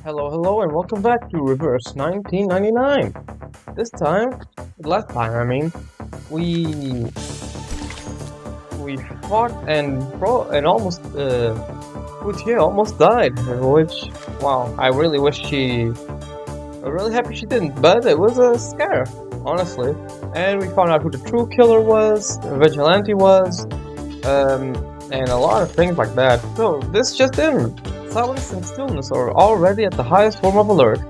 Hello, and welcome back to Reverse 1999. Last time, we we fought and almost Gautier almost died. Which, wow, I'm really happy she didn't. But it was a scare, honestly. And we found out who the true killer was, the vigilante was, and a lot of things like that. So this just in. Silence and stillness are already at the highest form of alert.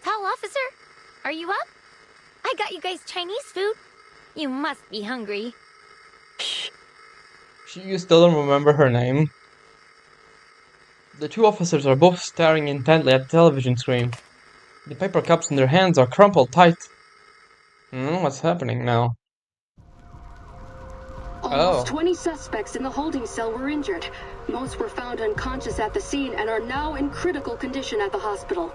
Tall officer, are you up? I got you guys Chinese food. You must be hungry. You still don't remember her name? The two officers are both staring intently at the television screen. The paper cups in their hands are crumpled tight. What's happening now? Almost 20 suspects in the holding cell were injured. Most were found unconscious at the scene and are now in critical condition at the hospital.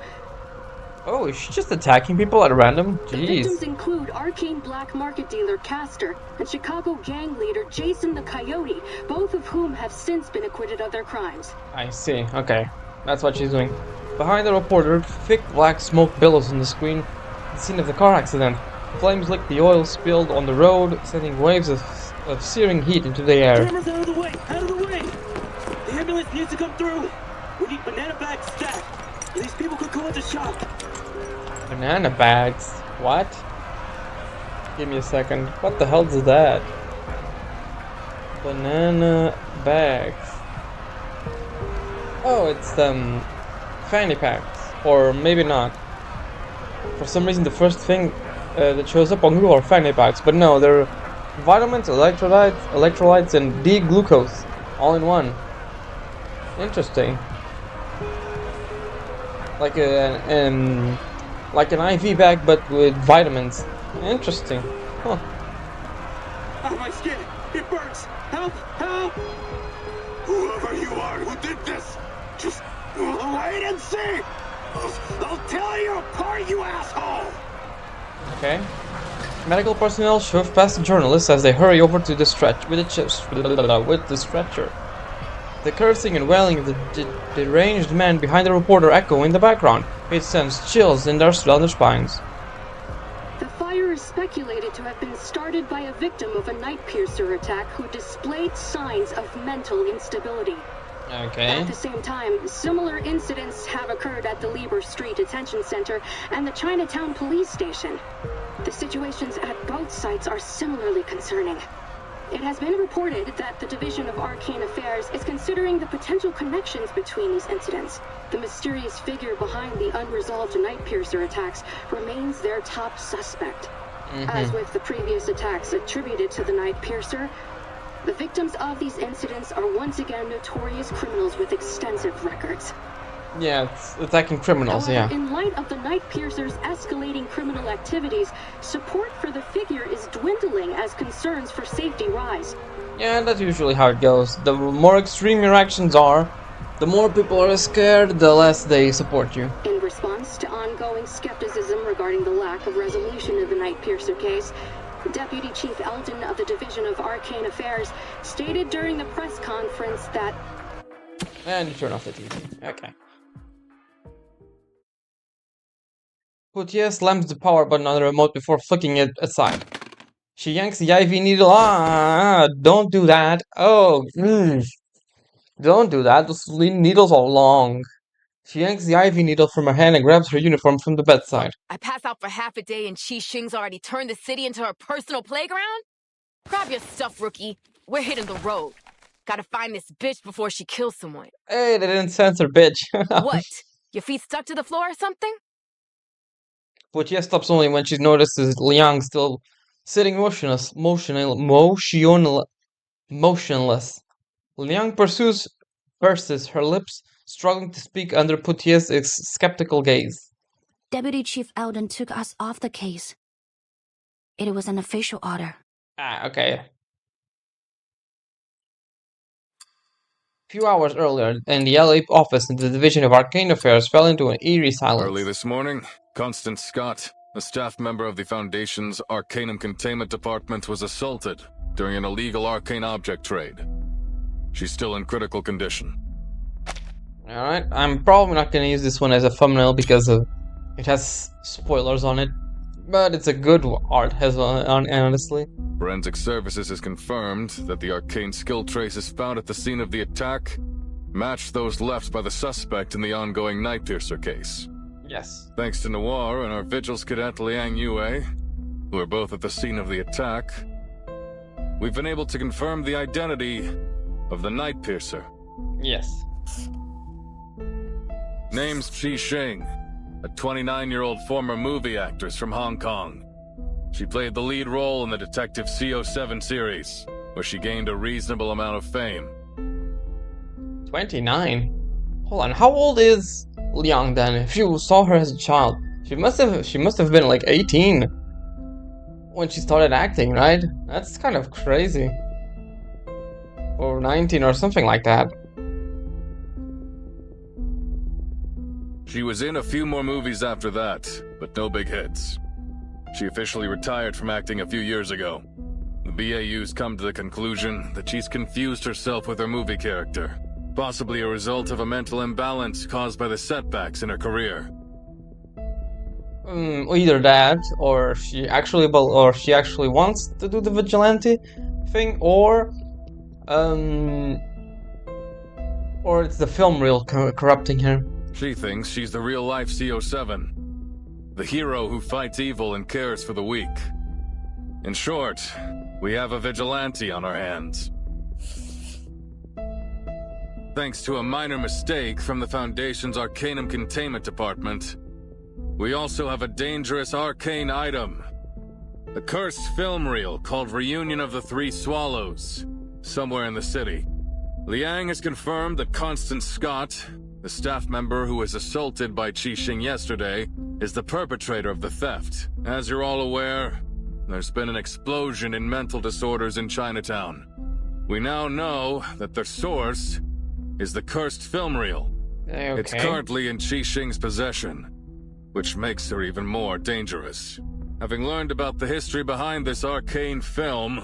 Oh, is she just attacking people at random? The victims include arcane black market dealer Castor and Chicago gang leader Jason the Coyote, both of whom have since been acquitted of their crimes. I see, okay. That's what she's doing. Behind the reporter, thick black smoke billows on the screen. The scene of the car accident. Flames lick the oil spilled on the road, sending waves of searing heat into the air. Cameras out of the way! Out of the way! The ambulance needs to come through! We need banana bags stacked! These people could go into shock! Banana bags? What? Give me a second. What the hell is that? Banana bags. Oh, it's fanny packs. Or maybe not. For some reason the first thing that shows up on Google are fanny packs, but no, they're vitamins, electrolytes, and D-glucose, all in one. Interesting. Like an IV bag, but with vitamins. Interesting. Huh. Oh, my skin! It burns! Help! Help! Whoever you are who did this, just wait and see! I'll tear you apart, you asshole! Okay. Medical personnel shove past journalists as they hurry over to the with the stretcher. The cursing and wailing of the deranged man behind the reporter echo in the background. It sends chills down their spines. The fire is speculated to have been started by a victim of a night piercer attack who displayed signs of mental instability. Okay. At the same time, similar incidents have occurred at the Lieber Street Detention Center and the Chinatown police station. The situations at both sites are similarly concerning. It has been reported that the Division of Arcane Affairs is considering the potential connections between these incidents. The mysterious figure behind the unresolved night piercer attacks remains their top suspect. As with the previous attacks attributed to the night piercer, the victims of these incidents are once again notorious criminals with extensive records. Yeah, it's attacking criminals, However, yeah. in light of the night piercer's escalating criminal activities, support for the figure is dwindling as concerns for safety rise. Yeah, that's usually how it goes. The more extreme your actions are, the more people are scared, the less they support you. In response to ongoing skepticism regarding the lack of resolution of the night piercer case, Deputy Chief Eldon of the Division of Arcane Affairs stated during the press conference that... And you turn off the TV. Okay. Gautier slams the power button on the remote before flicking it aside. She yanks the IV needle. Don't do that. Oh, don't do that. Those needles are long. She yanks the IV needle from her hand and grabs her uniform from the bedside. I pass out for half a day and Chi Shing's already turned the city into her personal playground? Grab your stuff, rookie. We're hitting the road. Gotta find this bitch before she kills someone. Hey, they didn't censor bitch. What? Your feet stuck to the floor or something? Gautier stops only when she notices Liang still sitting motionless. Liang purses her lips, struggling to speak under Gautier's skeptical gaze. Deputy Chief Eldon took us off the case. It was an official order. Okay. A few hours earlier, in the LA office in the Division of Arcane Affairs fell into an eerie silence. Early this morning, Constance Scott, A staff member of the Foundation's Arcanum Containment Department was assaulted during an illegal arcane object trade. She's still in critical condition. Alright, I'm probably not gonna use this one as a thumbnail because it has spoilers on it. But it's a good art, honestly. Forensic Services has confirmed that the arcane skill traces found at the scene of the attack matched those left by the suspect in the ongoing Nightpiercer case. Yes. Thanks to Noir and our Vigils cadet Liang Yue, who are both at the scene of the attack, we've been able to confirm the identity of the Nightpiercer. Yes. Name's Qi Xing, a 29-year-old former movie actress from Hong Kong. She played the lead role in the Detective CO7 series, where she gained a reasonable amount of fame. 29? Hold on, how old is Liang then? If you saw her as a child, she must have been like 18 when she started acting, right? That's kind of crazy. Or 19 or something like that. She was in a few more movies after that, but no big hits. She officially retired from acting a few years ago. The BAU's come to the conclusion that she's confused herself with her movie character, possibly a result of a mental imbalance caused by the setbacks in her career. Either that, or she actually wants to do the vigilante thing, or it's the film reel corrupting her. She thinks she's the real-life CO7, the hero who fights evil and cares for the weak. In short, we have a vigilante on our hands. Thanks to a minor mistake from the Foundation's Arcanum Containment Department, we also have a dangerous arcane item. A cursed film reel called Reunion of the Three Swallows, somewhere in the city. Liang has confirmed that Constance Scott, the staff member who was assaulted by Qi Xing yesterday, is the perpetrator of the theft. As you're all aware, there's been an explosion in mental disorders in Chinatown. We now know that their source is the cursed film reel. Okay. It's currently in Qi Xing's possession, which makes her even more dangerous. Having learned about the history behind this arcane film,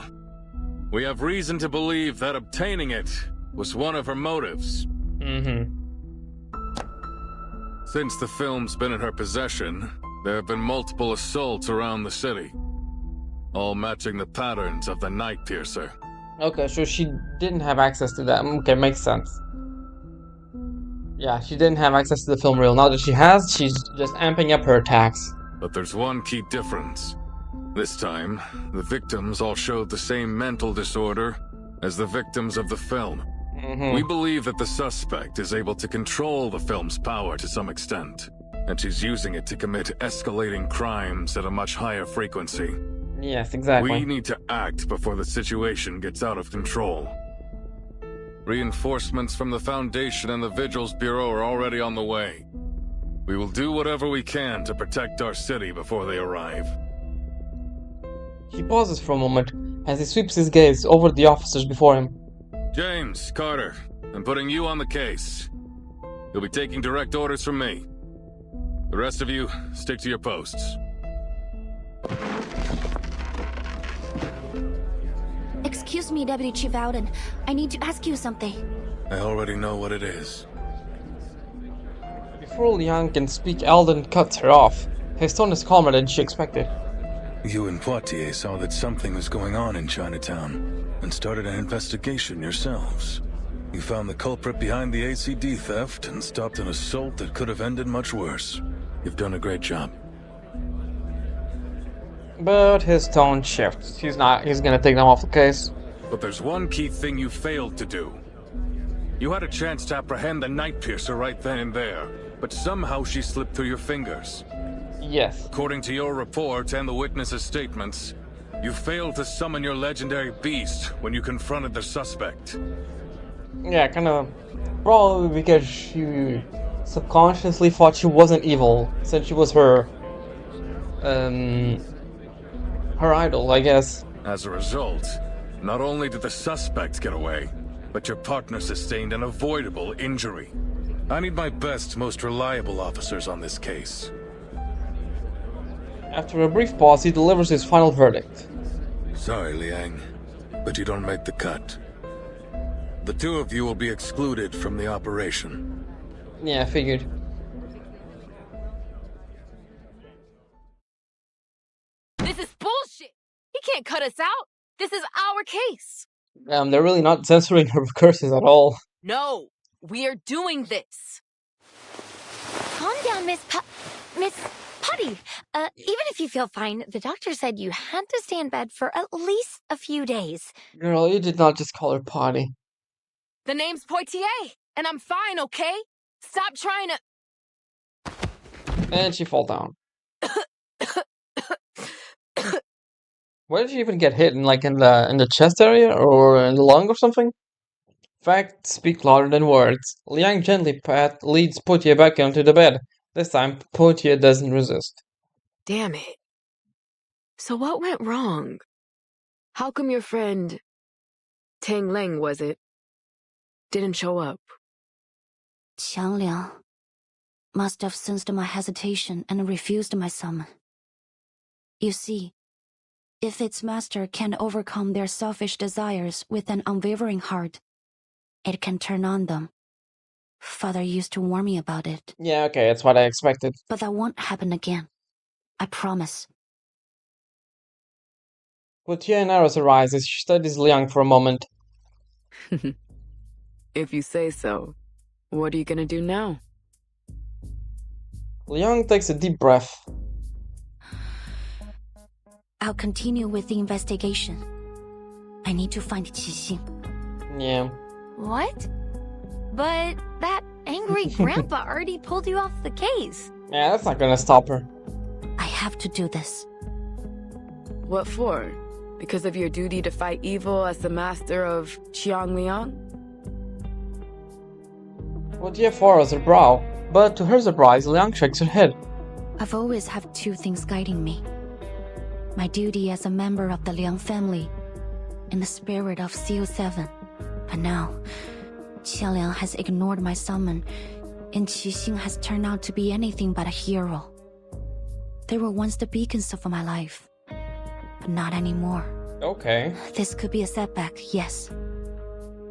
we have reason to believe that obtaining it was one of her motives. Since the film's been in her possession, there have been multiple assaults around the city, all matching the patterns of the Nightpiercer. Okay, so she didn't have access to that. Okay, makes sense. Yeah, she didn't have access to the film reel. Now that she has, she's just amping up her attacks. But there's one key difference. This time, the victims all showed the same mental disorder as the victims of the film. We believe that the suspect is able to control the film's power to some extent, and she's using it to commit escalating crimes at a much higher frequency. Yes, exactly. We need to act before the situation gets out of control. Reinforcements from the Foundation and the Vigils Bureau are already on the way. We will do whatever we can to protect our city before they arrive. He pauses for a moment as he sweeps his gaze over the officers before him. James, Carter, I'm putting you on the case. You'll be taking direct orders from me. The rest of you, stick to your posts. Excuse me, Deputy Chief Alden. I need to ask you something. I already know what it is. Before Liang can speak, Alden cuts her off. His tone is calmer than she expected. You and Poitiers saw that something was going on in Chinatown and started an investigation yourselves. You found the culprit behind the ACD theft and stopped an assault that could have ended much worse. You've done a great job. But his tone shifts. He's gonna take them off the case. But there's one key thing you failed to do. You had a chance to apprehend the Nightpiercer right then and there, but somehow she slipped through your fingers. Yes. According to your report and the witnesses' statements, you failed to summon your legendary beast when you confronted the suspect. Yeah, kinda. Probably because she subconsciously thought she wasn't evil, since she was her idol, I guess. As a result, not only did the suspect get away, but your partner sustained an avoidable injury. I need my best, most reliable officers on this case. After a brief pause, he delivers his final verdict. Sorry, Liang, but you don't make the cut. The two of you will be excluded from the operation. Yeah, I figured. This is bullshit! He can't cut us out! This is our case! They're really not censoring her curses at all. No! We are doing this! Calm down, Miss Putty. Even if you feel fine, the doctor said you had to stay in bed for at least a few days. Girl, you did not just call her potty. The name's Poitier, and I'm fine, okay? Stop trying to... And she fall down. Where did she even get hit? In the chest area or in the lung or something? Facts speak louder than words. Liang gently leads Poitier back onto the bed. This time, Poitier doesn't resist. Damn it. So what went wrong? How come your friend... Tang Leng, was it? Didn't show up? Qiang Liang must have sensed my hesitation and refused my summon. You see, if its master can overcome their selfish desires with an unwavering heart, it can turn on them. Father used to warn me about it. Yeah, okay, that's what I expected. But that won't happen again. I promise. Poitier narrows her eyes as she studies Liang for a moment. If you say so. What are you gonna do now? Liang takes a deep breath. I'll continue with the investigation. I need to find Qixing. Yeah. What? But that angry grandpa already pulled you off the case. Yeah, that's not gonna stop her. I have to do this. What for? Because of your duty to fight evil as the master of Qiangliang? Poitier furrows her brow, but to her surprise, Liang shakes her head. I've always had two things guiding me. My duty as a member of the Liang family, and the spirit of CO7. But now, Qianliang has ignored my summon, and Qixing has turned out to be anything but a hero. They were once the beacons of my life, but not anymore. Okay. This could be a setback, yes.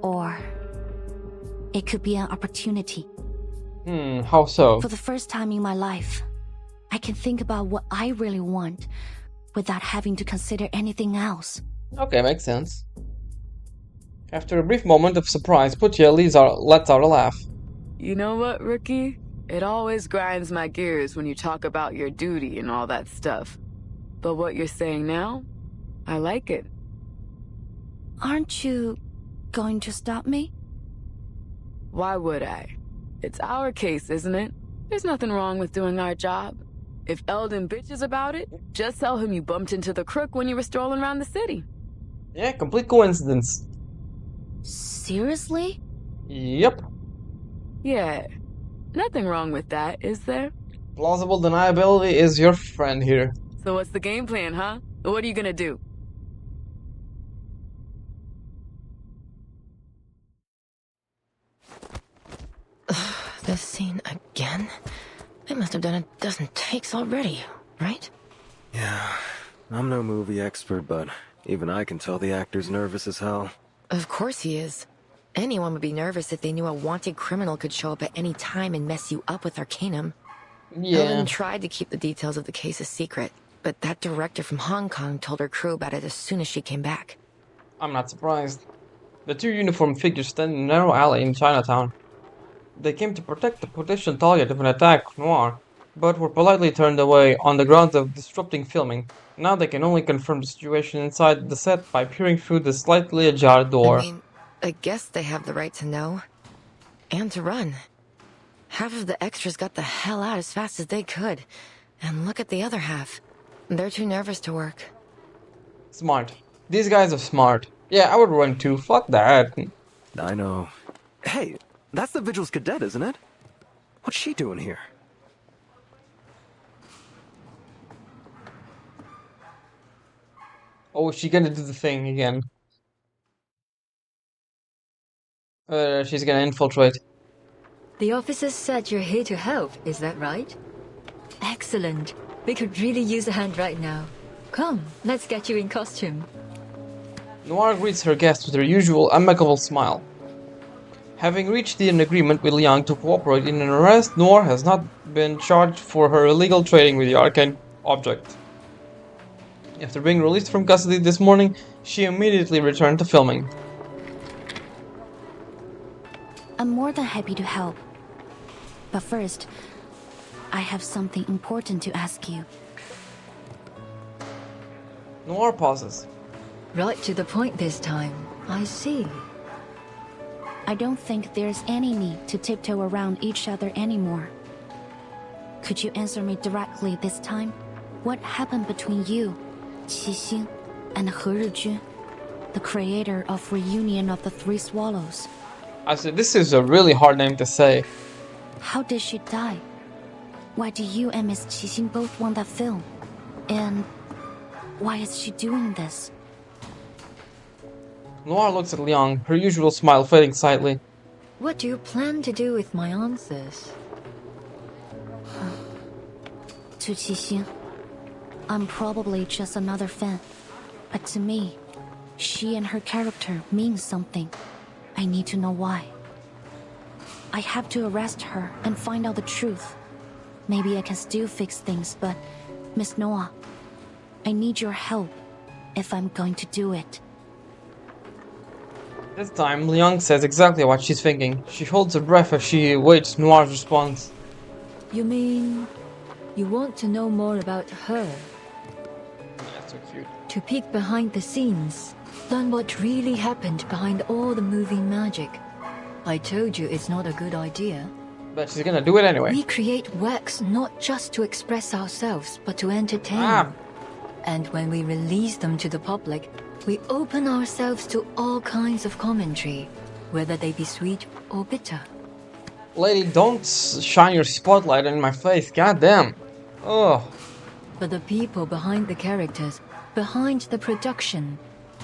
Or it could be an opportunity. How so? For the first time in my life, I can think about what I really want without having to consider anything else. Okay, makes sense. After a brief moment of surprise, Poitier lets out a laugh. You know what, Rookie? It always grinds my gears when you talk about your duty and all that stuff. But what you're saying now, I like it. Aren't you going to stop me? Why would I? It's our case, isn't it? There's nothing wrong with doing our job. If Eldon bitches about it, just tell him you bumped into the crook when you were strolling around the city. Yeah, complete coincidence. Seriously? Yep. Yeah. Nothing wrong with that, is there? Plausible deniability is your friend here. So what's the game plan, huh? What are you gonna do? This scene again? They must have done a dozen takes already, right? Yeah, I'm no movie expert, but even I can tell the actor's nervous as hell. Of course he is. Anyone would be nervous if they knew a wanted criminal could show up at any time and mess you up with Arcanum. Yeah. Ellen tried to keep the details of the case a secret, but that director from Hong Kong told her crew about it as soon as she came back. I'm not surprised. The two uniformed figures stand in a narrow alley in Chinatown. They came to protect the potential target of an attack noir, but were politely turned away on the grounds of disrupting filming. Now they can only confirm the situation inside the set by peering through the slightly ajar door. I mean, I guess they have the right to know. And to run. Half of the extras got the hell out as fast as they could. And look at the other half. They're too nervous to work. Smart. These guys are smart. Yeah, I would run too. Fuck that. I know. Hey, that's the Vigil's cadet, isn't it? What's she doing here? Oh, is she gonna do the thing again? She's gonna infiltrate. The officers said you're here to help, is that right? Excellent. We could really use a hand right now. Come, let's get you in costume. Noir greets her guest with her usual amicable smile. Having reached an agreement with Liang to cooperate in an arrest, Noir has not been charged for her illegal trading with the arcane object. After being released from custody this morning, she immediately returned to filming. I'm more than happy to help. But first, I have something important to ask you. Noir pauses. Right to the point this time. I see. I don't think there's any need to tiptoe around each other anymore. Could you answer me directly this time? What happened between you, Qixing, and He Rizhun, the creator of Reunion of the Three Swallows? I said, this is a really hard name to say. How did she die? Why do you and Miss Qixing both want that film? And why is she doing this? Noir looks at Liang, her usual smile fading slightly. What do you plan to do with my answers? To Qixing, I'm probably just another fan. But to me, she and her character mean something. I need to know why. I have to arrest her and find out the truth. Maybe I can still fix things, but Miss Noah, I need your help if I'm going to do it. This time, Liang says exactly what she's thinking. She holds her breath as she awaits Noir's response. You mean you want to know more about her? That's so cute. To peek behind the scenes, learn what really happened behind all the moving magic. I told you it's not a good idea. But she's gonna do it anyway. We create works not just to express ourselves, but to entertain. And when we release them to the public, we open ourselves to all kinds of commentary, whether they be sweet or bitter. Lady, don't shine your spotlight in my face, goddamn. Oh. But the people behind the characters, behind the production,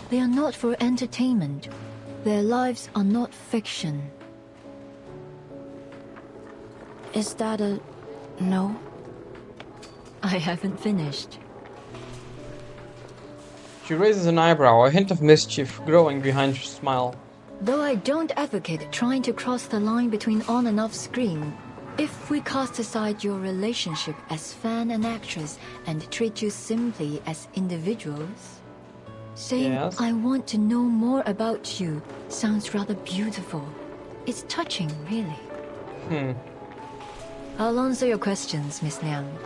they are not for entertainment. Their lives are not fiction. Is that a no? I haven't finished. She raises an eyebrow, a hint of mischief growing behind her smile. Though I don't advocate trying to cross the line between on and off screen, if we cast aside your relationship as fan and actress and treat you simply as individuals, saying, yes. I want to know more about you sounds rather beautiful. It's touching, really. I'll answer your questions, Miss Liang.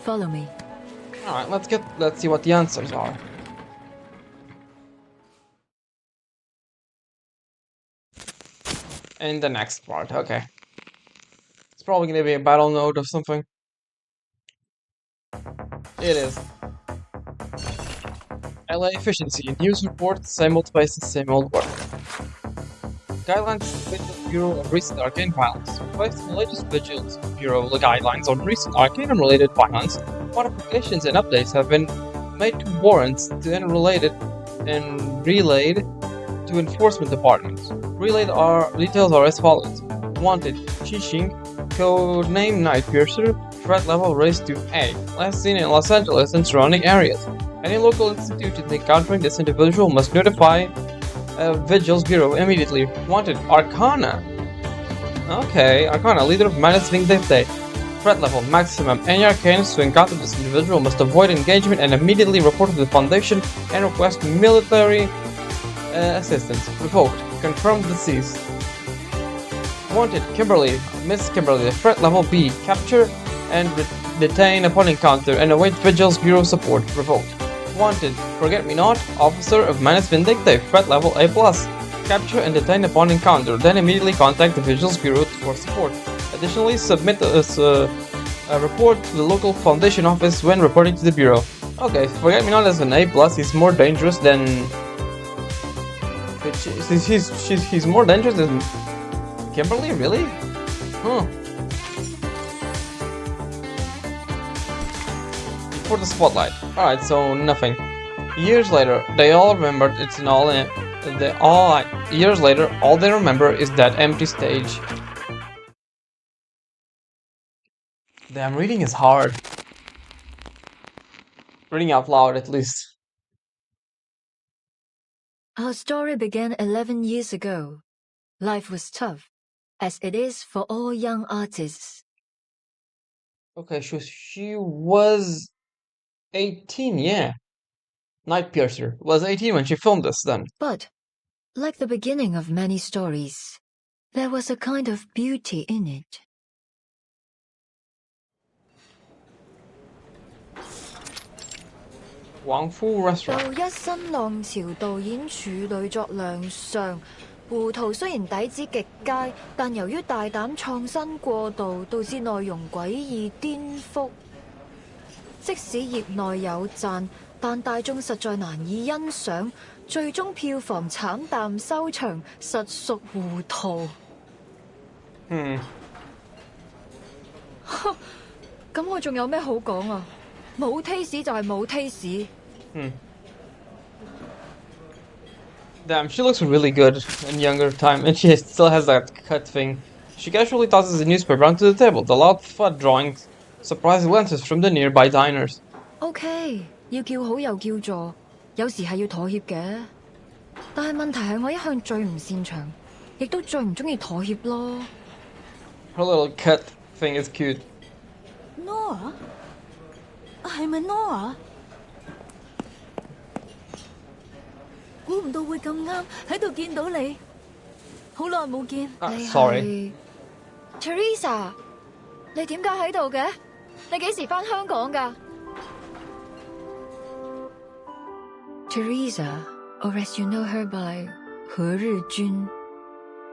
Follow me. Alright, let's see what the answers are. In the next part, okay. It's probably gonna be a battle node or something. It is. LA efficiency, news report, same old places, same old work. Guidelines of the Vigilance Bureau of recent arcane violence. Request the latest Vigilance Bureau guidelines on recent arcane-related violence. Modifications and updates have been made to warrants and related and relayed to enforcement departments. Relayed details are as follows. Wanted, Qixing, codename Night Piercer, threat level raised to A. Last seen in Los Angeles and surrounding areas. Any local institution encountering this individual must notify Vigil's Bureau immediately. Wanted, Arcana. Okay, Arcana, leader of Manus Vindicte. Threat level maximum. Any arcanists who encounter this individual must avoid engagement and immediately report to the Foundation and request military assistance. Revoked. Confirmed deceased. Wanted, Kimberly. Miss Kimberly. Threat level B. Capture and detain upon encounter and await Vigil's Bureau support. Revoked. Wanted, Forget-Me-Not, Officer of Manus Vindicte, threat level A+. Capture and detain upon encounter, then immediately contact the Vigilance Bureau for support. Additionally, submit a report to the local Foundation office when reporting to the Bureau. Okay, Forget-Me-Not as an A+, he's more dangerous than... He's more dangerous than... Kimberly? Really? Huh. For the spotlight. Alright, so nothing. Years later, they all remembered it's an years later, all they remember is that empty stage. Damn, reading is hard. Reading out loud, at least. Our story began 11 years ago. Life was tough, as it is for all young artists. Okay, she was 18, yeah. Night Piercer was 18 when she filmed this, then. But, like the beginning of many stories, there was a kind of beauty in it. Wang Fu Restaurant. 到一新浪潮導演處女作亮相，胡桃雖然底子極佳，但由於大膽創新過度，導致內容詭異顛覆。即使業內有讚，但大眾實在難以欣賞，最終票房慘淡收場，實屬糊塗。咁我仲有咩好講啊？冇 taste 就係冇 taste。Damn, she looks really good in younger time, and she still has that cut thing. She casually tosses a newspaper onto the table. The loud thud drawing surprised glances from the nearby diners. OK， 要叫好又叫座，有時係要妥協嘅。但係問題係我一向最唔擅長，亦都最唔中意妥協咯。Her little cut thing is cute. Nora？ 係咪 Nora？ 估唔到會咁啱喺度見到你，好耐冇見。Sorry。Teresa， 你點解喺度嘅？你幾時返香港㗎？ Teresa, or as you know her by 何日君,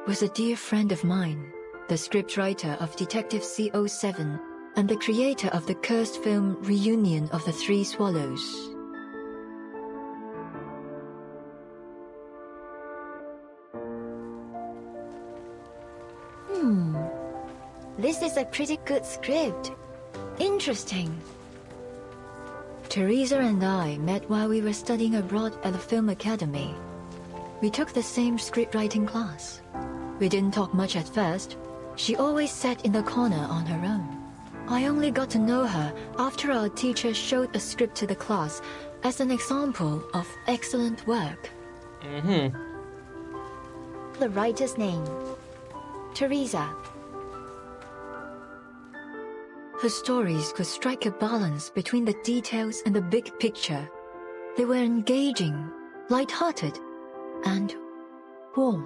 was a dear friend of mine, the scriptwriter of Detective CO7 and the creator of the cursed film Reunion of the Three Swallows. This is a pretty good script. Interesting. Teresa and I met while we were studying abroad at the Film Academy. We took the same scriptwriting class. We didn't talk much at first. She always sat in the corner on her own. I only got to know her after our teacher showed a script to the class as an example of excellent work. The writer's name, Teresa. Her stories could strike a balance between the details and the big picture. They were engaging, light-hearted, and warm.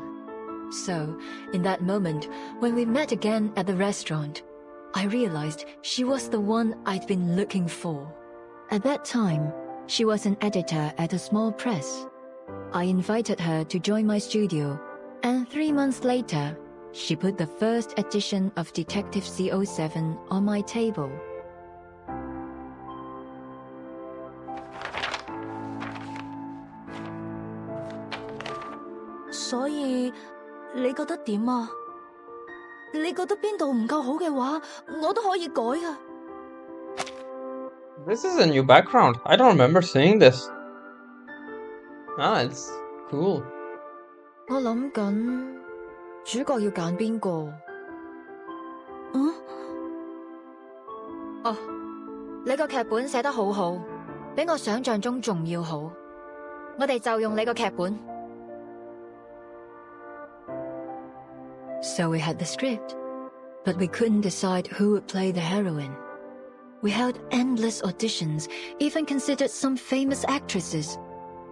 So, in that moment, when we met again at the restaurant, I realized she was the one I'd been looking for. At that time, she was an editor at a small press. I invited her to join my studio, and 3 months later, she put the first edition of Detective CO7 on my table. So, 你覺得點啊？你覺得邊度唔夠好嘅話，我都可以改㗎。This is a new background. I don't remember seeing this. Ah, it's cool. 我諗緊主角要揀邊個？哦，你個劇本寫得好好，比我想象中仲要好。我哋就用你個劇本。So we had the script, but we couldn't decide who would play the heroine. We held endless auditions, even considered some famous actresses,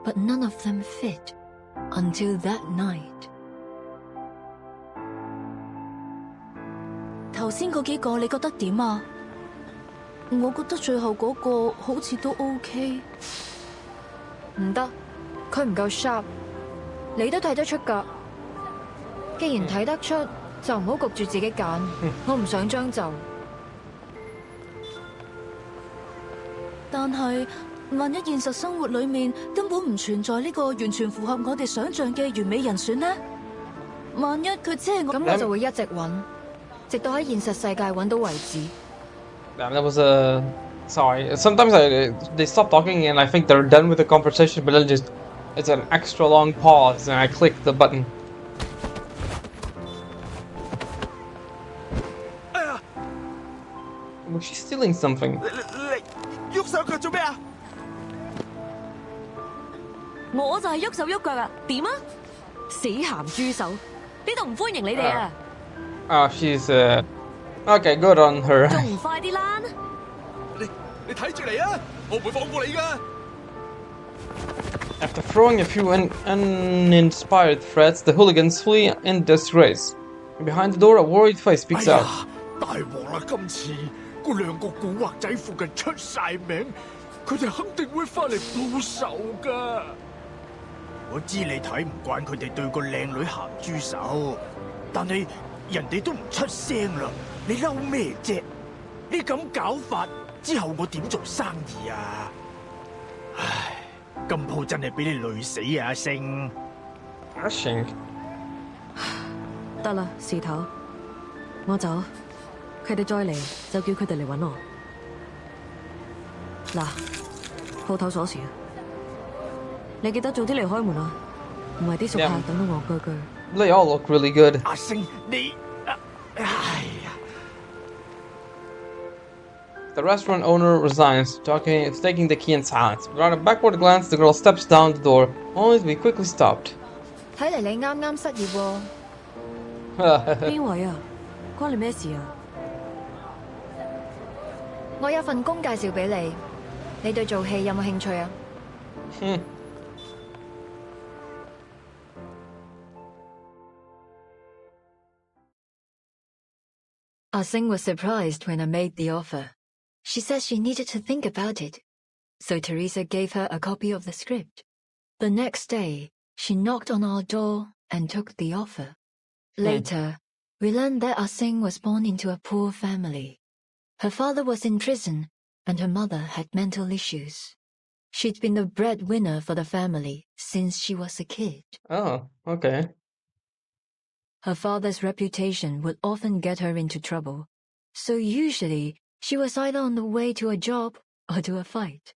but none of them fit until that night. 頭先嗰幾個你覺得點啊？我覺得最後嗰個好似都 OK。唔得，佢唔夠 sharp。你都睇得出㗎。既然睇得出，就唔好焗住自己揀。我唔想將就。但係，萬一現實生活裡面根本唔存在呢個完全符合我哋想像嘅完美人選呢？萬一佢只係我，咁我就會一直揾，直到喺現實世界揾到為止。Damn, that was a... Sorry. Sometimes they stop talking and I think they're done with the conversation, but then just... It's an extra long pause and I click the button. Was she stealing something? 喐手佢做咩啊？我就係喐手喐腳啊，點啊？死鹹豬手，呢度唔歡迎你哋啊！ Oh, she's okay. Good on her. 仲唔快啲啦！你睇住嚟啊！我唔會放過你㗎。 After throwing a few uninspired threats, the hooligans flee in disgrace. Behind the door, a worried face speaks out. 大鑊啦！今次嗰兩個古惑仔附近出晒名，佢哋肯定會翻嚟報仇㗎。我知你睇唔慣佢哋對個靚女鹹豬手，但係人哋都唔出聲啦，你嬲咩啫？你咁搞法之後，我點做生意啊？唉，今鋪真係俾你累死啊，阿星！阿星，得啦，事頭，我走。佢哋再嚟就叫佢哋嚟揾我。嗱，鋪頭鎖匙，你記得早啲嚟開門啊，唔係啲熟客等到我居居。They all look really good. 阿星，你，哎呀！ The restaurant owner resigns, taking the key in silence. Without a backward glance, the girl steps down the door, only to be quickly stopped. 睇嚟你啱啱失業喎。邊位啊？關你咩事啊？我有份工介紹俾你，你對做戲有冇興趣啊？Ah-Sing was surprised when I made the offer. She said she needed to think about it, so Teresa gave her a copy of the script. The next day, she knocked on our door and took the offer. Later, we learned that Ah-Sing was born into a poor family. Her father was in prison, and her mother had mental issues. She'd been the breadwinner for the family since she was a kid. Oh, okay. Her father's reputation would often get her into trouble, so usually she was either on the way to a job or to a fight.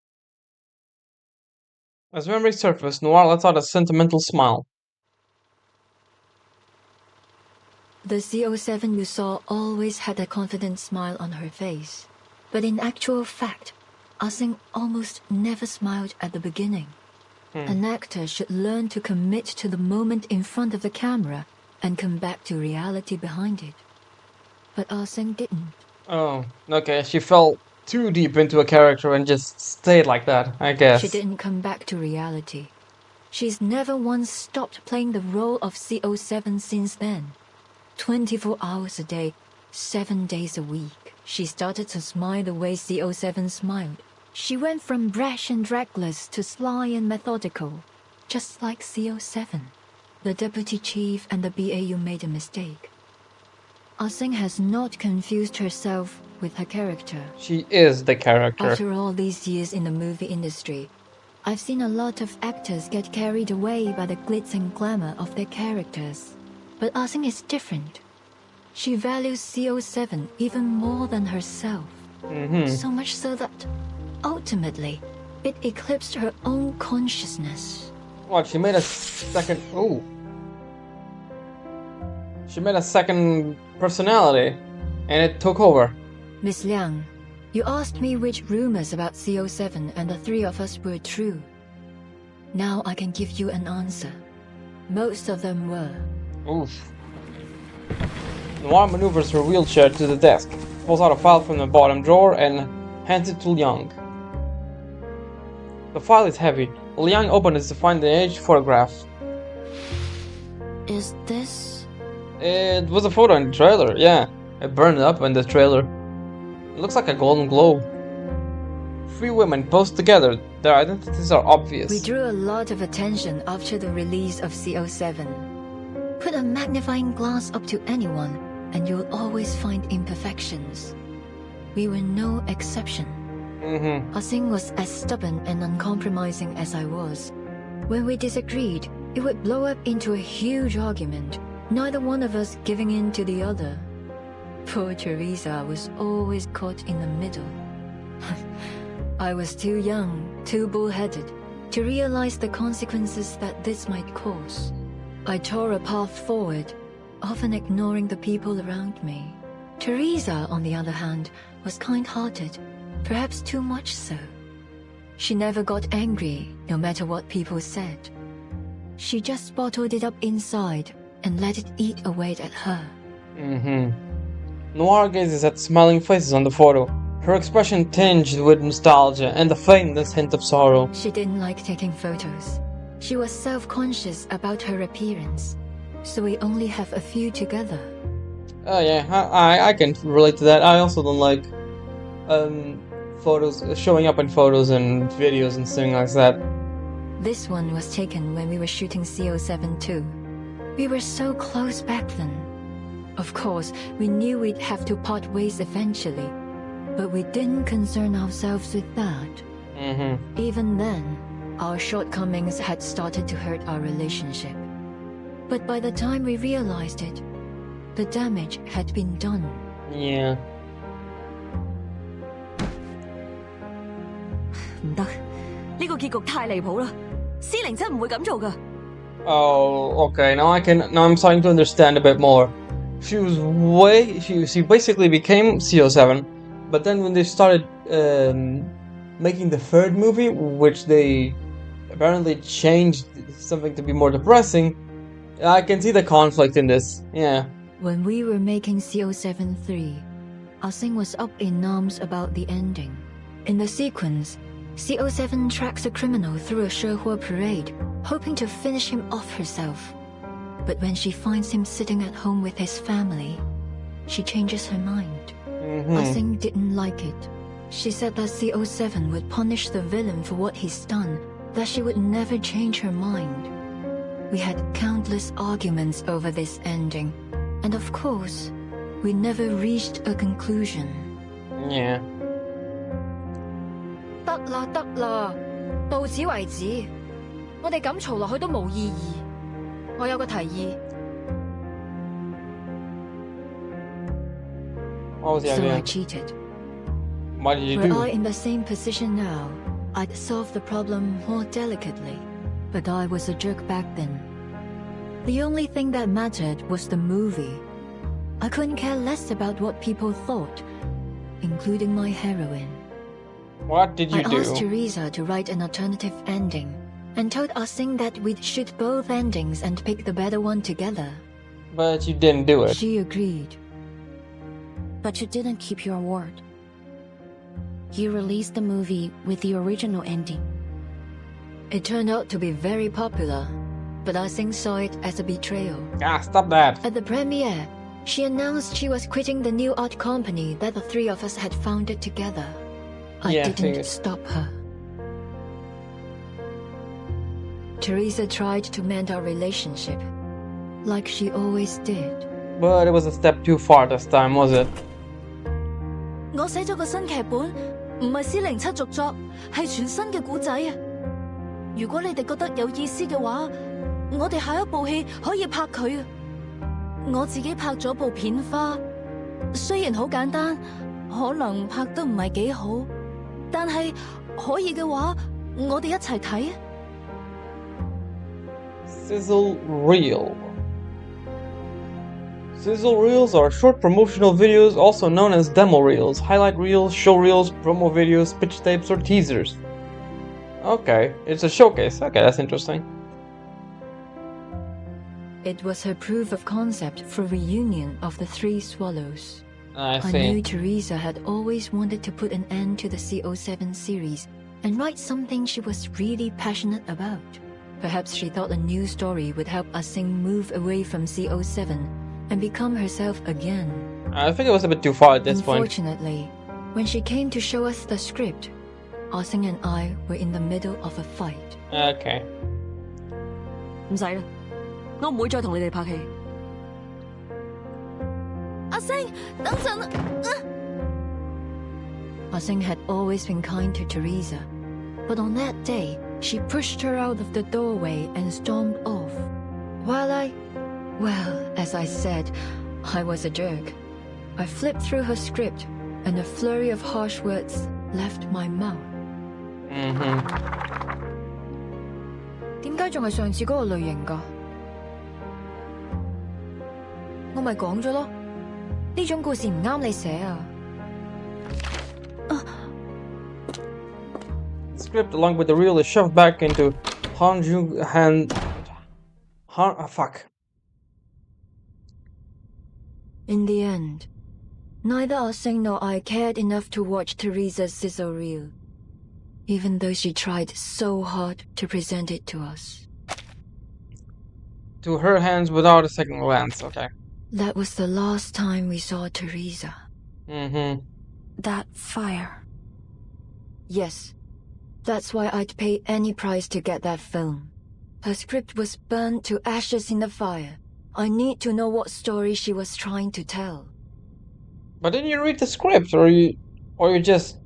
As memory surfaced, Noir lets out a sentimental smile. The CO7 you saw always had a confident smile on her face, but in actual fact, Ah-Sing almost never smiled at the beginning. An actor should learn to commit to the moment in front of the camera and come back to reality behind it. But Ah-Sing didn't. Oh, okay. She fell too deep into a character and just stayed like that, I guess. She didn't come back to reality. She's never once stopped playing the role of CO7 since then. 24 hours a day, 7 days a week. She started to smile the way CO7 smiled. She went from brash and reckless to sly and methodical, just like CO7. The deputy chief and the BAU made a mistake. Ah-Sing has not confused herself with her character. She is the character. After all these years in the movie industry, I've seen a lot of actors get carried away by the glitz and glamour of their characters. But Ah-Sing is different. She values CO7 even more than herself. So much so that, ultimately, it eclipsed her own consciousness. What, she made a second... Ooh. She made a second personality, and it took over. Miss Liang, you asked me which rumors about CO7 and the three of us were true. Now I can give you an answer. Most of them were. Oof. Noir maneuvers her wheelchair to the desk, pulls out a file from the bottom drawer, and hands it to Liang. The file is heavy. Liang opens it to find the aged photograph. Is this? It was a photo in the trailer, yeah. It burned up in the trailer. It looks like a golden globe. 3 women posed together. Their identities are obvious. We drew a lot of attention after the release of CO7. Put a magnifying glass up to anyone, and you'll always find imperfections. We were no exception. Ah-Sing was as stubborn and uncompromising as I was. When we disagreed, it would blow up into a huge argument, neither one of us giving in to the other. Poor Teresa was always caught in the middle. I was too young, too bullheaded, to realize the consequences that this might cause. I tore a path forward, often ignoring the people around me. Teresa, on the other hand, was kind-hearted, perhaps too much so. She never got angry, no matter what people said. She just bottled it up inside and let it eat away at her. Noir gazes at smiling faces on the photo, her expression tinged with nostalgia and the faintest hint of sorrow. She didn't like taking photos. She was self-conscious about her appearance, so we only have a few together. Oh yeah, I can relate to that. I also don't like photos, showing up in photos and videos and things like that. This one was taken when we were shooting CO7 too. We were so close back then. Of course, we knew we'd have to part ways eventually, but we didn't concern ourselves with that. Even then, our shortcomings had started to hurt our relationship. But by the time we realized it, the damage had been done. Yeah. 唔得，呢個結局太離譜啦！思玲真唔會咁做㗎。Oh, okay. Now I'm starting to understand a bit more. She basically became CO7, but then when they started making the third movie, which they apparently changed something to be more depressing, I can see the conflict in this. Yeah. When we were making CO7-3, Ah-Seng was up in arms about the ending. In the sequence, CO7 tracks a criminal through a Shehua parade, hoping to finish him off herself. But when she finds him sitting at home with his family, she changes her mind. Ah-Seng didn't like it. She said that CO7 would punish the villain for what he's done, that she would never change her mind. We had countless arguments over this ending, and of course, we never reached a conclusion. Yeah. 得啦得啦，到此為止。我哋咁嘈落去都冇意義。我有個提議。What was the So idea? I cheated. What did you Were do? I in the same position now, I'd solve the problem more delicately. But I was a jerk back then. The only thing that mattered was the movie. I couldn't care less about what people thought, including my heroine. What did you I asked do? Teresa to write an alternative ending, and told Ah-Seng that we'd shoot both endings and pick the better one together. But you didn't do it. She agreed. But you didn't keep your word. You released the movie with the original ending. It turned out to be very popular, but Ah-Seng saw it as a betrayal. Ah, stop that. At the premiere, she announced she was quitting the new art company that the three of us had founded together. I Yeah, didn't figured. stop her. Teresa tried to mend our relationship, like she always did. But it was a step too far this time, was it? 我寫咗個新劇本，唔係C07續作，係全新嘅故仔啊！如果你哋覺得有意思嘅話，我哋下一部戲可以拍佢啊！我自己拍咗部片花，雖然好簡單，可能拍得唔係幾好，但係可以嘅話，我哋一齊睇啊！ Sizzle Reel. Sizzle Reels are short promotional videos, also known as demo reels, highlight reels, show reels, promo videos, pitch tapes, or teasers. Okay, it's a showcase. Okay, that's interesting. It was her proof of concept for reunion of the Three Swallows. I I see. knew Teresa had always wanted to put an end to the CO7 series and write something she was really passionate about. Perhaps she thought a new story would help Ah-Seng move away from CO7 and become herself again. I think it was a bit too far at this point. Unfortunately, when she came to show us the script, Ah-Seng and I were in the middle of a fight. Okay. 唔使啦，我唔會再同你哋拍戲。阿星，等陣啊！ Ah-Seng had always been kind to Teresa, but on that day, she pushed her out of the doorway and stormed off. While well, as I said, I was a jerk. I flipped through her script, and a flurry of harsh words left my mouth. 點解仲係上次嗰個類型㗎？我咪講咗咯，呢種故事唔啱你寫啊！ script along with the reel is shoved back into fuck. In the end, neither Ah-Seng nor I cared enough to watch Teresa's sizzle reel, even though she tried so hard to present it to us. To her hands without a second glance, okay. That was the last time we saw Teresa. Mm-hmm. That fire. Yes, that's why I'd pay any price to get that film. Her script was burned to ashes in the fire. I need to know what story she was trying to tell. But didn't you read the script, or you just...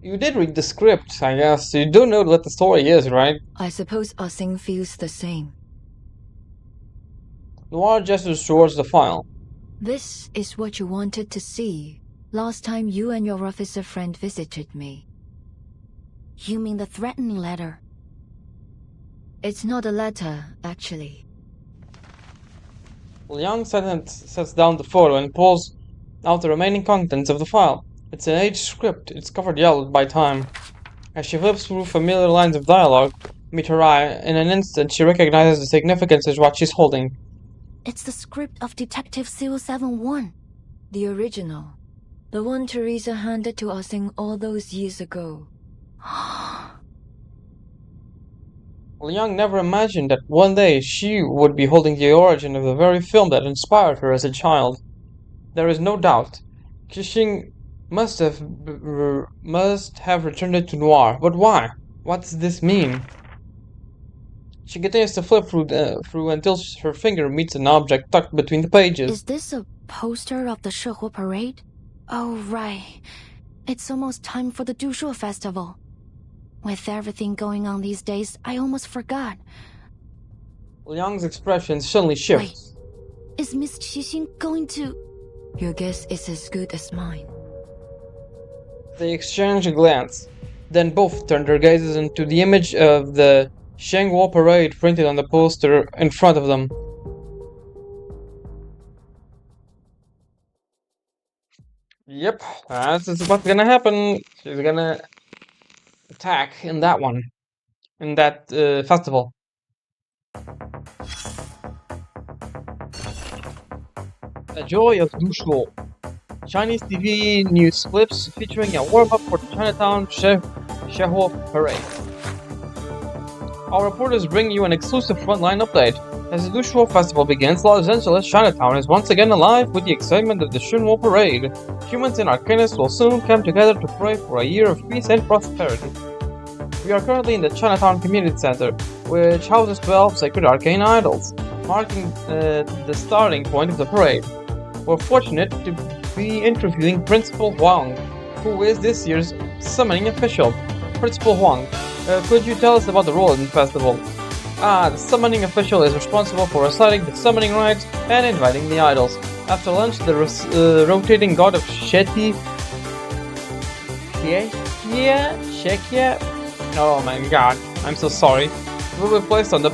You did read the script, I guess. You do know what the story is, right? I suppose Ah-Seng feels the same. Noir gestures towards the file. This is what you wanted to see last time you and your officer friend visited me. You mean the threatening letter? It's not a letter, actually. Liang sets down the photo and pulls out the remaining contents of the file. It's an aged script. It's covered yellow by time. As she flips through familiar lines of dialogue meet her eye, in an instant she recognizes the significance of what she's holding. It's the script of Detective 071. The original. The one Teresa handed to Ah-Seng all those years ago. Liang never imagined that one day she would be holding the origin of the very film that inspired her as a child. There is no doubt. Qixing must have returned it to Noir. But why? What does this mean? She continues to flip through until her finger meets an object tucked between the pages. Is this a poster of the Shehuo parade? Oh, right. It's almost time for the Dushuo festival. With everything going on these days, I almost forgot. Liang's expression suddenly shifts. Wait, is Miss Qixing going to... Your guess is as good as mine. They exchange a glance. Then both turned their gazes into the image of the Shenghuo parade printed on the poster in front of them. Yep, that's what's gonna happen. She's gonna attack in that one. In that festival. The joy of Dushuo. Chinese TV news clips featuring a warm-up for the Chinatown Shehuo parade. Our reporters bring you an exclusive frontline update. As the Dushuo festival begins, Los Angeles Chinatown is once again alive with the excitement of the Shunwo parade. Humans and arcanists will soon come together to pray for a year of peace and prosperity. We are currently in the Chinatown Community Center, which houses 12 sacred arcane idols, marking the starting point of the parade. We're fortunate to be interviewing Principal Huang, who is this year's summoning official. Principal Huang, could you tell us about the role in the festival? The summoning official is responsible for reciting the summoning rites and inviting the idols. After lunch, the rotating god of Shetia, oh my god, I'm so sorry, will be placed on the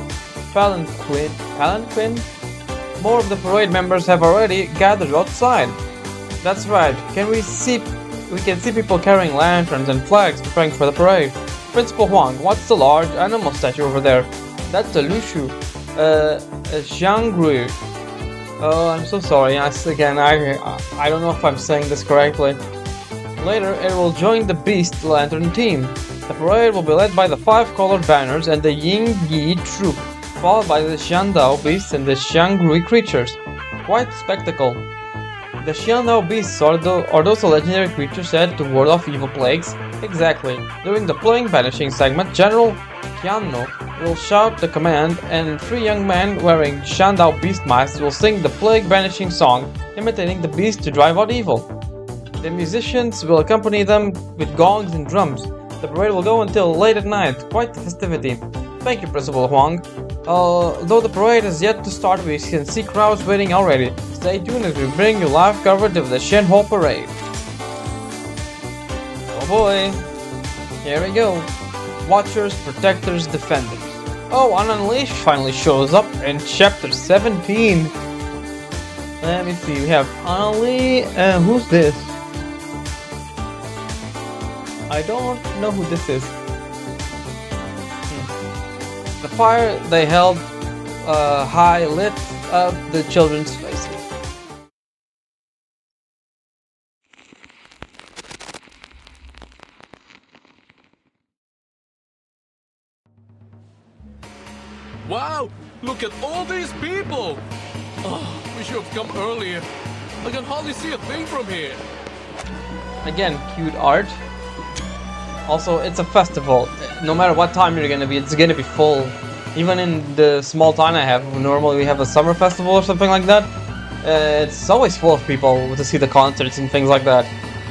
palanquin. More of the parade members have already gathered outside. That's right, we can see people carrying lanterns and flags preparing for the parade. Principal Huang, what's the large animal statue over there? That's a Lushu, a Xiangrui. Oh, I'm so sorry. I don't know if I'm saying this correctly. Later, it will join the Beast Lantern team. The parade will be led by the 5 colored banners and the Ying Yi troop, followed by the Xiandao beasts and the Xiangrui creatures. Quite a spectacle. The Xiandao beasts are those legendary creatures said to ward off evil plagues. Exactly. During the plague banishing segment, General Tianno will shout the command, and 3 young men wearing Xiandao beast masks will sing the plague banishing song, imitating the beast to drive out evil. The musicians will accompany them with gongs and drums. The parade will go until late at night. Quite the festivity. Thank you, Principal Huang. Though the parade is yet to start, we can see crowds waiting already. Stay tuned as we bring you live coverage of the Shenhou parade. Oh boy. Here we go. Watchers, Protectors, Defenders. Oh, and Unleashed finally shows up in Chapter 17. Let me see, we have Unleashed, who's this? I don't know who this is. The fire they held high lit up the children's faces. Wow! Look at all these people! Oh, we should have come earlier. I can hardly see a thing from here. Again, cute art. Also, it's a festival. No matter what time you're gonna be, it's gonna be full. Even in the small town I have, normally we have a summer festival or something like that. It's always full of people to see the concerts and things like that.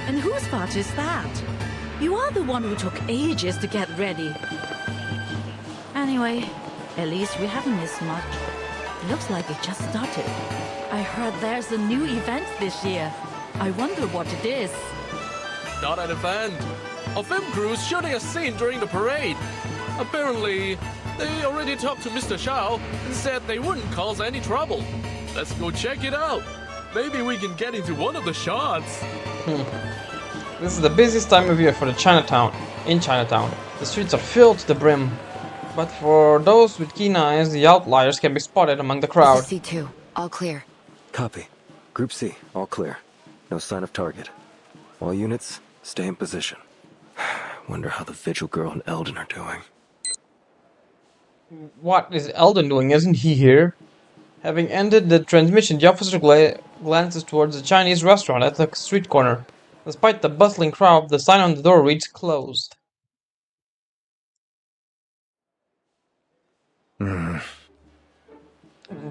And whose fault is that? You are the one who took ages to get ready. Anyway, at least we haven't missed much. Looks like it just started. I heard there's a new event this year. I wonder what it is. Not an event. A film crew is shooting a scene during the parade. Apparently, they already talked to Mr. Shao and said they wouldn't cause any trouble. Let's go check it out. Maybe we can get into one of the shots. This is the busiest time of year for the Chinatown. In Chinatown, the streets are filled to the brim. But for those with keen eyes, the outliers can be spotted among the crowd. This is C2. All clear. Copy. Group C, all clear. No sign of target. All units, stay in position. Wonder how the Vigil Girl and Eldon are doing. What is Eldon doing? Isn't he here? Having ended the transmission, the officer glances towards the Chinese restaurant at the street corner. Despite the bustling crowd, the sign on the door reads closed.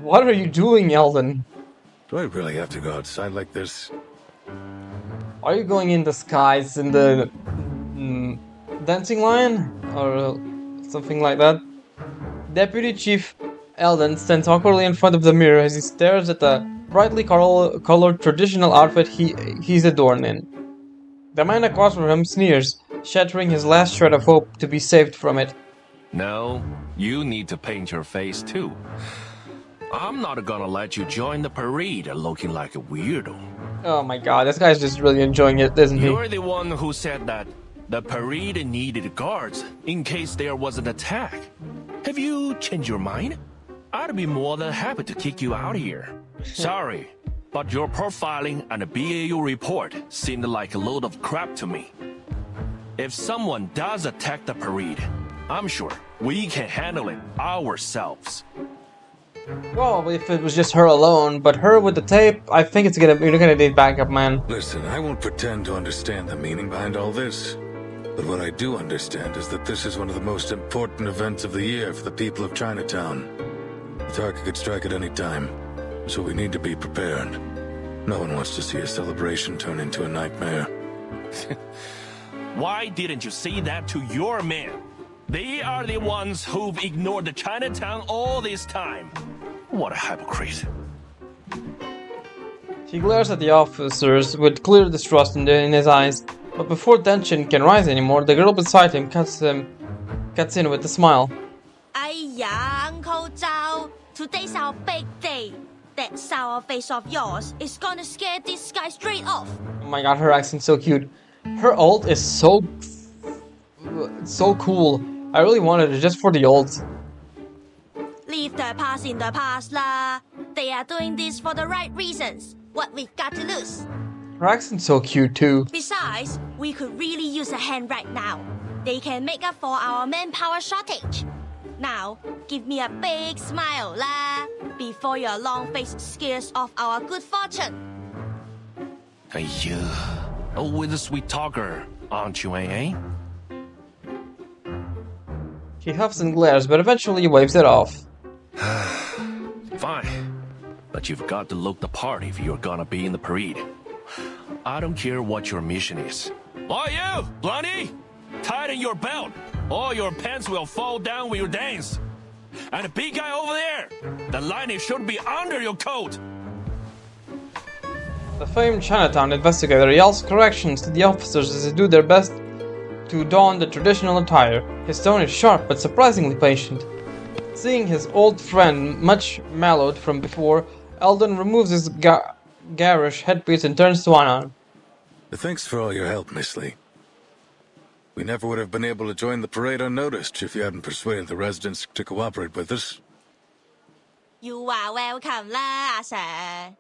What are you doing, Eldon? Do I really have to go outside like this? Are you going in disguise in the dancing line? Or something like that? Deputy Chief Eldon stands awkwardly in front of the mirror as he stares at the brightly colored traditional outfit he's adorned in. The man across from him sneers, shattering his last shred of hope to be saved from it. No, you need to paint your face too. I'm not gonna let you join the parade looking like a weirdo. Oh my god, this guy's just really enjoying it, isn't he? You're the one who said that the parade needed guards in case there was an attack. Have you changed your mind? I'd be more than happy to kick you out here. Sorry, but your profiling and a BAU report seemed like a load of crap to me. If someone does attack the parade, I'm sure we can handle it ourselves. Well, if it was just her alone, but her with the tape, I think you're gonna need backup, man. Listen, I won't pretend to understand the meaning behind all this. But what I do understand is that this is one of the most important events of the year for the people of Chinatown. The target could strike at any time, so we need to be prepared. No one wants to see a celebration turn into a nightmare. Why didn't you say that to your men? They are the ones who've ignored the Chinatown all this time. What a hypocrite. He glares at the officers with clear distrust in his eyes, but before tension can rise anymore, the girl beside him cuts in with a smile. Aiya, Uncle Zhao, today's our big day. That sour face of yours is gonna scare this guy straight off. Oh my god, her accent's so cute. Her ult is so cool. I really wanted it just for the ult. Leave the past in the past lah. They are doing this for the right reasons. What we've got to lose. Her accent's so cute too. Besides, we could really use a hand right now. They can make up for our manpower shortage. Now, give me a big smile lah, before your long face scares off our good fortune. Always a sweet talker, aren't you, eh? He huffs and glares, but eventually he waves it off. Fine. But you've got to look the part if you're gonna be in the parade. I don't care what your mission is. Oh, you, Blondie! Tighten your belt, or your pants will fall down when you dance. And the big guy over there, the lining should be under your coat. The famed Chinatown investigator yells corrections to the officers as they do their best to don the traditional attire. His tone is sharp but surprisingly patient. Seeing his old friend much mellowed from before, Eldon removes his garish headpiece and turns to Anan. Thanks for all your help, Miss Lee. We never would have been able to join the parade unnoticed if you hadn't persuaded the residents to cooperate with us. You are welcome, lah, sir.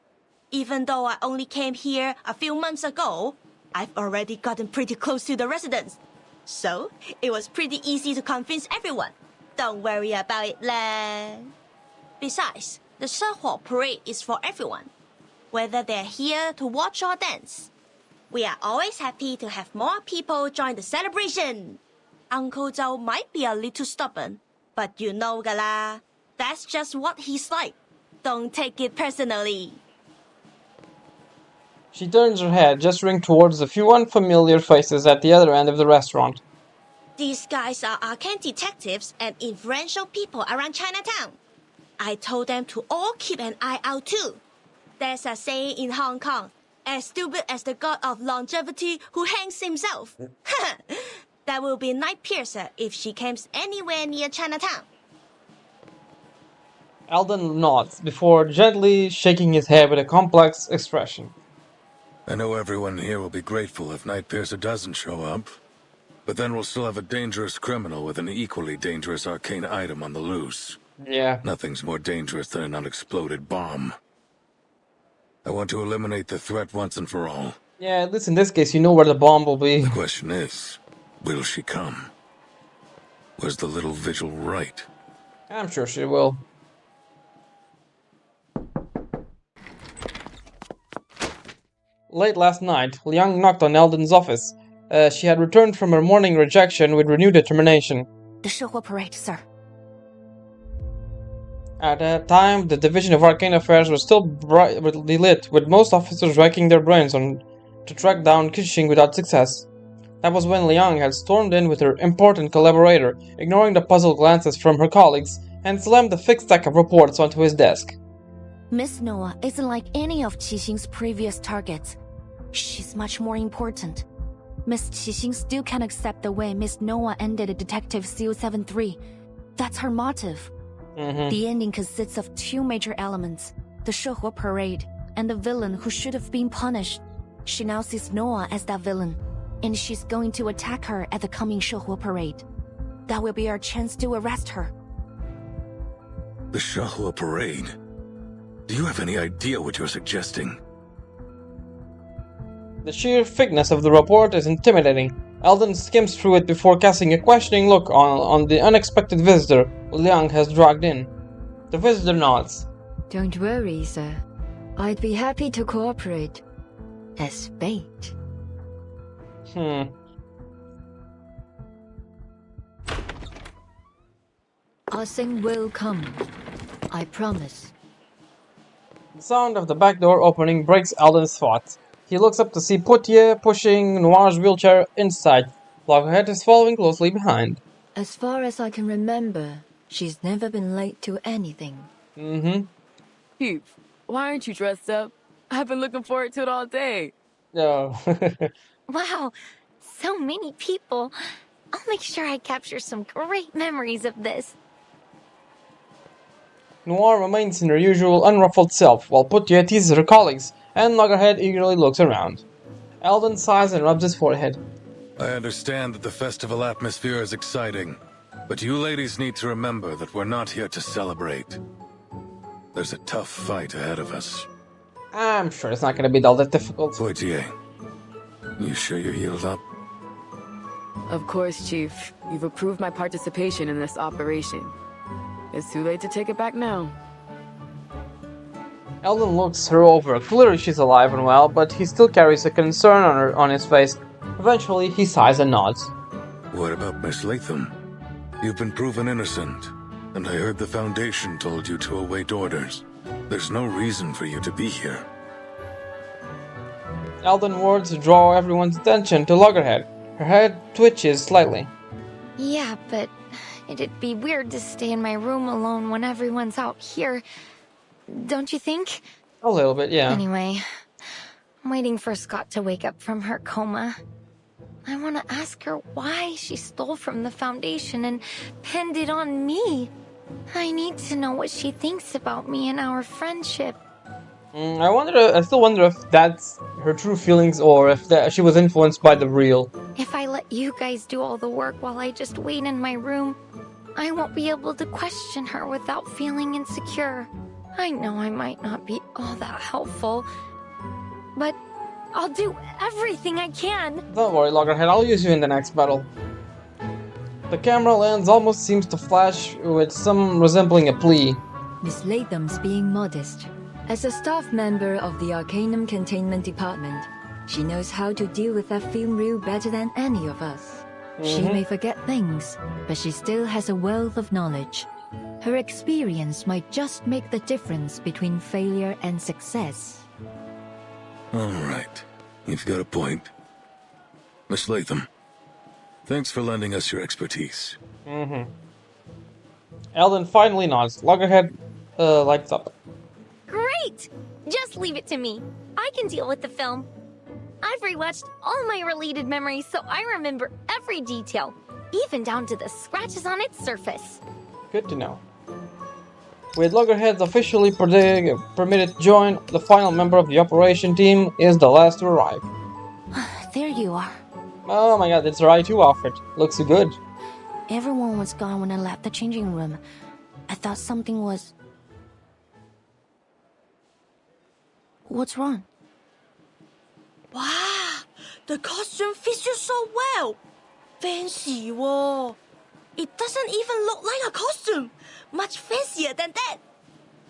Even though I only came here a few months ago, I've already gotten pretty close to the residents. So, it was pretty easy to convince everyone. Don't worry about it, lah. Besides, the Shehua parade is for everyone, whether they're here to watch or dance. We are always happy to have more people join the celebration. Uncle Zhou might be a little stubborn, but you know, gala, that's just what he's like. Don't take it personally. She turns her head, gesturing towards a few unfamiliar faces at the other end of the restaurant. These guys are arcane detectives and influential people around Chinatown. I told them to all keep an eye out too. There's a saying in Hong Kong, as stupid as the god of longevity who hangs himself. That will be Night Piercer if she comes anywhere near Chinatown. Eldon nods, before gently shaking his head with a complex expression. I know everyone here will be grateful if Night Piercer doesn't show up. But then we'll still have a dangerous criminal with an equally dangerous arcane item on the loose. Yeah. Nothing's more dangerous than an unexploded bomb. I want to eliminate the threat once and for all. Yeah, at least in this case, you know where the bomb will be. The question is, will she come? Was the little vigil right? I'm sure she will. Late last night, Liang knocked on Eldon's office. She had returned from her morning rejection with renewed determination. The Shehua parade, sir. At that time, the Division of Arcane Affairs was still brightly lit, with most officers racking their brains to track down Qixing without success. That was when Liang had stormed in with her important collaborator, ignoring the puzzled glances from her colleagues, and slammed a thick stack of reports onto his desk. Miss Noah isn't like any of Qixing's previous targets. She's much more important. Miss Qixing still can't accept the way Miss Noah ended Detective CO73. That's her motive. The ending consists of two major elements, the Shehua parade and the villain who should have been punished. She now sees Noah as that villain, and she's going to attack her at the coming Shehua parade. That will be our chance to arrest her. The Shehua parade? Do you have any idea what you're suggesting? The sheer thickness of the report is intimidating. Eldon skims through it before casting a questioning look on the unexpected visitor Liang has dragged in. The visitor nods. Don't worry, sir. I'd be happy to cooperate. As bait. Ah Sing will come. I promise. The sound of the back door opening breaks Eldon's thoughts. He looks up to see Poitier pushing Noir's wheelchair inside. Loggerhead is following closely behind. As far as I can remember, she's never been late to anything. Chief, why aren't you dressed up? I've been looking forward to it all day. No. Wow, so many people. I'll make sure I capture some great memories of this. Noir remains in her usual unruffled self, while Poitier teases her colleagues, and Loggerhead eagerly looks around. Eldon sighs and rubs his forehead. I understand that the festival atmosphere is exciting, but you ladies need to remember that we're not here to celebrate. There's a tough fight ahead of us. I'm sure it's not going to be all that difficult. Poitier, you sure you're healed up? Of course, Chief. You've approved my participation in this operation. It's too late to take it back now. Eldon looks her over. Clearly she's alive and well, but he still carries a concern on his face. Eventually, he sighs and nods. What about Miss Latham? You've been proven innocent, and I heard the Foundation told you to await orders. There's no reason for you to be here. Eldon's words draw everyone's attention to Loggerhead. Her head twitches slightly. Yeah, but it'd be weird to stay in my room alone when everyone's out here. Don't you think? A little bit, yeah. Anyway, I'm waiting for Scott to wake up from her coma. I want to ask her why she stole from the Foundation and pinned it on me. I need to know what she thinks about me and our friendship. I still wonder if that's her true feelings or if she was influenced by the real. If I let you guys do all the work while I just wait in my room, I won't be able to question her without feeling insecure. I know I might not be all that helpful, but I'll do everything I can. Don't worry, Loggerhead, I'll use you in the next battle. The camera lens almost seems to flash with some resembling a plea. Miss Latham's being modest. As a staff member of the Arcanum Containment Department, she knows how to deal with that film reel better than any of us. She may forget things, but she still has a wealth of knowledge. Her experience might just make the difference between failure and success. All right. You've got a point. Miss Latham, thanks for lending us your expertise. Eldon finally nods. Loggerhead lights up. Great! Just leave it to me. I can deal with the film. I've rewatched all my related memories, so I remember every detail, even down to the scratches on its surface. Good to know. With Loggerheads officially permitted to join, the final member of the operation team is the last to arrive. There you are. Oh my god, it's the right 2 outfit. Looks so good. Everyone was gone when I left the changing room. I thought something was... What's wrong? Wow, the costume fits you so well. Fancy, whoa. It doesn't even look like a costume. Much fancier than that.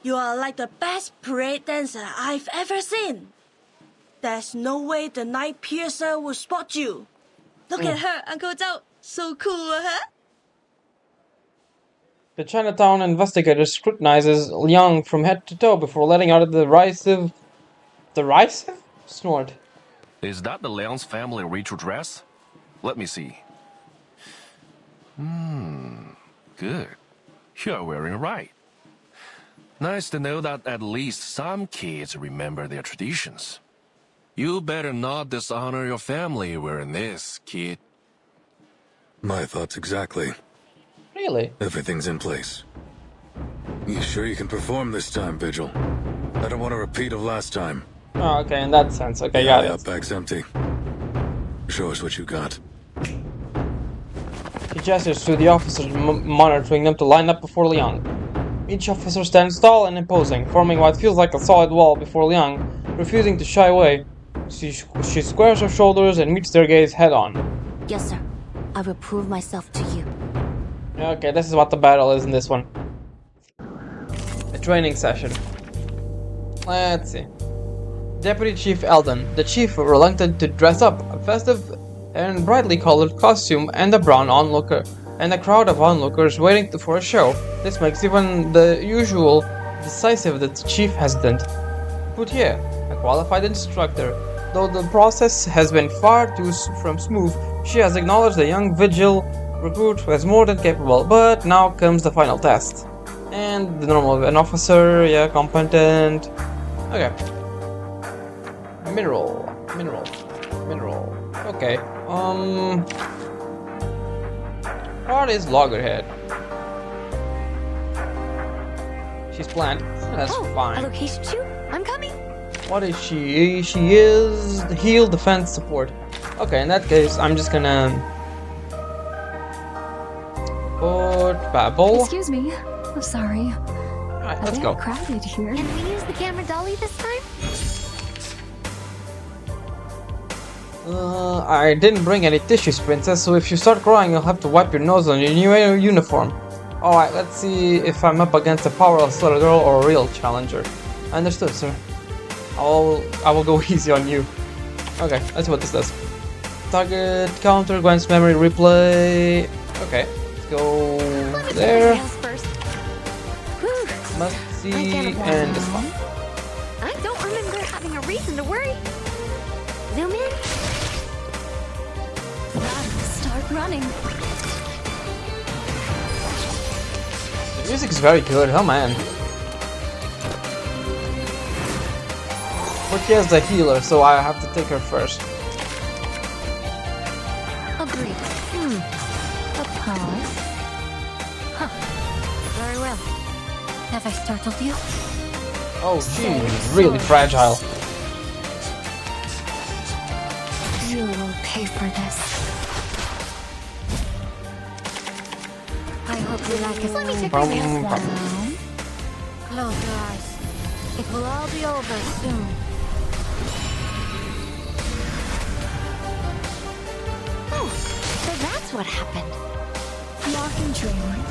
You are like the best parade dancer I've ever seen. There's no way the Night Piercer will spot you. Look at her, Uncle Zhou. So cool, huh? The Chinatown investigator scrutinizes Liang from head to toe before letting out a derisive snort. Is that the Liang's family ritual dress? Let me see. Good. You're wearing it right. Nice to know that at least some kids remember their traditions. You better not dishonor your family wearing this, kid. My thoughts exactly. Really? Everything's in place. You sure you can perform this time, Vigil? I don't want a repeat of last time. Oh, okay, in that sense. Okay, yeah, got it. The outback's empty. Show us what you got. He gestures to the officers monitoring them to line up before Liang. Each officer stands tall and imposing, forming what feels like a solid wall before Liang, refusing to shy away. She squares her shoulders and meets their gaze head-on. Yes, sir. I will prove myself to you. Okay, this is what the battle is in this one. A training session. Let's see. Deputy Chief Eldon. The chief reluctant to dress up. A festive and brightly colored costume and a brown onlooker. And a crowd of onlookers waiting for a show. This makes even the usual decisive that the chief hesitant. Poutier, a qualified instructor. Though the process has been far too from smooth, she has acknowledged the young Vigil recruit was more than capable, but now comes the final test. And the normal, an officer, yeah, competent. Okay. Mineral. Okay, what is Loggerhead? She's bland. That's fine. A location shoot? I'm coming. What is she? She is the heal, defense, support. Okay, in that case, I'm just gonna put Babel. Excuse me. I'm sorry. Alright, let's go. Crowded here. Can we use the camera dolly this time? I didn't bring any tissues, princess, so if you start crying, you'll have to wipe your nose on your new uniform. Alright, let's see if I'm up against a powerless little girl or a real challenger. Understood, sir. I will go easy on you. Okay, let's see what this does. Target, counter, glance, memory, replay. Okay, let's go there. Must see, and this one. I don't remember having a reason to worry. Zoom in. Start running. The music's very good, oh man. But she is the healer, so I have to take her first. Agreed. A pause. Huh. Very well. Have I startled you? Oh, she's really fragile. You will pay for this. I hope you like it. Let me take my mask down. Close your eyes. It will all be over soon. Oh, so that's what happened. Walking dream.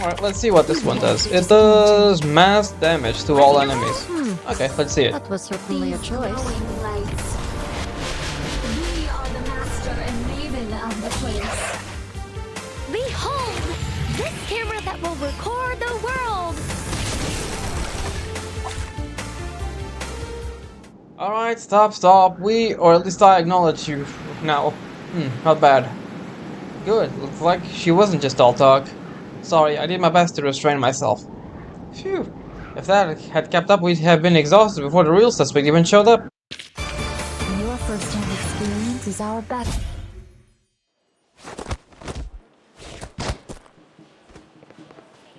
Alright, let's see what this one does. It does mass damage to all enemies. Okay, let's see it. That was certainly a choice. We are the master and maven of the place. Behold! This camera that will record the world! Alright, stop. Or at least I acknowledge you now. Not bad. Good, looks like she wasn't just all talk. Sorry, I did my best to restrain myself. Phew. If that had kept up, we'd have been exhausted before the real suspect even showed up. Your first-hand experience is our best.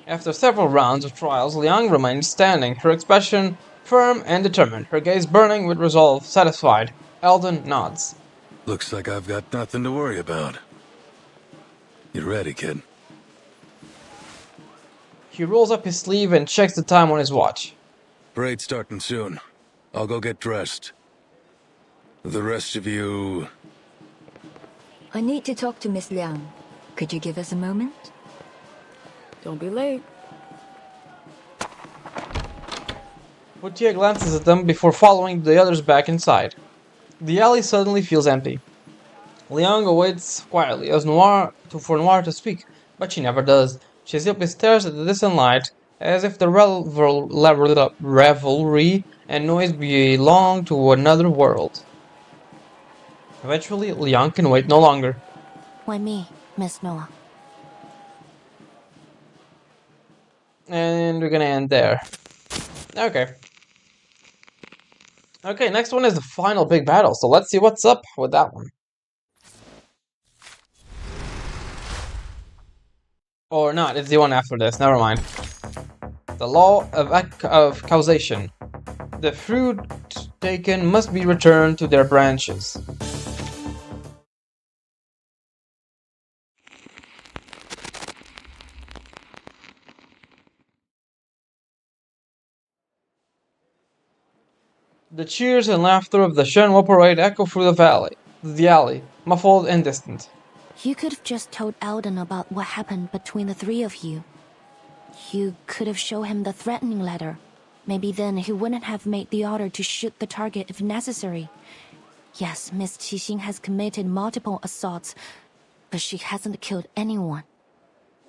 After several rounds of trials, Liang remained standing, her expression firm and determined, her gaze burning with resolve. Satisfied, Eldon nods. Looks like I've got nothing to worry about. You ready, kid? He rolls up his sleeve and checks the time on his watch. Parade's starting soon. I'll go get dressed. The rest of you... I need to talk to Miss Liang. Could you give us a moment? Don't be late. Poitier glances at them before following the others back inside. The alley suddenly feels empty. Liang awaits quietly for Noir to speak, but she never does. She simply stares at the distant light, as if the revelry and noise belong to another world. Eventually, Liang can wait no longer. Why me, Miss Noah? And we're gonna end there. Okay, next one is the final big battle, so let's see what's up with that one. Or not, it's the one after this, never mind. The law of causation. The fruit taken must be returned to their branches. The cheers and laughter of the Shenhua parade echo through the alley, muffled and distant. You could have just told Eldon about what happened between the three of you. You could have shown him the threatening letter. Maybe then he wouldn't have made the order to shoot the target if necessary. Yes, Miss Qixing has committed multiple assaults, but she hasn't killed anyone.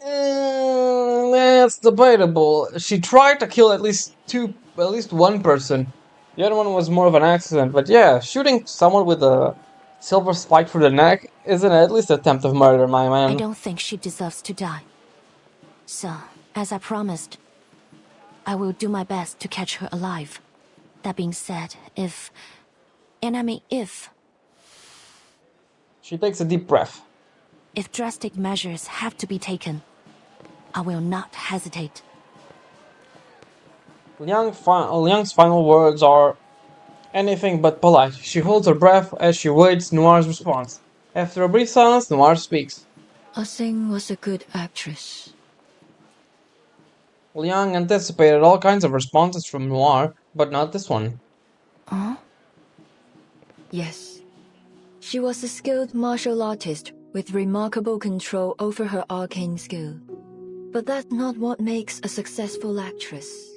That's debatable. She tried to kill at least one person. The other one was more of an accident, but yeah, shooting someone with a silver spike through the neck is at least an attempt of murder, my man. I don't think she deserves to die. So, as I promised, I will do my best to catch her alive. That being said, if... She takes a deep breath. If drastic measures have to be taken, I will not hesitate. Liang's final words are anything but polite. She holds her breath as she waits Noir's response. After a brief silence, Noir speaks. Ah-Sing was a good actress. Liang anticipated all kinds of responses from Noir, but not this one. Huh? Yes. She was a skilled martial artist with remarkable control over her arcane skill. But that's not what makes a successful actress.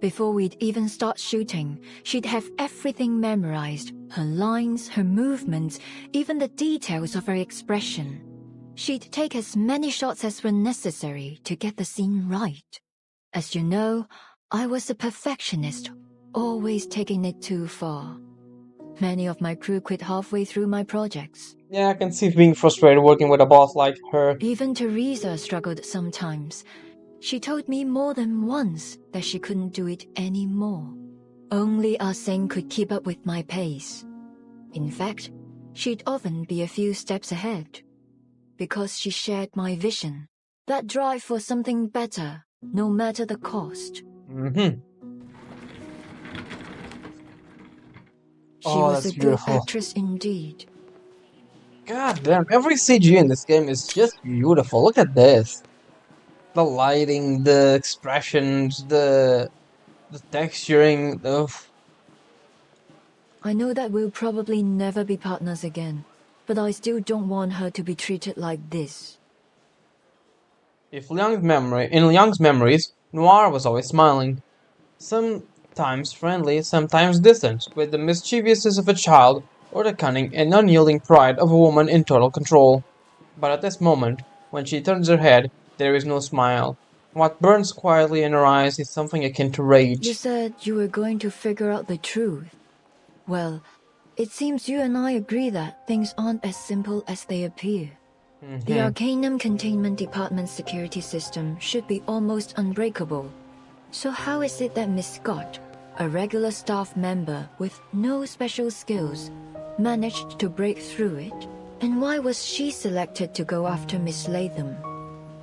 Before we'd even start shooting, she'd have everything memorized. Her lines, her movements, even the details of her expression. She'd take as many shots as were necessary to get the scene right. As you know, I was a perfectionist, always taking it too far. Many of my crew quit halfway through my projects. Yeah, I can see being frustrated working with a boss like her. Even Teresa struggled sometimes. She told me more than once that she couldn't do it anymore. Only Ah-Sing could keep up with my pace. In fact, she'd often be a few steps ahead. Because she shared my vision. That drive for something better, no matter the cost. She was a good actress indeed. God damn, every CG in this game is just beautiful. Look at this. The lighting, the expressions, the texturing. I know that we'll probably never be partners again, but I still don't want her to be treated like this. In Liang's memories, Noir was always smiling. Sometimes friendly, sometimes distant, with the mischievousness of a child or the cunning and unyielding pride of a woman in total control. But at this moment, when she turns her head, there is no smile. What burns quietly in her eyes is something akin to rage. You said you were going to figure out the truth. Well, it seems you and I agree that things aren't as simple as they appear. The Arcanum Containment Department's security system should be almost unbreakable. So how is it that Miss Scott, a regular staff member with no special skills, managed to break through it? And why was she selected to go after Miss Latham?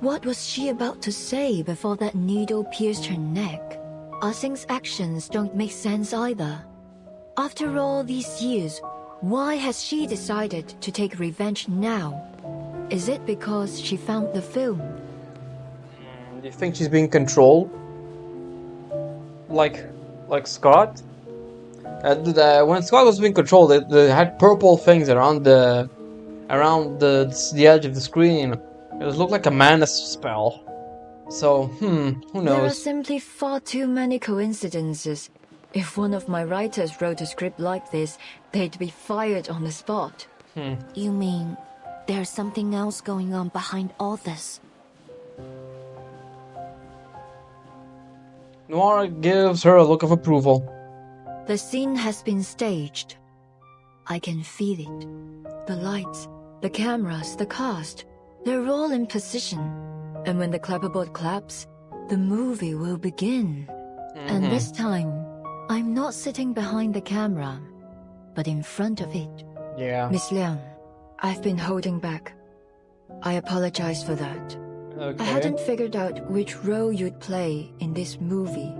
What was she about to say before that needle pierced her neck? Ah Sing's actions don't make sense either. After all these years, why has she decided to take revenge now? Is it because she found the film? Do you think she's being controlled? Like Scott? When Scott was being controlled, it had purple things around the edge of the screen. It looked like a mana spell. So, who knows? There are simply far too many coincidences. If one of my writers wrote a script like this, they'd be fired on the spot. You mean there's something else going on behind all this? Noir gives her a look of approval. The scene has been staged. I can feel it. The lights, the cameras, the cast, they're all in position. And when the clapperboard claps, the movie will begin. And this time, I'm not sitting behind the camera, but in front of it. Yeah. Miss Liang, I've been holding back. I apologize for that. Okay. I hadn't figured out which role you'd play in this movie.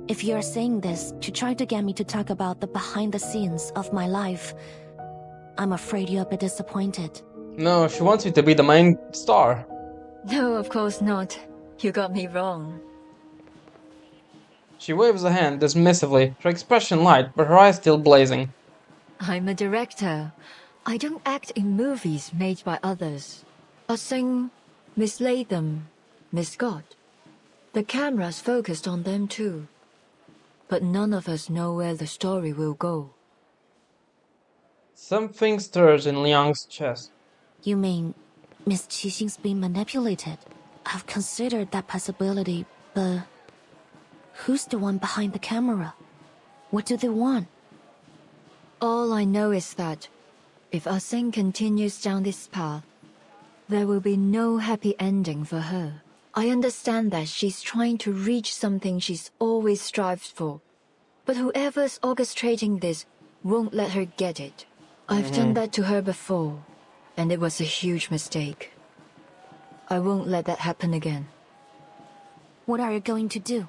If you're saying this to try to get me to talk about the behind the scenes of my life, I'm afraid you'll be disappointed. No, she wants you to be the main star. No, of course not. You got me wrong. She waves a hand dismissively, her expression light, but her eyes still blazing. I'm a director. I don't act in movies made by others. Ah Sing, Miss Latham, Miss Scott. The camera's focused on them too. But none of us know where the story will go. Something stirs in Liang's chest. You mean Miss Qixing's being manipulated? I've considered that possibility, but who's the one behind the camera? What do they want? All I know is that if Ah Sing continues down this path, there will be no happy ending for her. I understand that she's trying to reach something she's always strived for, but whoever's orchestrating this won't let her get it. I've done that to her before, and it was a huge mistake. I won't let that happen again. What are you going to do?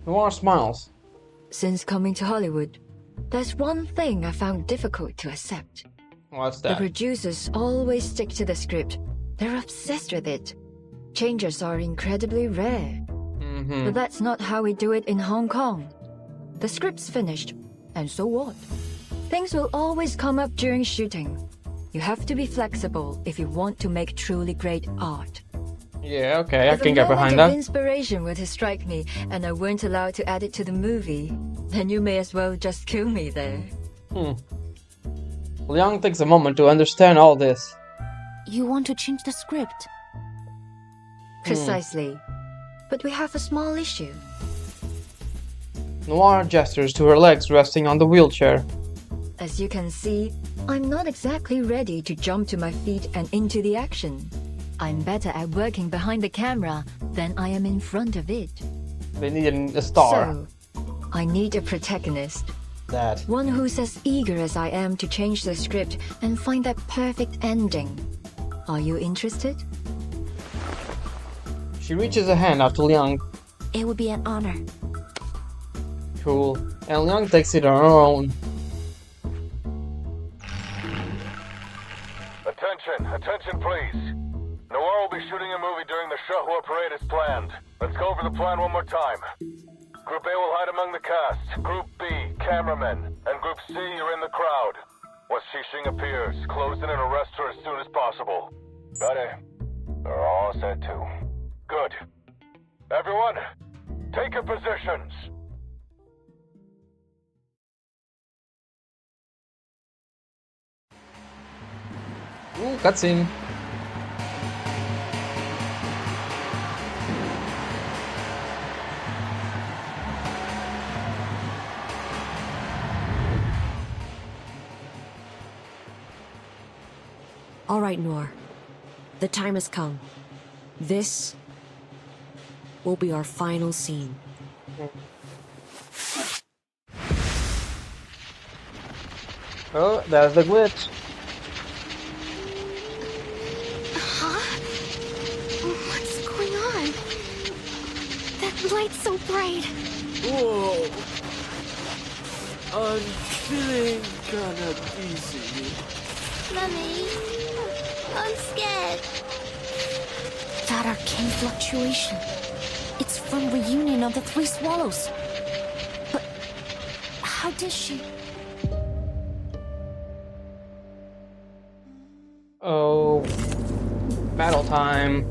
Noir smiles. Since coming to Hollywood, there's one thing I found difficult to accept. What's The that? producers always stick to the script. They're obsessed with it. Changes are incredibly rare. But that's not how we do it in Hong Kong. The script's finished, and so what? Things will always come up during shooting. You have to be flexible if you want to make truly great art. Yeah, okay, I If can get behind a moment that. of inspiration were to strike me and I weren't allowed to add it to the movie, then you may as well just kill me there. Liang takes a moment to understand all this. You want to change the script? Precisely. But we have a small issue. Noir gestures to her legs resting on the wheelchair. As you can see, I'm not exactly ready to jump to my feet and into the action. I'm better at working behind the camera than I am in front of it. They need a star. So, I need a protagonist. That. One who's as eager as I am to change the script and find that perfect ending. Are you interested? She reaches a hand out to Liang. It would be an honor. cool. And Leon takes it on her own. Attention please. Noir will be shooting a movie during the Shahua parade as planned. Let's go over the plan one more time. Group A will hide among the cast. Group B, cameramen. And Group C, you're in the crowd. Once Xixing appears, close in and arrest her as soon as possible. Got it. They're all set too. Good. Everyone, take your positions. Ooh, cutscene. All right, Noir. The time has come. This will be our final scene. Oh, there's the glitch. Huh? What's going on? That light's so bright. Whoa. I'm feeling kinda dizzy. Mummy, I'm scared. That arcane fluctuation. It's from reunion of the Three Swallows. But how did she... Oh, battle time.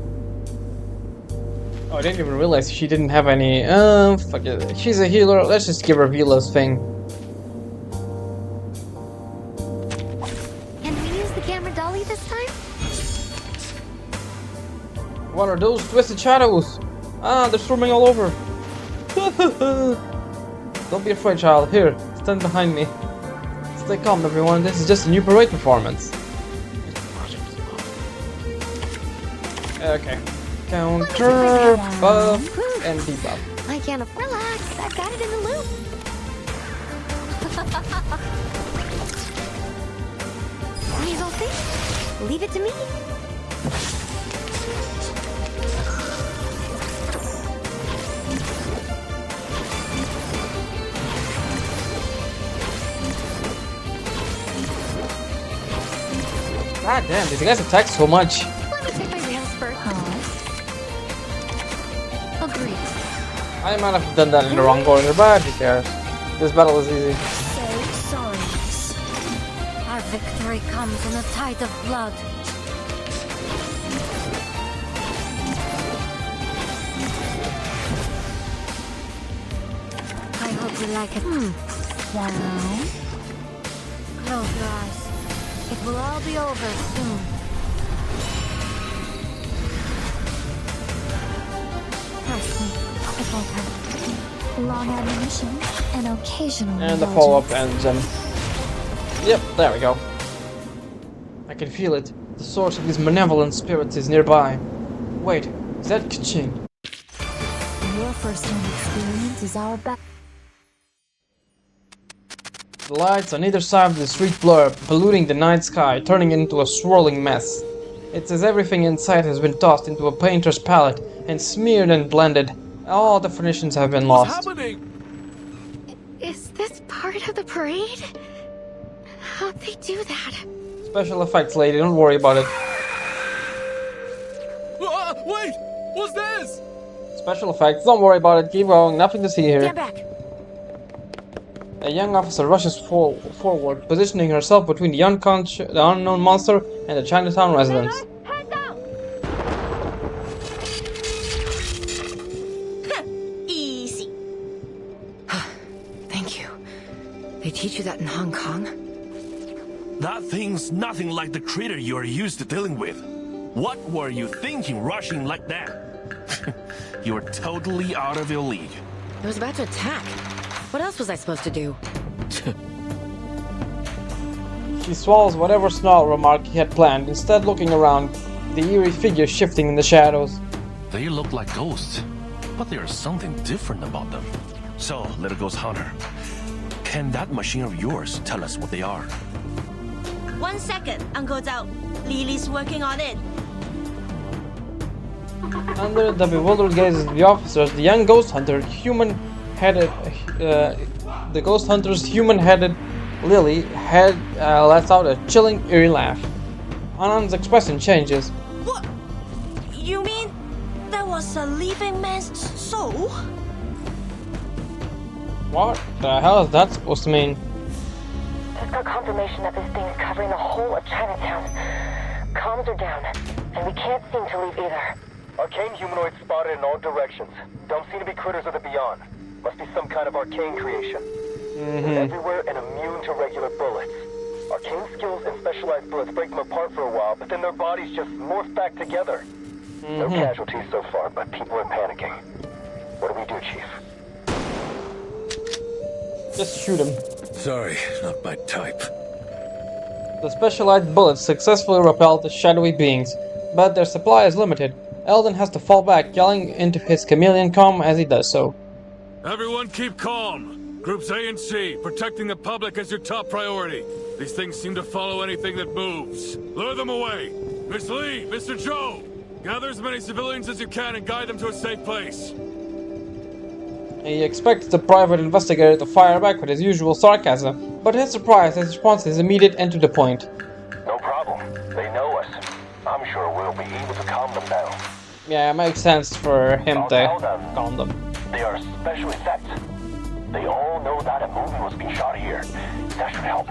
Oh, I didn't even realize she didn't have any. Fuck it. She's a healer. Let's just give her Vila's thing. Can we use the camera dolly this time? What are those twisted shadows? Ah, they're swarming all over. Don't be afraid, child. Here, stand behind me. Stay calm, everyone. This is just a new parade performance. Okay. Counter, buff, and debuff. I can't relax. I've got it in the loop. Weasel thing? Leave it to me. God damn, these guys attack so much. Let me check my rails first. Agreed. I might have done that in the wrong order, but who cares? This battle is easy. So sorries. Our victory comes in a tide of blood. I hope you like it. Wow. Close your eyes. It will all be over soon. Trust me, it won't hurt. Long ammunition and occasional And the follow-up engine. Yep, there we go. I can feel it. The source of these malevolent spirits is nearby. Wait, is that Kaching? Your first-hand experience is our best. The lights on either side of the street blur, polluting the night sky, turning it into a swirling mess. It's as everything in sight has been tossed into a painter's palette and smeared and blended. All definitions have been lost. What's happening? Is this part of the parade? How'd they do that? Special effects, lady, don't worry about it. Wait! What's this? Special effects, don't worry about it, keep going, nothing to see here. Get back. A young officer rushes forward, positioning herself between the unknown monster and the Chinatown residents. Easy. Thank you. They teach you that in Hong Kong? That thing's nothing like the critter you're used to dealing with. What were you thinking rushing like that? You're totally out of your league. I was about to attack. What else was I supposed to do? She swallows whatever snarl remark he had planned, instead looking around, the eerie figures shifting in the shadows. They look like ghosts, but there's something different about them. So, Little Ghost Hunter, can that machine of yours tell us what they are? 1 second, Uncle Zhao. Lily's working on it. Under the bewildered gazes of the officers, the young ghost hunter, human human-headed, the ghost hunter's human-headed Lily head lets out a chilling, eerie laugh. Anand's expression changes. What? You mean that was a living man's soul? What the hell is that supposed to mean? Just got confirmation that this thing's covering the whole of Chinatown. Comms are down, and we can't seem to leave either. Arcane humanoids spotted in all directions. Don't seem to be critters of the beyond. Must be some kind of arcane creation. They're everywhere and immune to regular bullets. Arcane skills and specialized bullets break them apart for a while, but then their bodies just morph back together. No casualties so far, but people are panicking. What do we do, Chief? Just shoot him. Sorry, not my type. The specialized bullets successfully repel the shadowy beings, but their supply is limited. Eldon has to fall back, yelling into his chameleon comb as he does so. Everyone keep calm. Groups A and C, protecting the public is your top priority. These things seem to follow anything that moves. Lure them away. Miss Lee, Mr. Joe, gather as many civilians as you can and guide them to a safe place. He expects the private investigator to fire back with his usual sarcasm, but to his surprise, his response is immediate and to the point. No problem. They know us. I'm sure we'll be able to calm them down. Yeah, it makes sense for him to calm them. They are special effects. They all know that a movie was being shot here. That should help.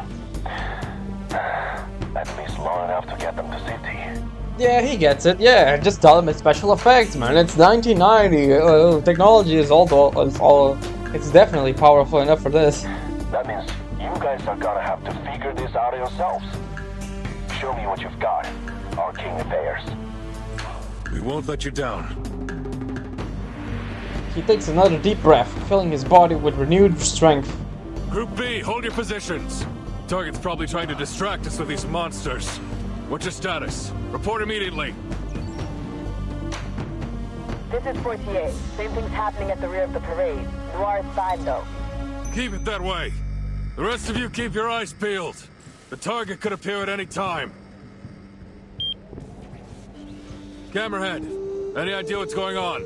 At least long enough to get them to safety. Yeah, he gets it. Yeah, just tell him it's special effects, man. It's 1990. Technology is it's definitely powerful enough for this. That means you guys are gonna have to figure this out yourselves. Show me what you've got. Arcane affairs. We won't let you down. He takes another deep breath, filling his body with renewed strength. Group B, hold your positions. Target's probably trying to distract us with these monsters. What's your status? Report immediately. This is 48. Same thing's happening at the rear of the parade. Noir's side, though. Keep it that way. The rest of you keep your eyes peeled. The target could appear at any time. Camerahead, any idea what's going on?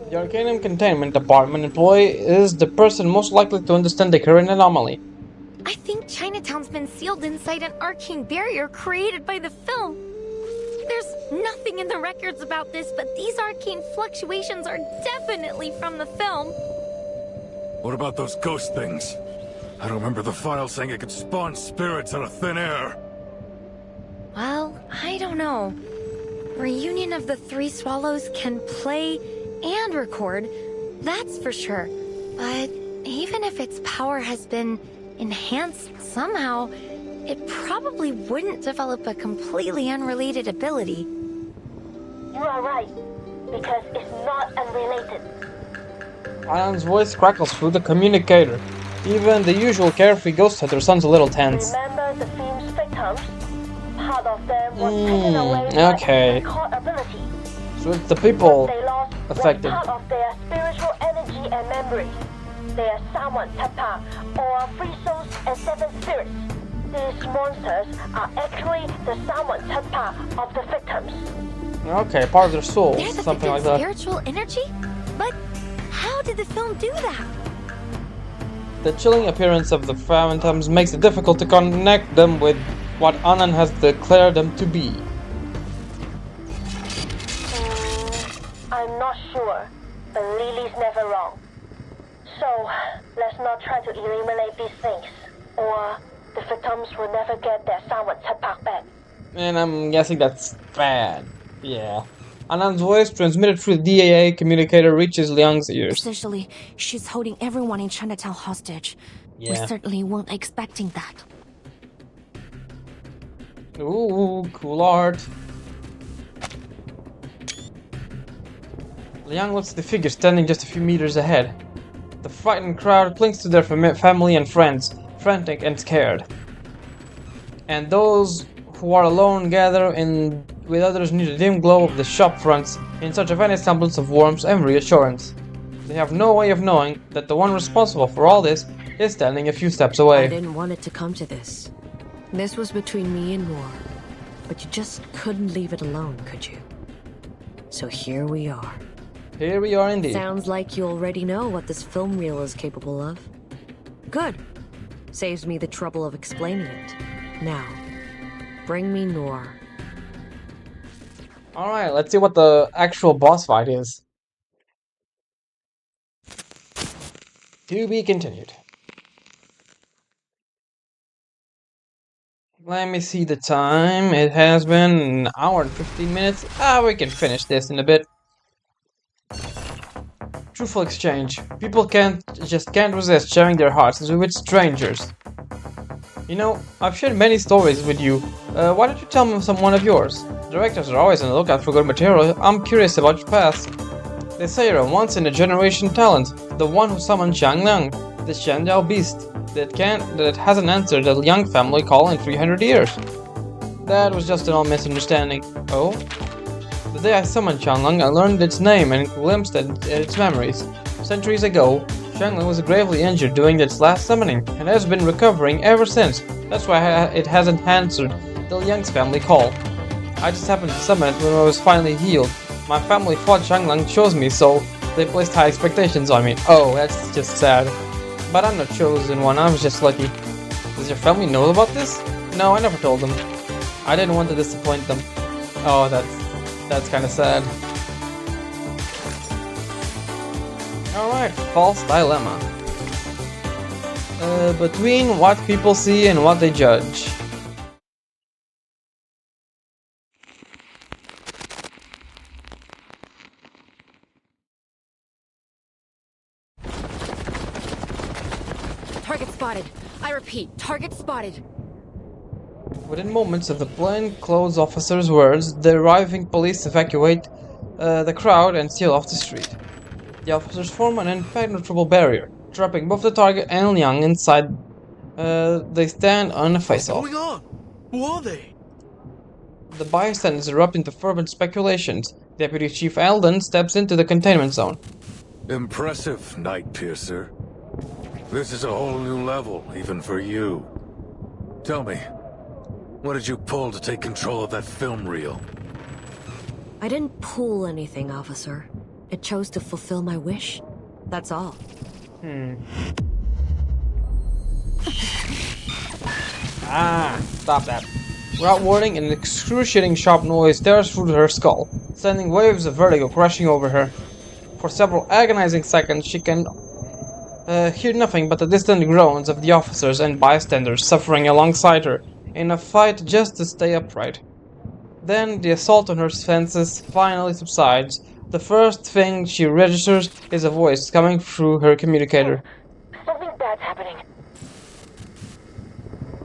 The Arcanum Containment Department employee is the person most likely to understand the current anomaly. I think Chinatown's been sealed inside an arcane barrier created by the film. There's nothing in the records about this, but these arcane fluctuations are definitely from the film. What about those ghost things? I don't remember the file saying it could spawn spirits out of thin air. Well, I don't know. Reunion of the Three Swallows can play and record, that's for sure. But even if its power has been enhanced somehow, it probably wouldn't develop a completely unrelated ability. You are right, because it's not unrelated. Alan's voice crackles through the communicator. Even the usual carefree ghost hunter sounds a little tense. Remember the film's victims? Part of them was taken away by okay. record ability. So it's the people They lost affected. part of their spiritual energy and memory. They are Sawan Tapa, or Free Souls and Seven Spirits. These monsters are actually the Sawan Tapa of the victims. Okay, part of their souls, They're the something like victim's that. spiritual energy? But how did the film do that? The chilling appearance of the phantoms makes it difficult to connect them with what Anand has declared them to be. I'm not sure, but Lily's never wrong. So, let's not try to eliminate these things, or the victims will never get their Sawan Tapa back. And I'm guessing that's bad. Yeah. Anand's voice, transmitted through the DAA communicator, reaches Liang's ears. Essentially, she's holding everyone in Chinatown hostage. We Yeah. certainly weren't expecting that. Ooh, cool art. Liang looks at the figure standing just a few meters ahead. The frightened crowd clings to their family and friends, frantic and scared. And those who are alone gather in with others near the dim glow of the shop fronts in search of any semblance of warmth and reassurance. They have no way of knowing that the one responsible for all this is standing a few steps away. I didn't want it to come to this. This was between me and Noir. But you just couldn't leave it alone, could you? So here we are. Here we are indeed. Sounds like you already know what this film reel is capable of. Good. Saves me the trouble of explaining it. Now, bring me Noir. Alright, let's see what the actual boss fight is. To be continued. Let me see the time. It has been an hour and 15 minutes. We can finish this in a bit. Truthful exchange. People can't resist sharing their hearts with strangers. You know, I've shared many stories with you. Why don't you tell me one of yours? Directors are always on the lookout for good material. I'm curious about your past. They say you're a once-in-a-generation talent, the one who summoned Xiangliang, the Xianjiao beast, that hasn't answered the Liang family call in 300 years. That was just an old misunderstanding. Oh? The day I summoned Xiangliang, I learned its name and glimpsed at its memories. Centuries ago, Xiangliang was gravely injured during its last summoning, and has been recovering ever since. That's why it hasn't answered the Liang's family call. I just happened to summon it when I was finally healed. My family thought Xiangliang chose me, so they placed high expectations on me. Oh, that's just sad. But I'm not chosen one, I was just lucky. Does your family know about this? No, I never told them. I didn't want to disappoint them. Oh, that's kinda sad. Alright, false dilemma. Between what people see and what they judge. Target spotted. I repeat, target spotted. Within moments of the plainclothes officer's words, the arriving police evacuate the crowd and seal off the street. The officers form an impenetrable barrier, trapping both the target and Liang inside. They stand on a face-off. What's going on? Who are they? The bystanders erupt into fervent speculations. Deputy Chief Alden steps into the containment zone. Impressive, Night Piercer. This is a whole new level, even for you. Tell me, what did you pull to take control of that film reel? I didn't pull anything, officer. It chose to fulfill my wish. That's all. Stop that. Without warning, an excruciating sharp noise tears through her skull, sending waves of vertigo crashing over her. For several agonizing seconds, she can hear nothing but the distant groans of the officers and bystanders suffering alongside her in a fight just to stay upright. Then the assault on her senses finally subsides. The first thing she registers is a voice coming through her communicator. Something bad's happening.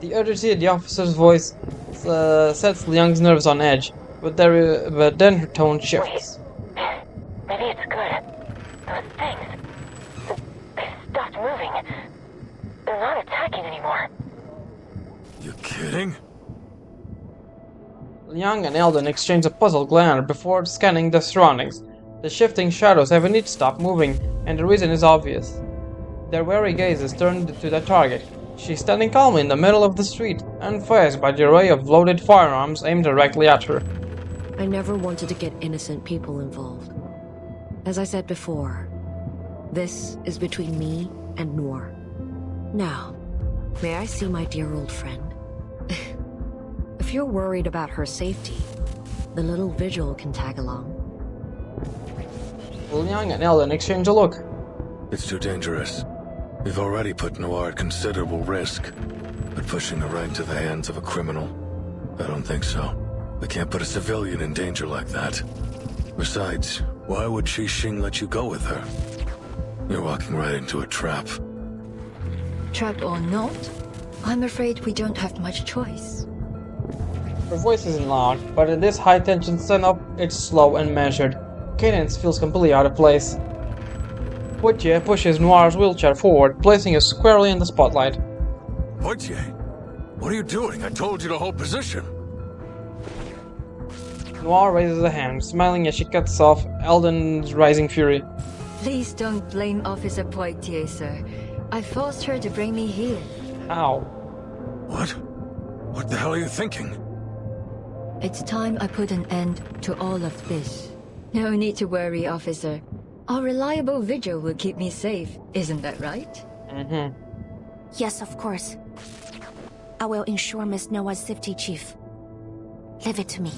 The urgency of the officer's voice sets Liang's nerves on edge, but then her tone shifts. Wait. Maybe it's good. Those things, they stopped moving. They're not attacking anymore. You kidding? Liang and Eldon exchange a puzzled glance before scanning the surroundings. The shifting shadows have indeed stopped moving, and the reason is obvious. Their wary gaze is turned to the target. She's standing calmly in the middle of the street, unfazed by the array of loaded firearms aimed directly at her. I never wanted to get innocent people involved. As I said before, this is between me and Noir. Now, may I see my dear old friend? If you're worried about her safety, the little vigil can tag along. Liang and Eldon exchange a look. It's too dangerous. We've already put Noir at considerable risk, but pushing her right into the hands of a criminal, I don't think so. We can't put a civilian in danger like that. Besides, why would Xing let you go with her? You're walking right into a trap. Trap or not, I'm afraid we don't have much choice. Her voice isn't loud, but in this high-tension setup, it's slow and measured. Cadence feels completely out of place. Poitier pushes Noir's wheelchair forward, placing it squarely in the spotlight. Poitier, what are you doing? I told you to hold position. Noir raises a hand, smiling as she cuts off Eldon's rising fury. Please don't blame Officer Poitier, sir. I forced her to bring me here. How? What? What the hell are you thinking? It's time I put an end to all of this. No need to worry, officer. A reliable vigil will keep me safe, isn't that right? Mm-hmm. Yes, of course. I will ensure Miss Noah's safety, Chief. Leave it to me.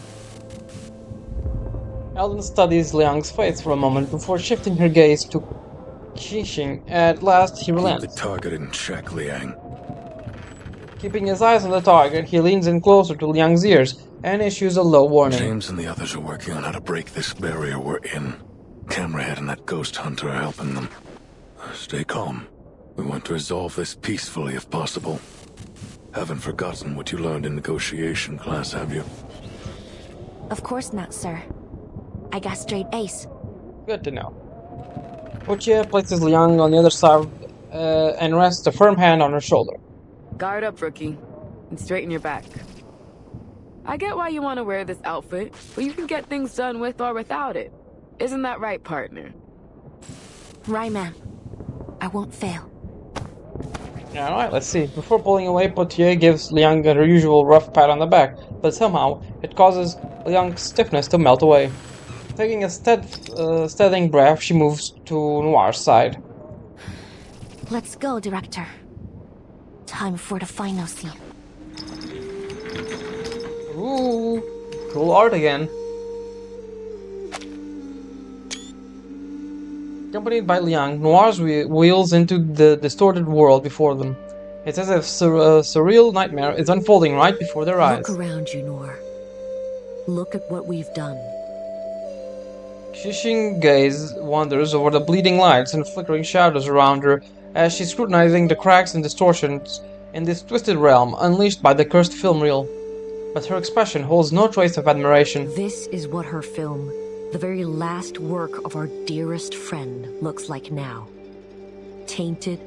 Eldon studies Liang's face for a moment before shifting her gaze to Qixing. At last, he relents. Keep the target in check, Liang. Keeping his eyes on the target, he leans in closer to Liang's ears and issues a low warning. James and the others are working on how to break this barrier we're in. Camerahead and that ghost hunter are helping them. Stay calm. We want to resolve this peacefully if possible. Haven't forgotten what you learned in negotiation class, have you? Of course not, sir. I got straight A's. Good to know. Putia places Liang on the other side and rests a firm hand on her shoulder. Guard up, rookie, and straighten your back. I get why you want to wear this outfit, but you can get things done with or without it. Isn't that right, partner? Right, ma'am. I won't fail. Alright, let's see. Before pulling away, Potier gives Liang her usual rough pat on the back, but somehow it causes Liang's stiffness to melt away. Taking a steadying breath, she moves to Noir's side. Let's go, Director. Time for the final scene. Ooh, cool art again. Accompanied by Liang, Noir's wheels into the distorted world before them. It's as if a surreal nightmare is unfolding right before their eyes. Look around you, Noir. Look at what we've done. Qixing gaze wanders over the bleeding lights and flickering shadows around her as she's scrutinizing the cracks and distortions in this twisted realm unleashed by the cursed film reel. But her expression holds no trace of admiration. This is what her film, the very last work of our dearest friend, looks like now. Tainted,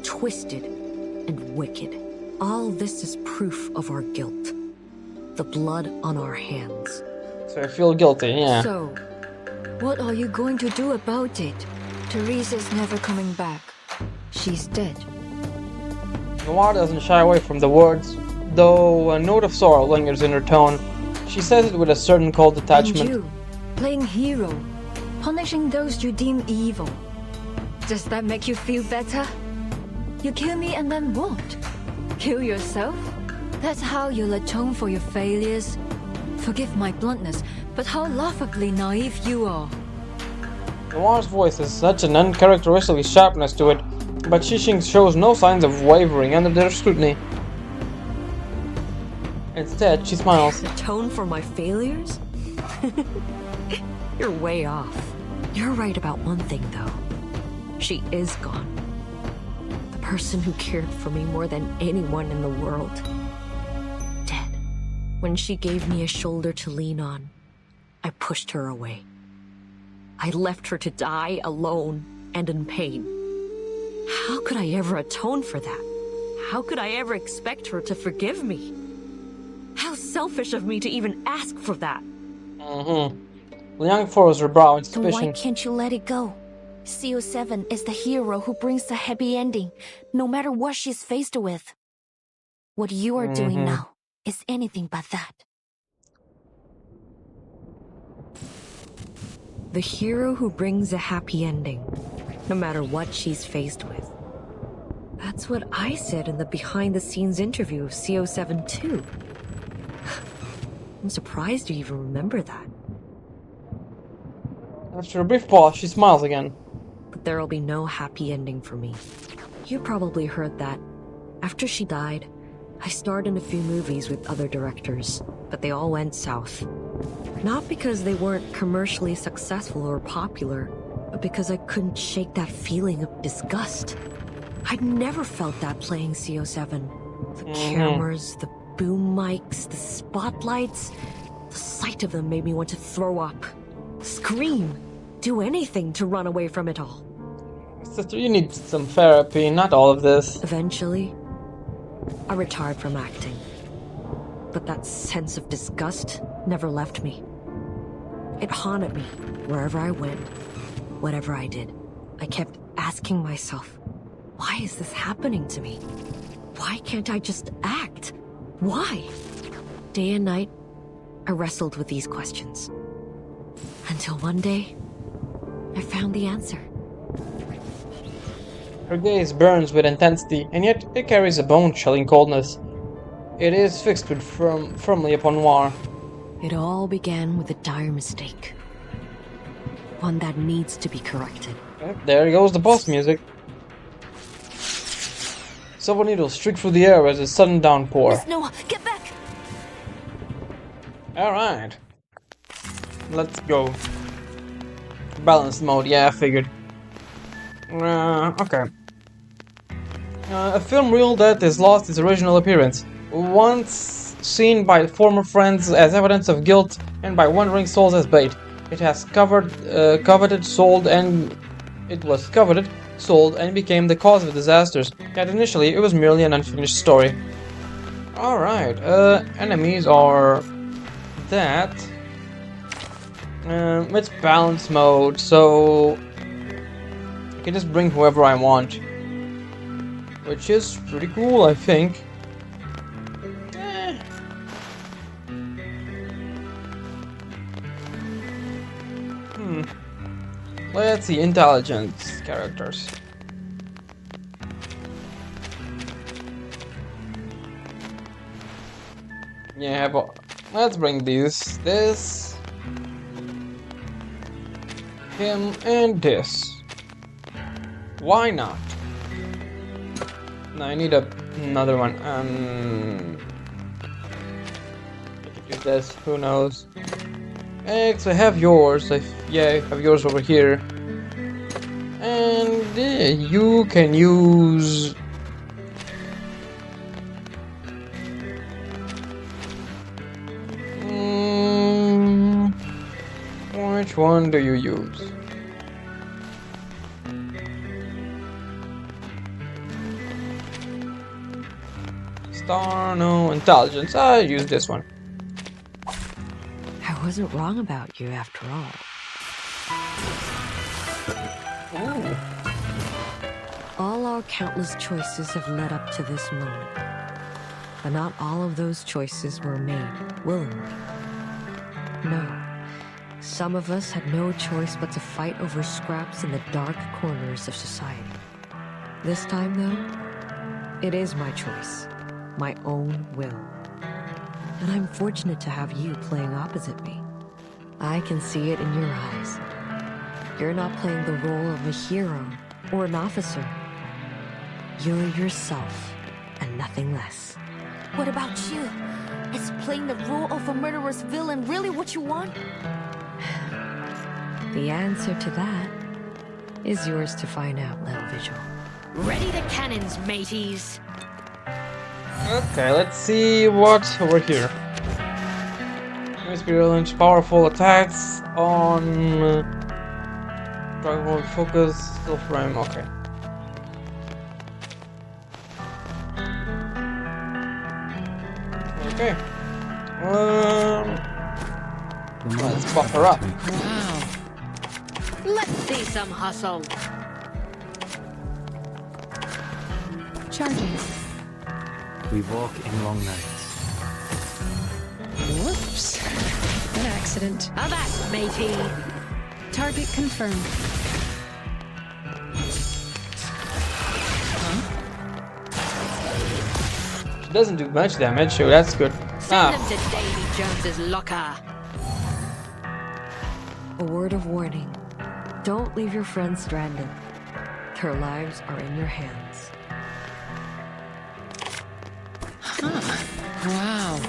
twisted, and wicked. All this is proof of our guilt. The blood on our hands. So I feel guilty, yeah. So, what are you going to do about it? Teresa's never coming back. She's dead. Noir doesn't shy away from the words, though a note of sorrow lingers in her tone. She says it with a certain cold detachment. And you, playing hero, punishing those you deem evil. Does that make you feel better? You kill me and then what? Kill yourself? That's how you'll atone for your failures? Forgive my bluntness, but how laughably naive you are. Noir's voice has such an uncharacteristic sharpness to it, but Qixing shows no signs of wavering under their scrutiny. Instead, she smiles. Atone for my failures? You're way off. You're right about one thing, though. She is gone. The person who cared for me more than anyone in the world. Dead. When she gave me a shoulder to lean on, I pushed her away. I left her to die alone and in pain. How could I ever atone for that? How could I ever expect her to forgive me? How selfish of me to even ask for that. Liang furrows her brow in Then suspicion. why can't you let it go? CO7 is the hero who brings the happy ending, no matter what she's faced with. What you are doing now is anything but that. The hero who brings a happy ending, no matter what she's faced with. That's what I said in the behind-the-scenes interview of CO7 too. I'm surprised you even remember that. After a brief pause, she smiles again. But there'll be no happy ending for me. You probably heard that. After she died, I starred in a few movies with other directors, but they all went south. Not because they weren't commercially successful or popular, but because I couldn't shake that feeling of disgust. I'd never felt that playing CO7. The cameras, the boom mics, the spotlights, the sight of them made me want to throw up, scream, do anything to run away from it all. Sister, you need some therapy, not all of this. Eventually, I retired from acting. But that sense of disgust never left me. It haunted me wherever I went, whatever I did. I kept asking myself, why is this happening to me? Why can't I just act? Why? Day and night, I wrestled with these questions. Until one day, I I found the answer. Her gaze burns with intensity, and yet it carries a bone-chilling coldness. It is fixed with firmly upon Noir. It all began with a dire mistake. One that needs to be corrected. There goes the boss music. Silver needles streak through the air as a sudden downpour. Miss Noah, get back! Alright. Let's go. Balanced mode, yeah, I figured. Okay. A film reel that has lost its original appearance. Once seen by former friends as evidence of guilt and by wandering souls as bait. It has coveted, sold, and became the cause of disasters. Yet initially, it was merely an unfinished story. Alright, enemies are that. It's balance mode, so I can just bring whoever I want. Which is pretty cool, I think. Let's see, intelligence characters. Yeah, but let's bring this, him, and this. Why not? No, I need another one. I could do this. Who knows? X, I have yours. Yeah, I have yours over here. And you can use. Which one do you use? Star, no, intelligence. I use this one. I wasn't wrong about you after all. Ooh. All our countless choices have led up to this moment. But not all of those choices were made willingly. No. Some of us had no choice but to fight over scraps in the dark corners of society. This time, though, it is my choice, my own will. And I'm fortunate to have you playing opposite me. I can see it in your eyes. You're not playing the role of a hero or an officer. You're yourself, and nothing less. What about you? Is playing the role of a murderous villain really what you want? The answer to that is yours to find out, little Vigil. Ready the cannons, mateys! Okay, let's see what's over here. Experience powerful attacks on Dragon Ball Focus, still frame, okay. Okay. Let's buff her up. Wow. Let's see some hustle. Charging. We walk in long nights. Whoops. An accident. Avast, matey. Target confirmed. She doesn't do much damage, so that's good. Send them to Davy Jones's locker. A word of warning. Don't leave your friends stranded. Their lives are in your hands. Wow.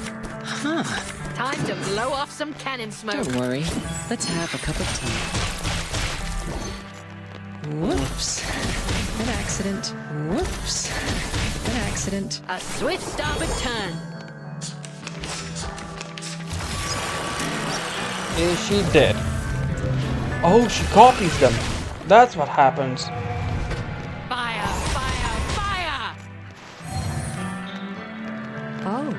Time to blow off some cannon smoke. Don't worry. Let's have a cup of tea. Whoops. An accident. Whoops. An accident. A swift starboard turn. Is she dead? Oh, she copies them. That's what happens. Fire, fire, fire! Oh,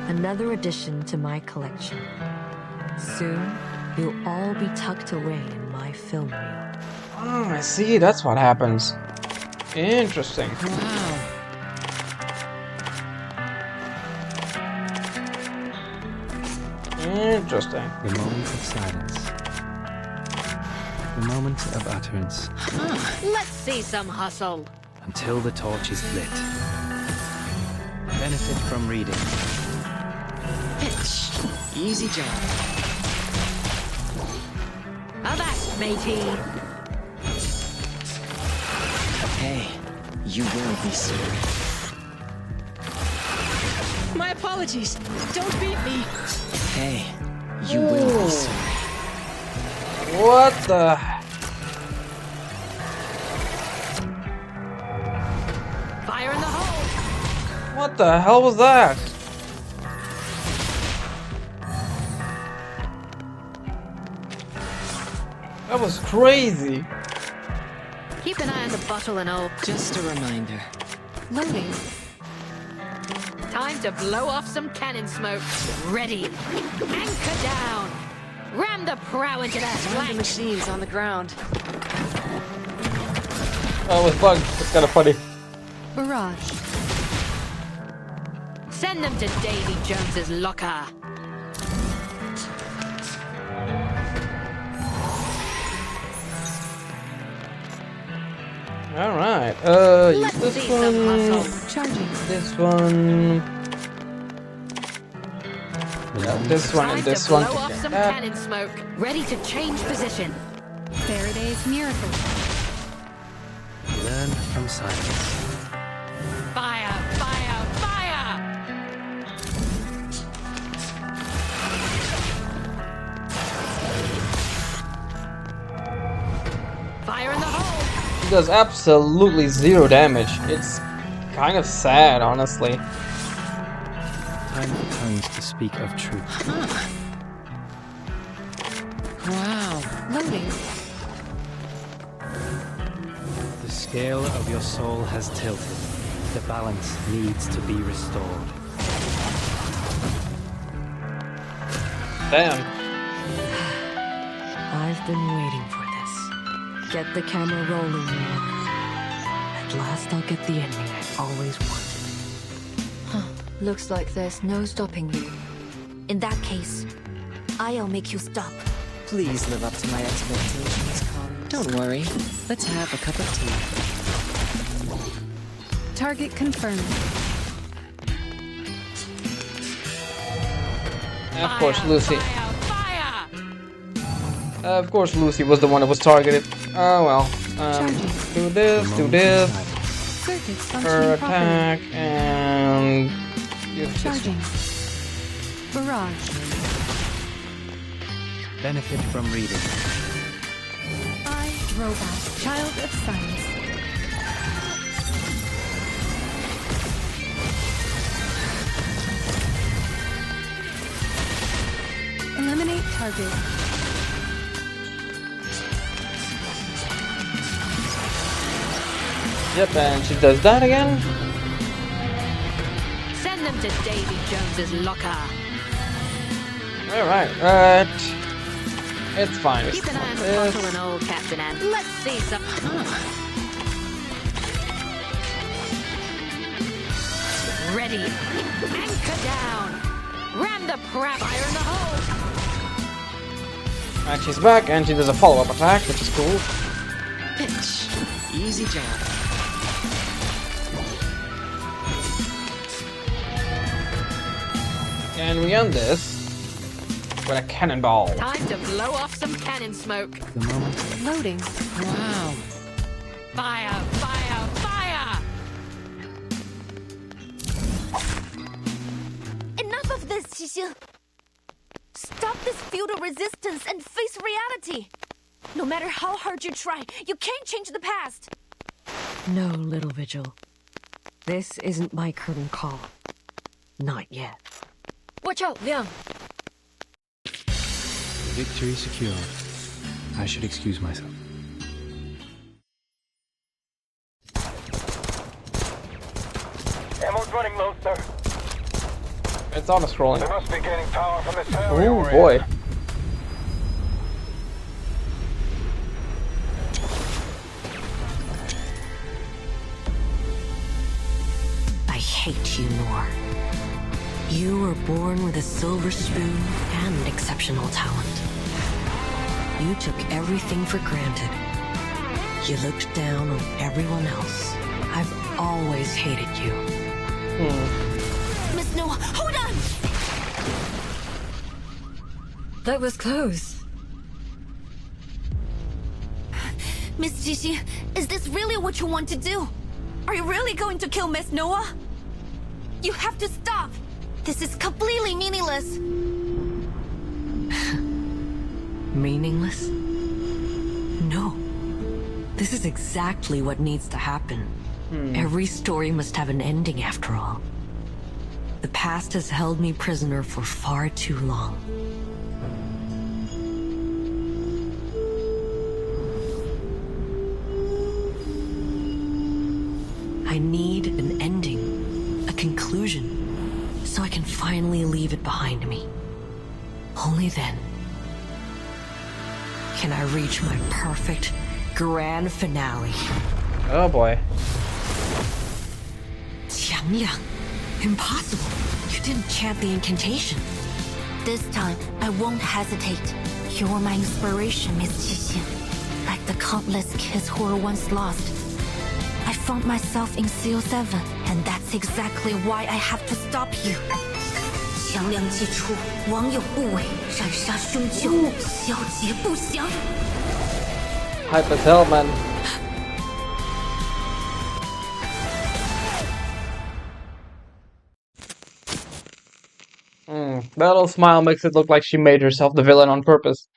another addition to my collection. Soon, you'll all be tucked away in my film reel. Oh, I see. That's what happens. Interesting. Wow. Interesting. The moment of silence. The moment of utterance. Let's see some hustle. Until the torch is lit. Benefit from reading. Pitch. Easy job. Avast, matey. Hey, you will be sorry. My apologies. Don't beat me. Hey, you will be sorry. What the? Fire in the hole. What the hell was that? That was crazy. Keep an eye on the bottle and all. Just a reminder. Loading. Time to blow off some cannon smoke. Ready. Anchor down. Ram the prow into that flank. The machines on the ground. Oh, it was bugged. It's kind of funny. Barrage. Send them to Davy Jones's locker. All right. Use this one. Charging. This one. Yeah, this one and this one. Blow off some cannon smoke. Ready to change position. Faraday's miracle. Learn from silence. Fire! Fire! Fire! Fire in the hole! He does absolutely zero damage. It's kind of sad, honestly. Time for tongues to speak of truth. Wow. Loading. The scale of your soul has tilted. The balance needs to be restored. Damn. I've been waiting for this. Get the camera rolling more. At last I'll get the ending I always wanted. Looks like there's no stopping you. In that case, I'll make you stop. Please live up to my expectations, Con. Don't worry. Let's have a cup of tea. Target confirmed. And of course, Lucy. Of course, Lucy was the one that was targeted. Oh well. Do this, do this. Her attack, and use this one. Barrage. Benefit from reading. I, robot, child of science. Eliminate target. Yep, and she does that again. Send them to Davy Jones's locker. Alright, it's fine. Keep an eye on the bottle and old Captain, and let's see some. Ready. Anchor down. Ram the prow. Fire in the hole. And she's back, and she does a follow-up attack, which is cool. Pitch. Easy job. And we end this with a cannonball. Time to blow off some cannon smoke. The moment. Loading. Wow. Fire! Fire! Fire! Enough of this, Shishu! Stop this feudal resistance and face reality! No matter how hard you try, you can't change the past! No, Little Vigil. This isn't my curtain call. Not yet. Watch out, Liang! Victory secured. I should excuse myself. Ammo's running low, sir. It's auto-scrolling. They must be gaining power from this area. Oh boy. I hate you, Nor. You were born with a silver spoon and exceptional talent. You took everything for granted. You looked down on everyone else. I've always hated you. Miss Noah, hold on! That was close. Miss Jixi, is this really what you want to do? Are you really going to kill Miss Noah? You have to stop! This is completely meaningless! Meaningless? No. This is exactly what needs to happen. Every story must have an ending after all. The past has held me prisoner for far too long. I need an ending, a conclusion, so I can finally leave it behind me. Only then can I reach my perfect grand finale. Oh boy. Qiangliang, impossible. You didn't chant the incantation. This time, I won't hesitate. You're my inspiration, Miss Qixin. Like the countless kids who were once lost. I found myself in CO7, and that's exactly why I have to stop you. 强梁既出，王有不为，斩杀凶旧，小节不祥。 Hype as hell, man. That little smile makes it look like she made herself the villain on purpose.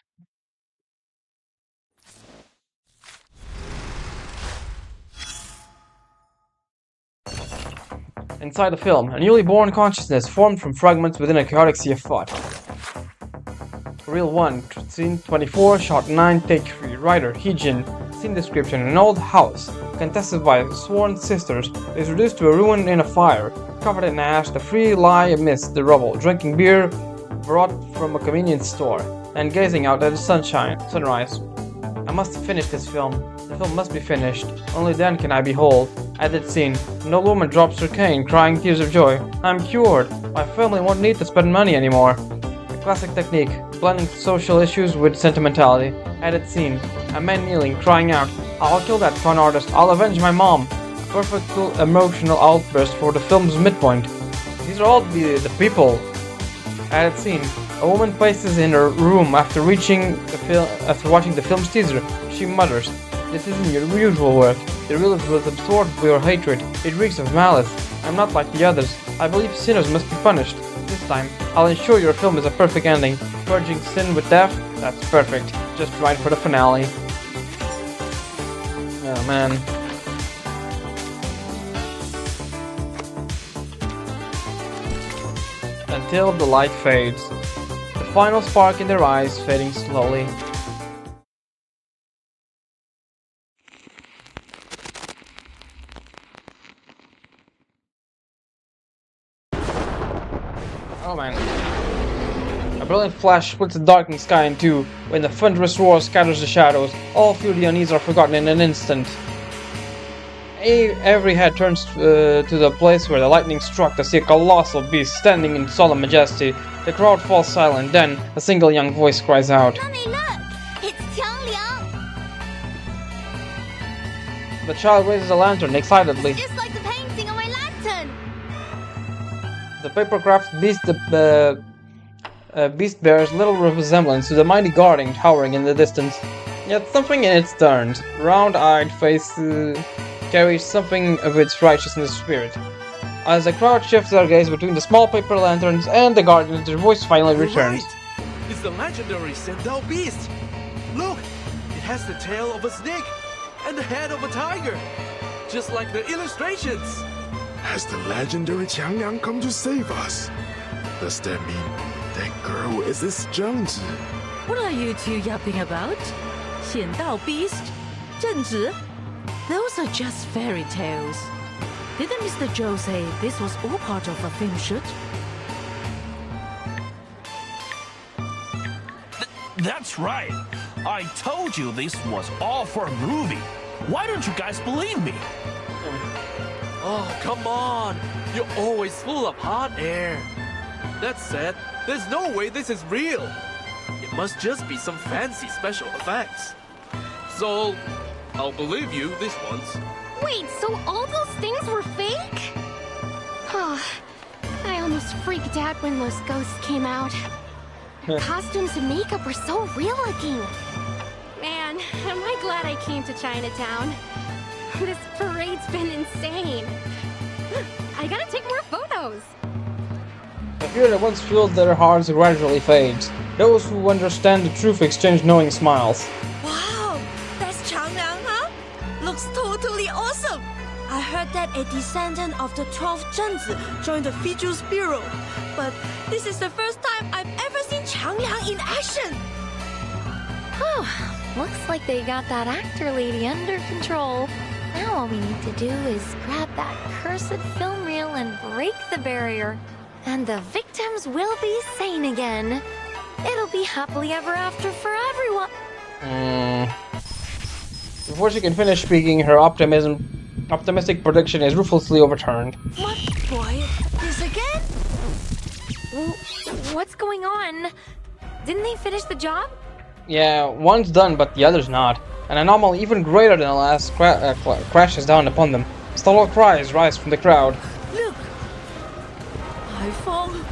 Inside the film, a newly born consciousness formed from fragments within a chaotic sea of thought. Reel 1, Scene 24, Shot 9, Take 3. Writer, Heejin. Scene description, an old house, contested by sworn sisters, is reduced to a ruin in a fire. Covered in ash, the three lie amidst the rubble, drinking beer brought from a convenience store, and gazing out at the sunrise. I must finish this film. The film must be finished. Only then can I behold. Edit scene. An old woman drops her cane, crying tears of joy. I'm cured. My family won't need to spend money anymore. A classic technique, blending social issues with sentimentality. Edit scene. A man kneeling, crying out, I'll kill that con artist. I'll avenge my mom. A perfect emotional outburst for the film's midpoint. These are all the people. Edit scene. A woman paces in her room after watching the film's teaser. She mutters, this isn't your usual work. The real was absorbed by your hatred. It reeks of malice. I'm not like the others. I believe sinners must be punished. This time, I'll ensure your film is a perfect ending. Purging sin with death? That's perfect. Just right for the finale. Oh man. Until the light fades. The final spark in their eyes fading slowly. Oh man. A brilliant flash splits the darkening sky in two. When the thunderous roar scatters the shadows, all fear the unease are forgotten in an instant. Every head turns to the place where the lightning struck to see a colossal beast standing in solemn majesty. The crowd falls silent, then a single young voice cries out. Mommy, look! It's Qiangliang! The child raises a lantern excitedly. Just like the painting on my lantern! The paper-craft beast bears little resemblance to the mighty guardian towering in the distance. Yet something in its turned, round-eyed face carries something of its righteousness spirit. As the crowd shifts their gaze between the small paper lanterns and the guardians, their voice finally returns. Right. It's the legendary Sandal beast! Look! It has the tail of a snake and the head of a tiger! Just like the illustrations! Has the legendary Qiangliang come to save us? Does that mean that girl is this Zhengzi? What are you two yapping about? 显道 beast? 正直? Those are just fairy tales. Didn't Mr. Zhou say this was all part of a film shoot? That's right. I told you this was all for a movie. Why don't you guys believe me? Oh, come on! You're always full of hot air. That said, there's no way this is real. It must just be some fancy special effects. So, I'll believe you this once. Wait, so all those things were fake? I almost freaked out when those ghosts came out. Their costumes and makeup were so real looking. Man, am I glad I came to Chinatown. This parade's been insane. I gotta take more photos. The fear that once filled their hearts gradually fades. Those who understand the truth exchange knowing smiles. Wow, that's Changliang, huh? Looks totally awesome. I heard that a descendant of the 12th Zhenzi joined the Visuals Bureau, but this is the first time I've ever seen Changliang in action. Oh, looks like they got that actor lady under control. Now all we need to do is grab that cursed film reel and break the barrier. And the victims will be sane again. It'll be happily ever after for everyone. Before she can finish speaking, her optimistic prediction is ruthlessly overturned. What boy? This again? What's going on? Didn't they finish the job? Yeah, one's done, but the other's not. An anomaly even greater than the last crashes down upon them. Startled cries rise from the crowd. Look! iPhone!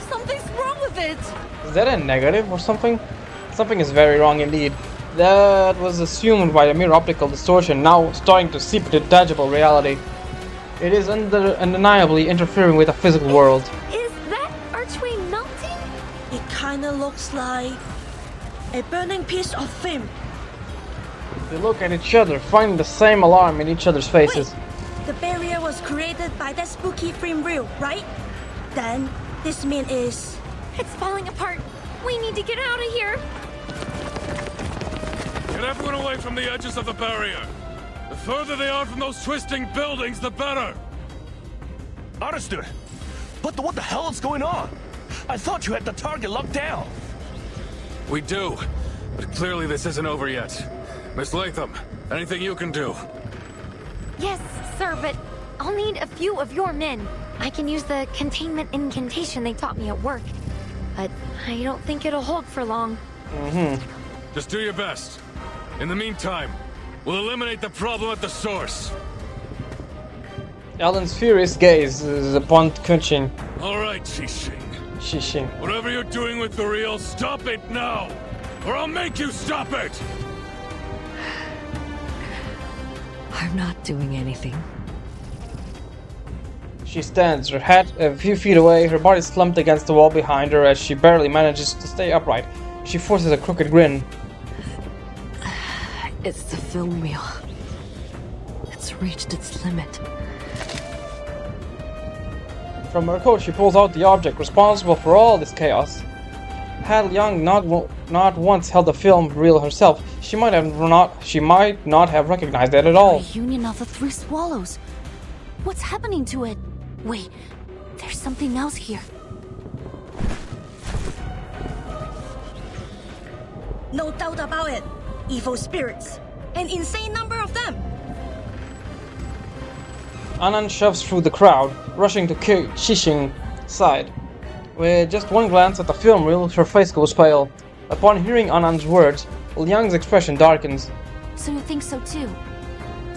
Something's wrong with it! Is that a negative or something? Something is very wrong indeed. That was assumed by a mere optical distortion, now starting to seep into tangible reality. It is undeniably interfering with the physical world. Is that archway melting? It kinda looks like a burning piece of film. They look at each other, finding the same alarm in each other's faces. Wait, the barrier was created by that spooky film reel, right? Then, this means is... It's falling apart. We need to get out of here. Get everyone away from the edges of the barrier. The further they are from those twisting buildings, the better. Understood. But what the hell is going on? I thought you had the target locked down. We do, but clearly this isn't over yet. Miss Latham, anything you can do? Yes, sir, but I'll need a few of your men. I can use the containment incantation they taught me at work, but I don't think it'll hold for long. Just do your best. In the meantime, we'll eliminate the problem at the source. Elden's furious gaze is upon Kunshin. All right, Xixing. Xixing. Whatever you're doing with the reel, stop it now, or I'll make you stop it! I'm not doing anything. She stands, her head a few feet away, her body slumped against the wall behind her as she barely manages to stay upright. She forces a crooked grin. It's the film reel. It's reached its limit. From her coat, she pulls out the object responsible for all this chaos. Had Liang not once held the film reel herself, she might not have recognized it at all. The reunion of the three swallows. What's happening to it? Wait, there's something else here. No doubt about it. Evil spirits. An insane number of them. Anand shoves through the crowd, rushing to Xixing's side. With just one glance at the film reel, her face goes pale. Upon hearing Anand's words, Liang's expression darkens. So you think so too?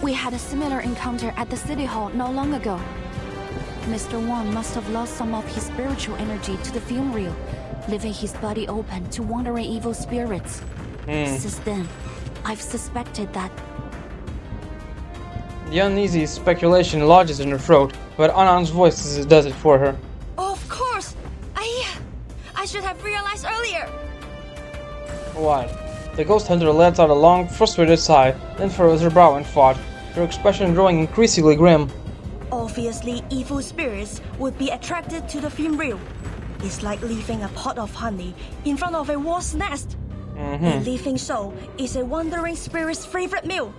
We had a similar encounter at the City Hall not long ago. Mr. Wang must have lost some of his spiritual energy to the film reel, leaving his body open to wandering evil spirits. Since then, I've suspected that. The uneasy speculation lodges in her throat, but Anand's voice does it for her. Of course! I should have realized earlier! What? The ghost hunter lets out a long, frustrated sigh, then furrows her brow in thought, her expression growing increasingly grim. Obviously, evil spirits would be attracted to the film reel. It's like leaving a pot of honey in front of a wasp's nest. A living soul is a wandering spirit's favorite meal.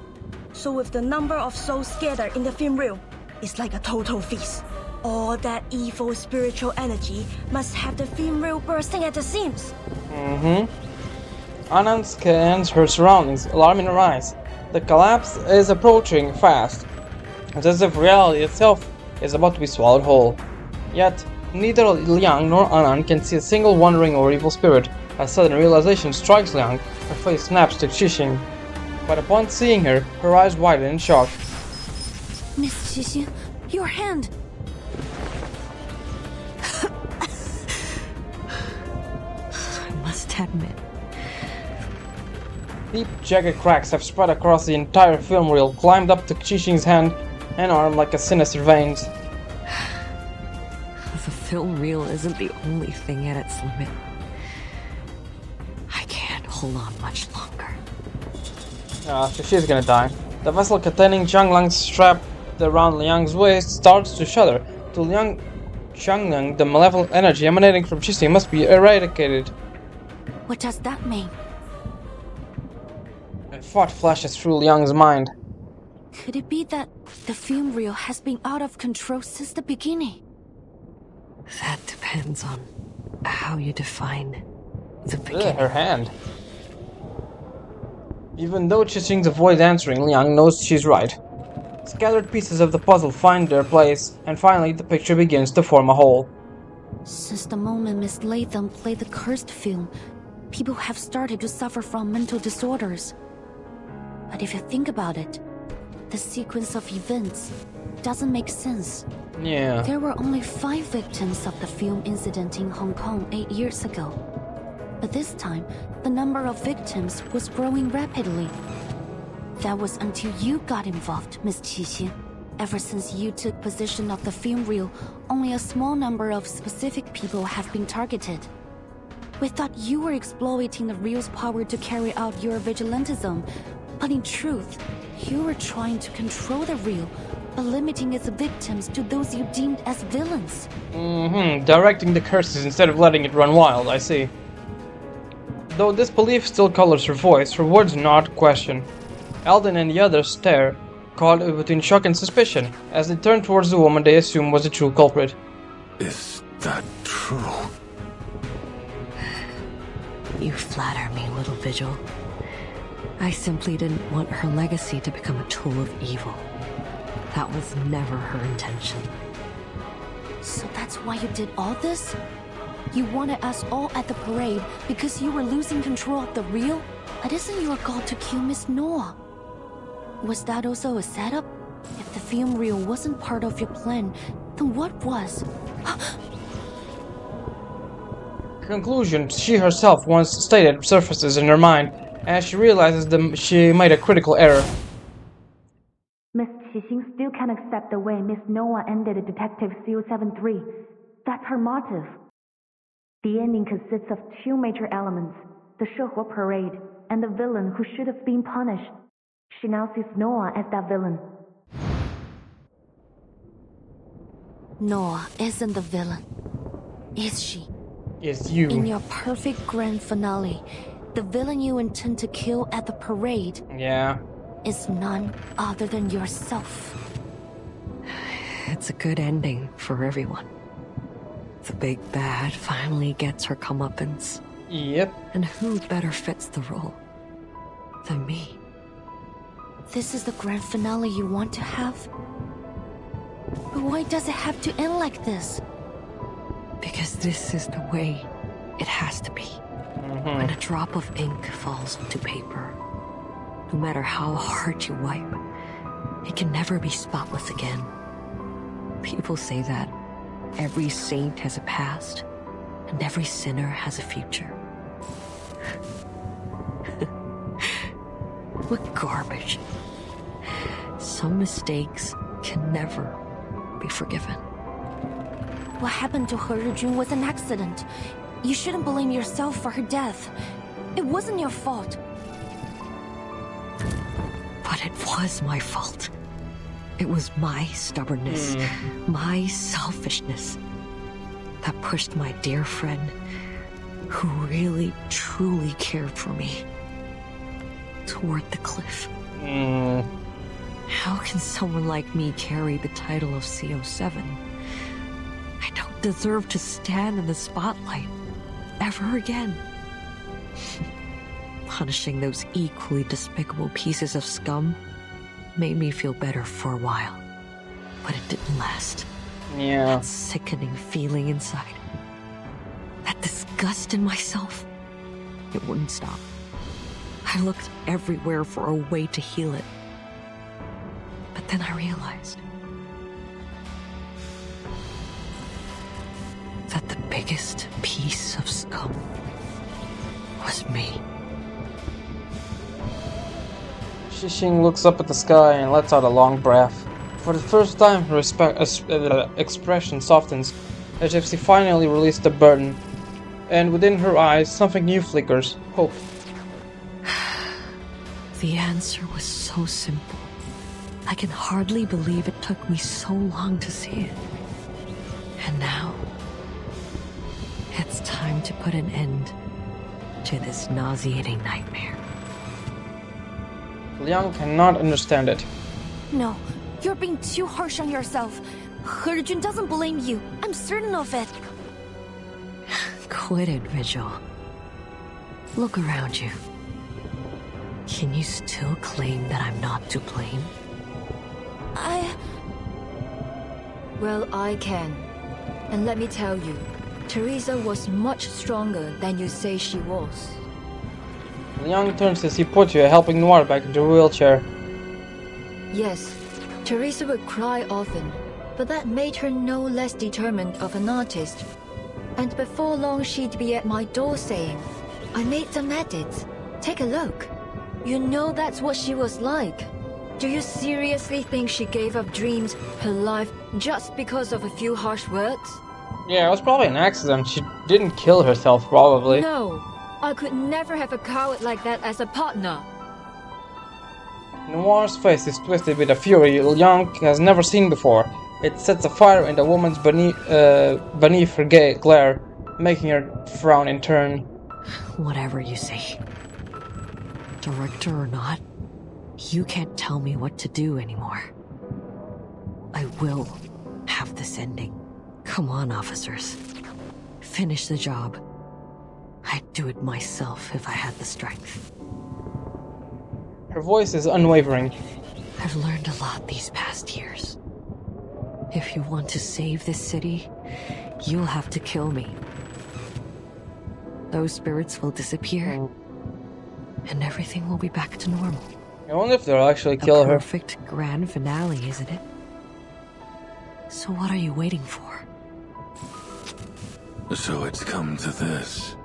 So with the number of souls scattered in the film reel, it's like a total feast. All that evil spiritual energy must have the film reel bursting at the seams. Anand scans her surroundings, alarm in her eyes. The collapse is approaching fast. It's as if reality itself is about to be swallowed whole. Yet, neither Liang nor Anand can see a single wandering or evil spirit. A sudden realization strikes Liang. Her face snaps to Qixing, but upon seeing her, her eyes widen in shock. Miss Qixing, your hand! I must admit. Deep, jagged cracks have spread across the entire film reel, climbed up to Qixing's hand and arm like a sinister veins. The film reel isn't the only thing at its limit. I can't hold on much longer. So she's gonna die. The vessel containing Changlang's strap around Liang's waist starts to shudder. To Changlang, the malevolent energy emanating from Qixing must be eradicated. What does that mean? A thought flashes through Liang's mind. Could it be that the film reel has been out of control since the beginning? That depends on how you define the beginning. Her hand. Even though Qixing avoids answering, Liang knows she's right. Scattered pieces of the puzzle find their place, and finally the picture begins to form a whole. Since the moment Miss Latham played the cursed film, people have started to suffer from mental disorders. But if you think about it, the sequence of events doesn't make sense. Yeah. There were only 5 victims of the film incident in Hong Kong 8 years ago. But this time, the number of victims was growing rapidly. That was until you got involved, Miss Qixing. Ever since you took possession of the film reel, only a small number of specific people have been targeted. We thought you were exploiting the reel's power to carry out your vigilantism, but in truth, you were trying to control the reel, but limiting its victims to those you deemed as villains. Directing the curses instead of letting it run wild, I see. Though this belief still colors her voice, her words not question. Alden and the others stare, caught between shock and suspicion, as they turn towards the woman they assume was the true culprit. Is that true? You flatter me, little Vigil. I simply didn't want her legacy to become a tool of evil. That was never her intention. So that's why you did all this? You wanted us all at the parade because you were losing control of the reel? It isn't your goal to kill Miss Noah. Was that also a setup? If the film reel wasn't part of your plan, then what was? Conclusion she herself once stated surfaces in her mind as she realizes she made a critical error. Miss Qixing still can't accept the way Miss Noah ended Detective 073. That's her motive. The ending consists of 2 major elements, the Shehua parade and the villain who should have been punished. She now sees Noah as that villain. Noah isn't the villain, is she? It's you. In your perfect grand finale, the villain you intend to kill at the parade is none other than yourself. It's a good ending for everyone. The big bad finally gets her comeuppance. Yep. And who better fits the role than me? This is the grand finale you want to have? But why does it have to end like this? Because this is the way it has to be. When a drop of ink falls onto paper, no matter how hard you wipe, it can never be spotless again. People say that every saint has a past, and every sinner has a future. What garbage. Some mistakes can never be forgiven. What happened to He Rijun was an accident. You shouldn't blame yourself for her death. It wasn't your fault. But it was my fault. It was my stubbornness, my selfishness, that pushed my dear friend, who really, truly cared for me, toward the cliff. How can someone like me carry the title of CO7? I don't deserve to stand in the spotlight ever again. Punishing those equally despicable pieces of scum made me feel better for a while, but it didn't last. That sickening feeling inside, that disgust in myself, it wouldn't stop. I looked everywhere for a way to heal it. But then I realized that the biggest piece of scum was me. Xixing looks up at the sky and lets out a long breath. For the first time, her expression softens, as if she finally released the burden. And within her eyes, something new flickers. Hope. The answer was so simple. I can hardly believe it took me so long to see it. And now, it's time to put an end to this nauseating nightmare. Liang cannot understand it. No, you're being too harsh on yourself. Hejun doesn't blame you. I'm certain of it. Quit it, Vigil. Look around you. Can you still claim that I'm not to blame? Well, I can. And let me tell you, Teresa was much stronger than you say she was. Liang turns to see Portia helping Noir back into a wheelchair. Yes, Teresa would cry often, but that made her no less determined of an artist. And before long she'd be at my door saying, I made some edits. Take a look. You know that's what she was like. Do you seriously think she gave up dreams, her life, just because of a few harsh words? Yeah, it was probably an accident. She didn't kill herself, probably. No, I could never have a coward like that as a partner. Noir's face is twisted with a fury Liang has never seen before. It sets a fire in the woman's beneath her glare, making her frown in turn. Whatever you say. Director or not, you can't tell me what to do anymore. I will have this ending. Come on, officers. Finish the job. I'd do it myself if I had the strength. Her voice is unwavering. I've learned a lot these past years. If you want to save this city, you'll have to kill me. Those spirits will disappear, and everything will be back to normal. I wonder if they'll actually kill her. A perfect grand finale, isn't it? So what are you waiting for? So it's come to this,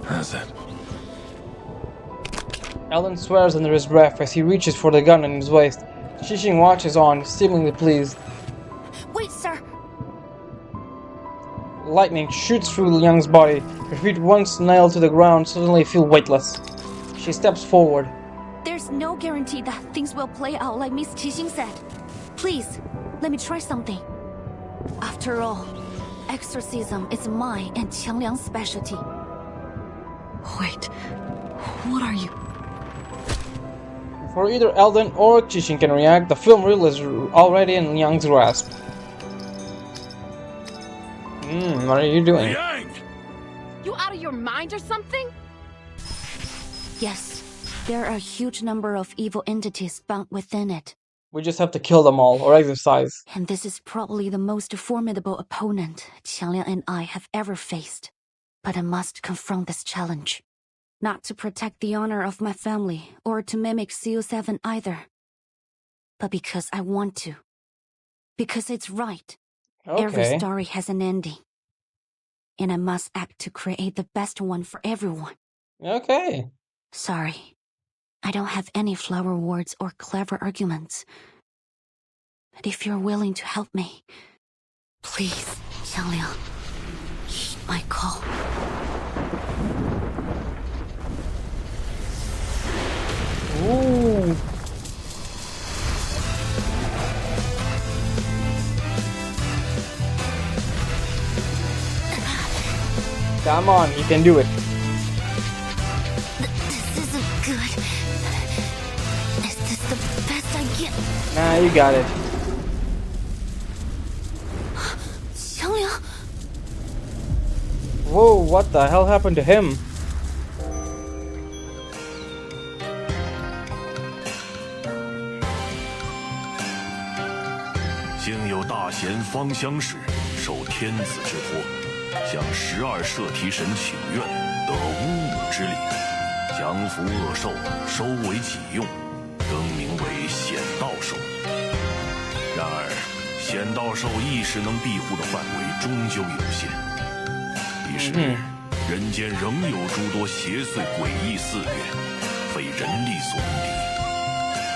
has it? Alan swears under his breath as he reaches for the gun in his waist. Xixing watches on, seemingly pleased. Wait, sir. Lightning shoots through Liang's body. Her feet, once nailed to the ground, suddenly feel weightless. She steps forward. There's no guarantee that things will play out like Miss Qixing said. Please, let me try something. After all, exorcism is my and Qiangliang's specialty. Wait, what are you... Before either Eldon or Xixing can react, the film reel is already in Liang's grasp. What are you doing? You out of your mind or something? Yes, there are a huge number of evil entities bound within it. We just have to kill them all, or exercise. And this is probably the most formidable opponent Qiangliang and I have ever faced. But I must confront this challenge. Not to protect the honor of my family, or to mimic CO7 either. But because I want to. Because it's right. Okay. Every story has an ending. And I must act to create the best one for everyone. Okay. Sorry. I don't have any flower words or clever arguments. But if you're willing to help me, please, Qiangliang, heed my call. Ooh. Come on, you can do it. This isn't good. Is this the best I get? Nah, you got it. Qiangliang? Whoa, what the hell happened to him?经有大贤芳香使，受天子之托，向12摄提神请愿，得巫物之之礼，降服恶兽，收为己用，更名为显道兽。然而，显道兽一时能庇护的范围终究有限，于是，人间仍有诸多邪祟诡异肆虐，非人力所能敌。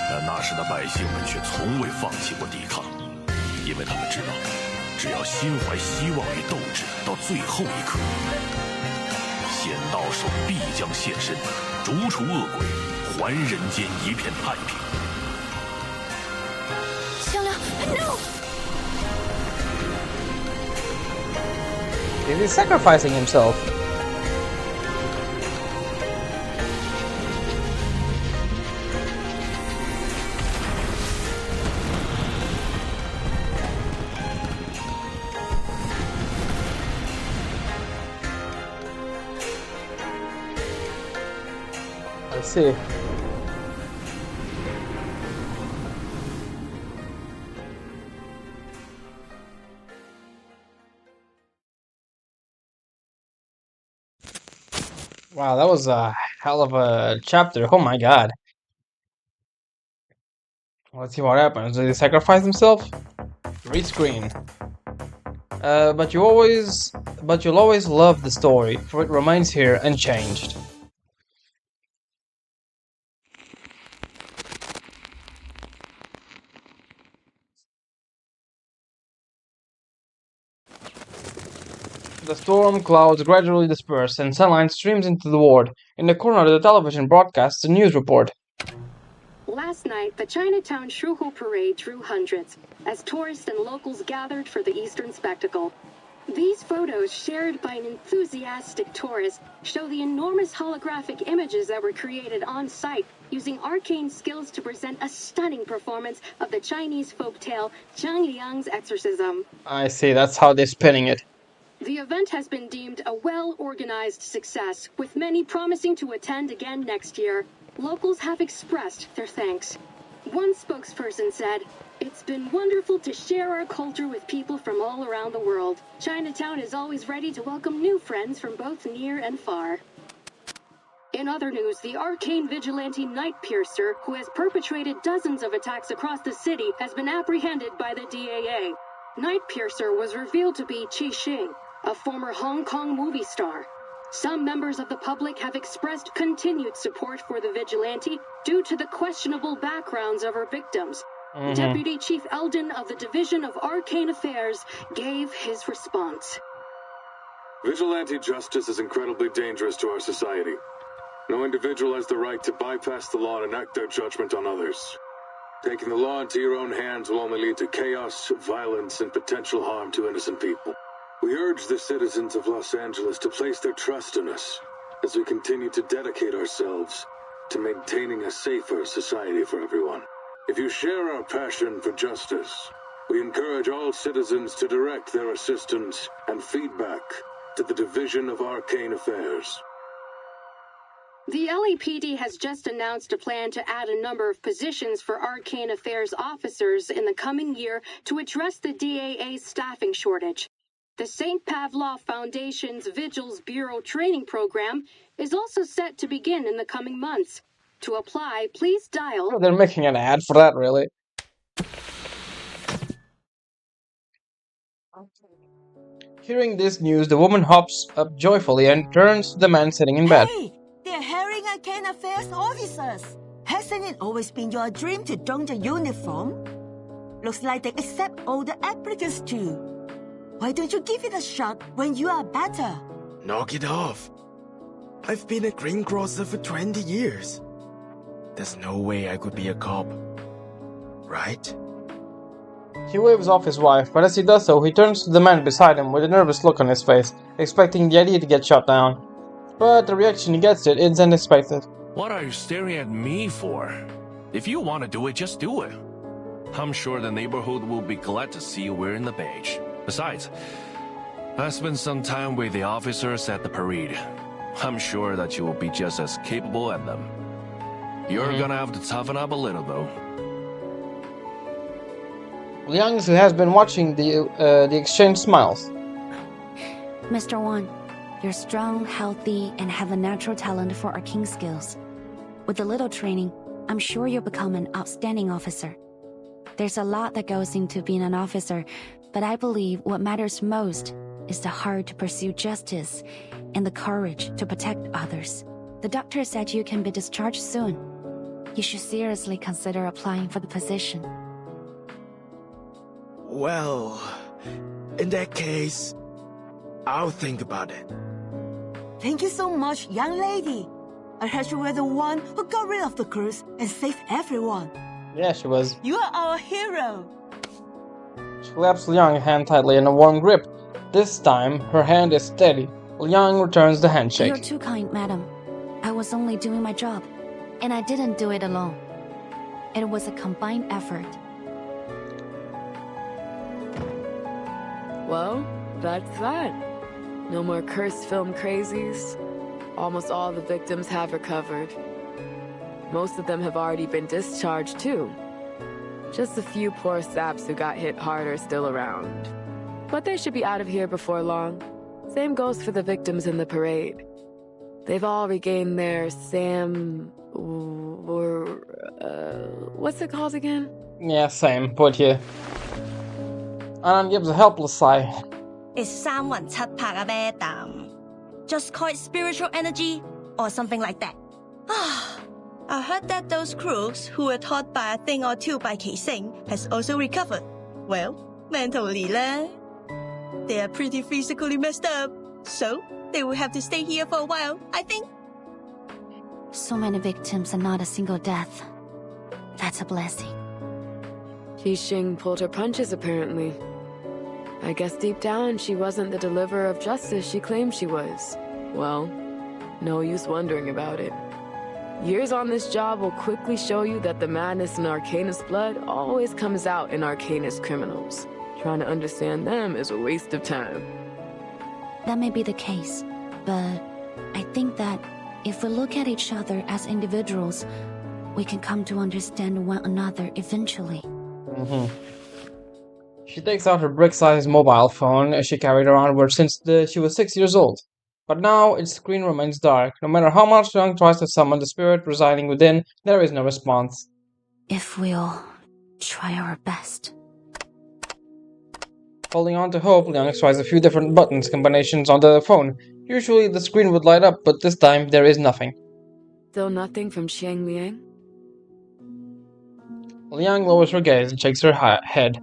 但那时的百姓们却从未放弃过抵抗，因为他们知道，只要心怀希望与斗志，到最后一刻，显道兽必将现身，逐除恶鬼，还人间一片太平。香良 ，No！ Is he sacrificing himself? I see. Wow, that was a hell of a chapter. Oh my god. Let's see what happens. Did he sacrifice himself? Rescreen. But you'll always love the story, for it remains here unchanged. The storm clouds gradually disperse and sunlight streams into the ward. In the corner, the television broadcasts a news report. Last night, the Chinatown Shuhu Parade drew hundreds, as tourists and locals gathered for the Eastern spectacle. These photos, shared by an enthusiastic tourist, show the enormous holographic images that were created on site, using arcane skills to present a stunning performance of the Chinese folktale Zhang Liang's exorcism. I see, that's how they're spinning it. The event has been deemed a well-organized success, with many promising to attend again next year. Locals have expressed their thanks. One spokesperson said, "It's been wonderful to share our culture with people from all around the world. Chinatown is always ready to welcome new friends from both near and far." In other news, the arcane vigilante Night Piercer, who has perpetrated dozens of attacks across the city, has been apprehended by the DAA. Night Piercer was revealed to be Qi Xing, a former Hong Kong movie star. Some members of the public have expressed continued support for the vigilante due to the questionable backgrounds of her victims. Deputy Chief Eldon of the Division of Arcane Affairs gave his response. Vigilante justice is incredibly dangerous to our society. No individual has the right to bypass the law and enact their judgment on others. Taking the law into your own hands will only lead to chaos, violence, and potential harm to innocent people. We urge the citizens of Los Angeles to place their trust in us as we continue to dedicate ourselves to maintaining a safer society for everyone. If you share our passion for justice, we encourage all citizens to direct their assistance and feedback to the Division of Arcane Affairs. The LAPD has just announced a plan to add a number of positions for Arcane Affairs officers in the coming year to address the DAA's staffing shortage. The St. Pavlov Foundation's Vigils Bureau training program is also set to begin in the coming months. To apply, please dial... Oh, they're making an ad for that, really? Hearing this news, the woman hops up joyfully and turns to the man sitting in bed. Hey, they're hiring Arcane Affairs officers. Hasn't it always been your dream to don the uniform? Looks like they accept all the applicants too. Why don't you give it a shot when you are better? Knock it off. I've been a greengrocer for 20 years. There's no way I could be a cop. Right? He waves off his wife, but as he does so, he turns to the man beside him with a nervous look on his face, expecting the idea to get shot down. But the reaction he gets to it is unexpected. What are you staring at me for? If you want to do it, just do it. I'm sure the neighborhood will be glad to see you wearing the badge. Besides, I spent some time with the officers at the parade. I'm sure that you will be just as capable as them. You're gonna have to toughen up a little, though. Liang, who has been watching the exchange, smiles. Mr. Wan, You're strong, healthy, and have a natural talent for arcane skills. With a little training, I'm sure you'll become an outstanding officer. There's a lot that goes into being an officer, but I believe what matters most is the heart to pursue justice and the courage to protect others. The doctor said you can be discharged soon. You should seriously consider applying for the position. Well, in that case, I'll think about it. Thank you so much, young lady. I heard you were the one who got rid of the curse and saved everyone. Yeah, she was. You are our hero. She claps Liang's hand tightly in a warm grip. This time, her hand is steady. Liang returns the handshake. You're too kind, madam. I was only doing my job, and I didn't do it alone. It was a combined effort. Well, that's that. No more cursed film crazies. Almost all the victims have recovered. Most of them have already been discharged too. Just a few poor saps who got hit hard are still around. But they should be out of here before long. Same goes for the victims in the parade. They've all regained their what's it called again? Yeah, same. Put here. Anand gives a helpless sigh. It's 三魂七魄啊, madam. Just call it spiritual energy or something like that. I heard that those crooks who were taught by a thing or two by Keising has also recovered. Well, mentally lah. They are pretty physically messed up, so they will have to stay here for a while, I think. So many victims and not a single death. That's a blessing. Qixing pulled her punches apparently. I guess deep down she wasn't the deliverer of justice she claimed she was. Well, no use wondering about it. Years on this job will quickly show you that the madness in Arcanist blood always comes out in Arcanist criminals. Trying to understand them is a waste of time. That may be the case, but I think that if we look at each other as individuals, we can come to understand one another eventually. She takes out her brick-sized mobile phone she carried around with since she was 6 years old. But now its screen remains dark. No matter how much Liang tries to summon the spirit residing within, there is no response. If we'll try our best. Holding on to hope, Liang tries a few different buttons combinations on the phone. Usually the screen would light up, but this time there is nothing. Still nothing from Xiang Liang? Liang lowers her gaze and shakes her head.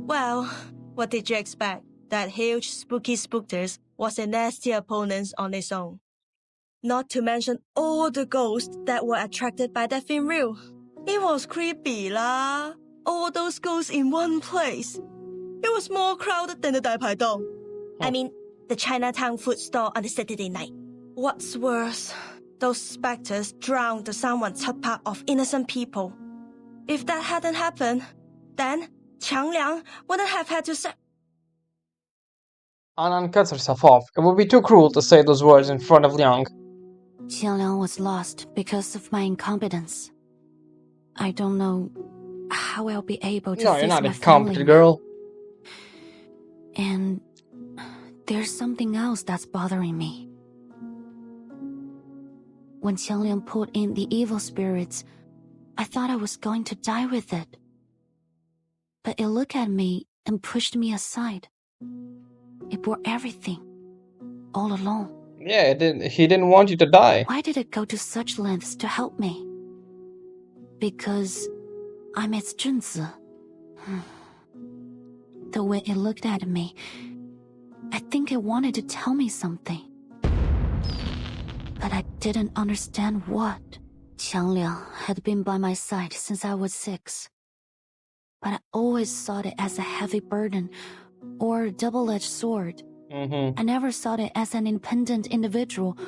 Well, what did you expect? That huge spooky spookters was a nasty opponent on its own. Not to mention all the ghosts that were attracted by that film reel. It was creepy lah. All those ghosts in one place. It was more crowded than the 大排檔. I mean, the Chinatown food store on a Saturday night. What's worse, those specters drowned the 三魂七魄 of innocent people. If that hadn't happened, then Qiang Liang wouldn't have had to say. Anand cuts herself off. It would be too cruel to say those words in front of Liang. Qiang Liang was lost because of my incompetence. I don't know how I'll be able to face my family. No, you're not incompetent, girl. And there's something else that's bothering me. When Qiang Liang pulled in the evil spirits, I thought I was going to die with it. But it looked at me and pushed me aside. It bore everything, all alone. Yeah, it did. He didn't want you to die. Why did it go to such lengths to help me? Because I'm its Junzi. The way it looked at me, I think it wanted to tell me something. But I didn't understand what. Qiang Liang had been by my side since I was 6. But I always saw it as a heavy burden or a double-edged sword. I never saw it as an independent individual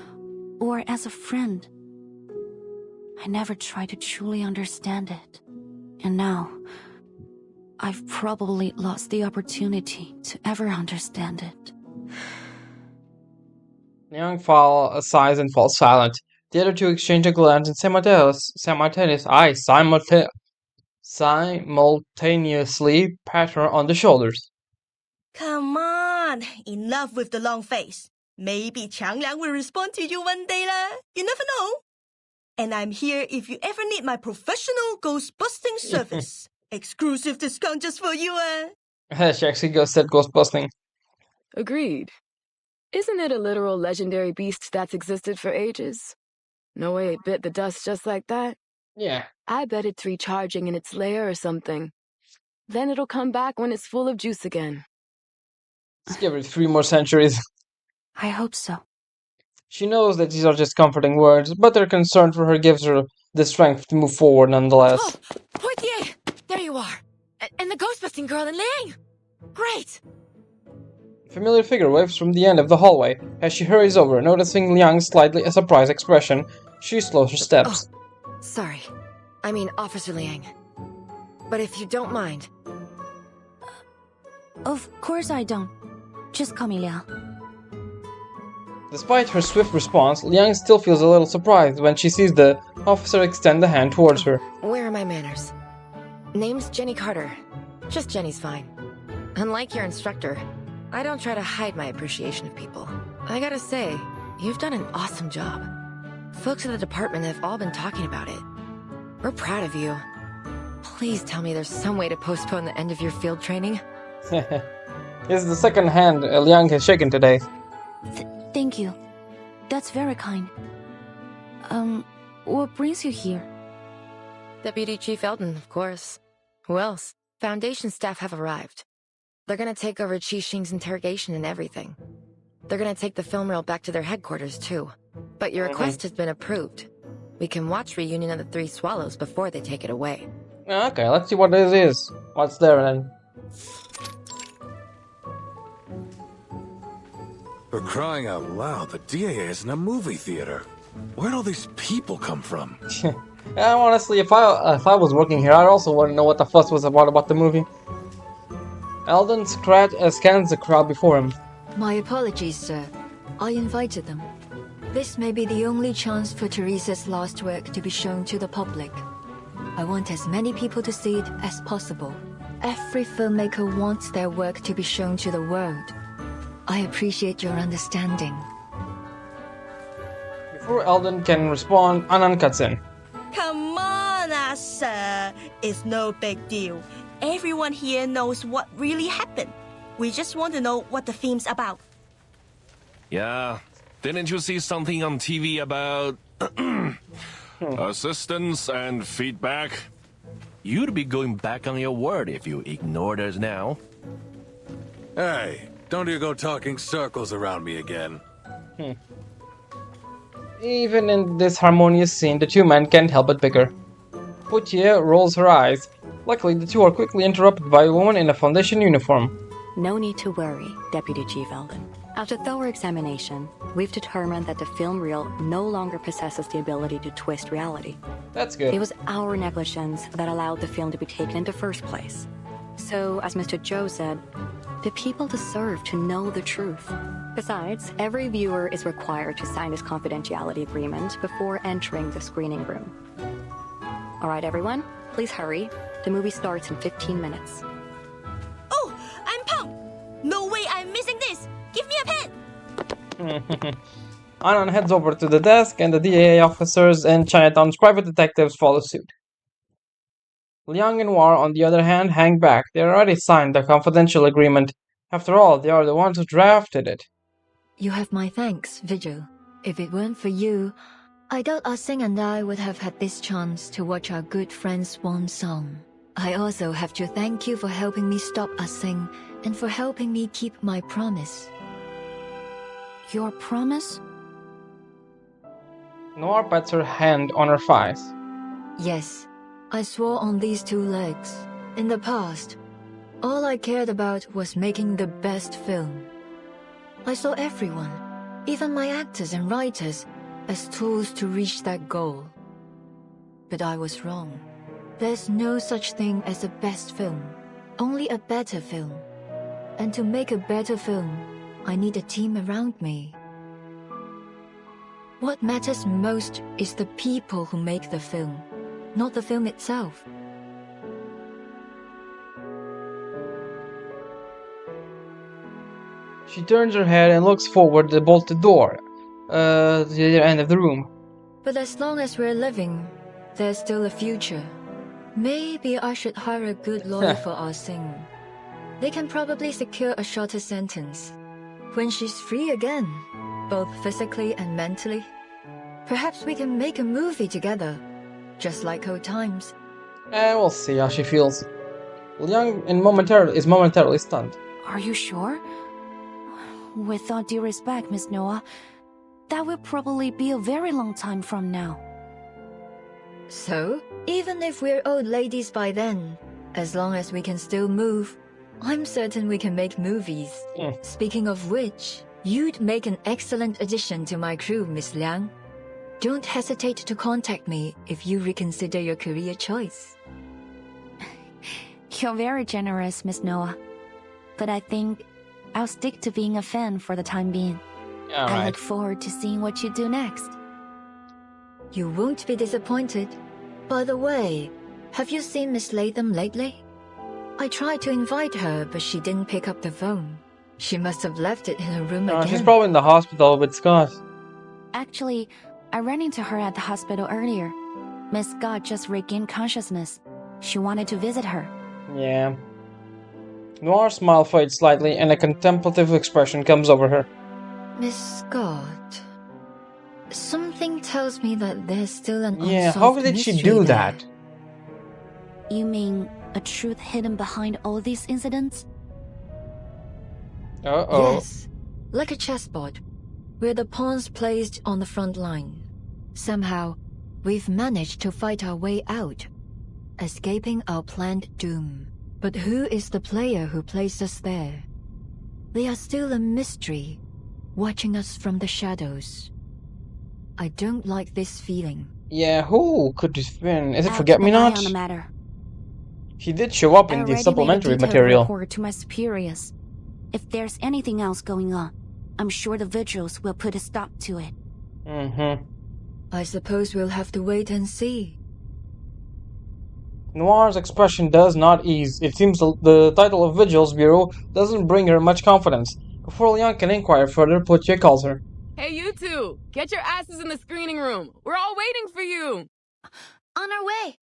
or as a friend. I never tried to truly understand it. And now, I've probably lost the opportunity to ever understand it. Liang sighs and falls silent. The other two exchange a glance in simultaneously pat her on the shoulders. Come on, enough with the long face. Maybe Changliang will respond to you one day lah. You never know. And I'm here if you ever need my professional ghost-busting service. Exclusive discount just for you, She actually said ghost busting. Agreed. Isn't it a literal legendary beast that's existed for ages? No way it bit the dust just like that. Yeah. I bet it's recharging in its lair or something. Then it'll come back when it's full of juice again. Let's give it 3 more centuries. I hope so. She knows that these are just comforting words, but their concern for her gives her the strength to move forward nonetheless. Oh, Poitier! There you are! And the ghost-busting girl in Liang! Great! A familiar figure waves from the end of the hallway. As she hurries over, noticing Liang's slightly surprised expression, she slows her steps. Oh, sorry. I mean, Officer Liang. But if you don't mind... Of course I don't. Just call me Liang. Despite her swift response, Liang still feels a little surprised when she sees the officer extend a hand towards her. Where are my manners? Name's Jenny Carter. Just Jenny's fine. Unlike your instructor, I don't try to hide my appreciation of people. I gotta say, you've done an awesome job. Folks at the department have all been talking about it. We're proud of you. Please tell me there's some way to postpone the end of your field training. This is the second hand Liang has shaken today. Thank you. That's very kind. What brings you here? Deputy Chief Eldon, of course. Who else? Foundation staff have arrived. They're gonna take over Qi Xing's interrogation and everything. They're gonna take the film reel back to their headquarters, too. But your request has been approved. We can watch Reunion of the Three Swallows before they take it away. Okay, let's see what this is. What's there then? For crying out loud, the DAA is in a movie theater. Where'd all these people come from? Honestly, if I was working here, I'd also want to know what the fuss was about the movie. Eldon scans the crowd before him. My apologies, sir. I invited them. This may be the only chance for Teresa's last work to be shown to the public. I want as many people to see it as possible. Every filmmaker wants their work to be shown to the world. I appreciate your understanding. Before Eldon can respond, Anand cuts in. Come on, sir. It's no big deal. Everyone here knows what really happened. We just want to know what the film's about. Yeah. Didn't you see something on TV about assistance and feedback? You'd be going back on your word if you ignored us now. Hey, don't you go talking circles around me again. Even in this harmonious scene, the two men can't help but bicker. Poitier rolls her eyes. Luckily, the two are quickly interrupted by a woman in a Foundation uniform. No need to worry, Deputy Chief Eldon. After thorough examination, we've determined that the film reel no longer possesses the ability to twist reality. That's good. It was our negligence that allowed the film to be taken in the first place. So, as Mr. Zhou said, the people deserve to know the truth. Besides, every viewer is required to sign this confidentiality agreement before entering the screening room. Alright everyone, please hurry. The movie starts in 15 minutes. Oh, I'm pumped! No way I'm missing this! Give me a pen! Anand heads over to the desk, and the DAA officers and Chinatown's private detectives follow suit. Liang and Noir, on the other hand, hang back. They already signed the confidential agreement. After all, they are the ones who drafted it. You have my thanks, Vigil. If it weren't for you, I doubt Ah Sing and I would have had this chance to watch our good friend's swan song. I also have to thank you for helping me stop Ah Sing and for helping me keep my promise. Your promise? Noir pats her hand on her thighs. Yes, I swore on these two legs. In the past, all I cared about was making the best film. I saw everyone, even my actors and writers, as tools to reach that goal. But I was wrong. There's no such thing as a best film, only a better film. And to make a better film, I need a team around me. What matters most is the people who make the film, not the film itself. She turns her head and looks forward the bolted door, to the other end of the room. But as long as we're living, there's still a future. Maybe I should hire a good lawyer for our Sing. They can probably secure a shorter sentence. When she's free again, both physically and mentally, perhaps we can make a movie together, just like old times. And we'll see how she feels. Liang is momentarily stunned. Are you sure? With all due respect, Miss Noah, that will probably be a very long time from now. So, even if we're old ladies by then, as long as we can still move, I'm certain we can make movies. Speaking of which, you'd make an excellent addition to my crew, Miss Liang. Don't hesitate to contact me if you reconsider your career choice. You're very generous, Miss Noah. But I think I'll stick to being a fan for the time being. I look forward to seeing what you do next. You won't be disappointed. By the way, have you seen Miss Latham lately? I tried to invite her, but she didn't pick up the phone. She must have left it in her room again. She's probably in the hospital with Scott. Actually, I ran into her at the hospital earlier. Miss Scott just regained consciousness. She wanted to visit her. Yeah. Noir's smile fades slightly and a contemplative expression comes over her. Miss Scott... Something tells me that there's still an unsolved how did she do that? You mean a truth hidden behind all these incidents? Yes, like a chessboard, with the pawns placed on the front line. Somehow, we've managed to fight our way out, escaping our planned doom. But who is the player who placed us there? They are still a mystery, watching us from the shadows. I don't like this feeling. Yeah, who could this have been? Is it Forget-Me-Not? She did show up in the supplementary material. Report to my superiors. If there's anything else going on, I'm sure the vigils will put a stop to it. I suppose we'll have to wait and see. Noir's expression does not ease. It seems the title of Vigils Bureau doesn't bring her much confidence. Before Leon can inquire further, Poitier calls her. Hey, you two! Get your asses in the screening room! We're all waiting for you! On our way!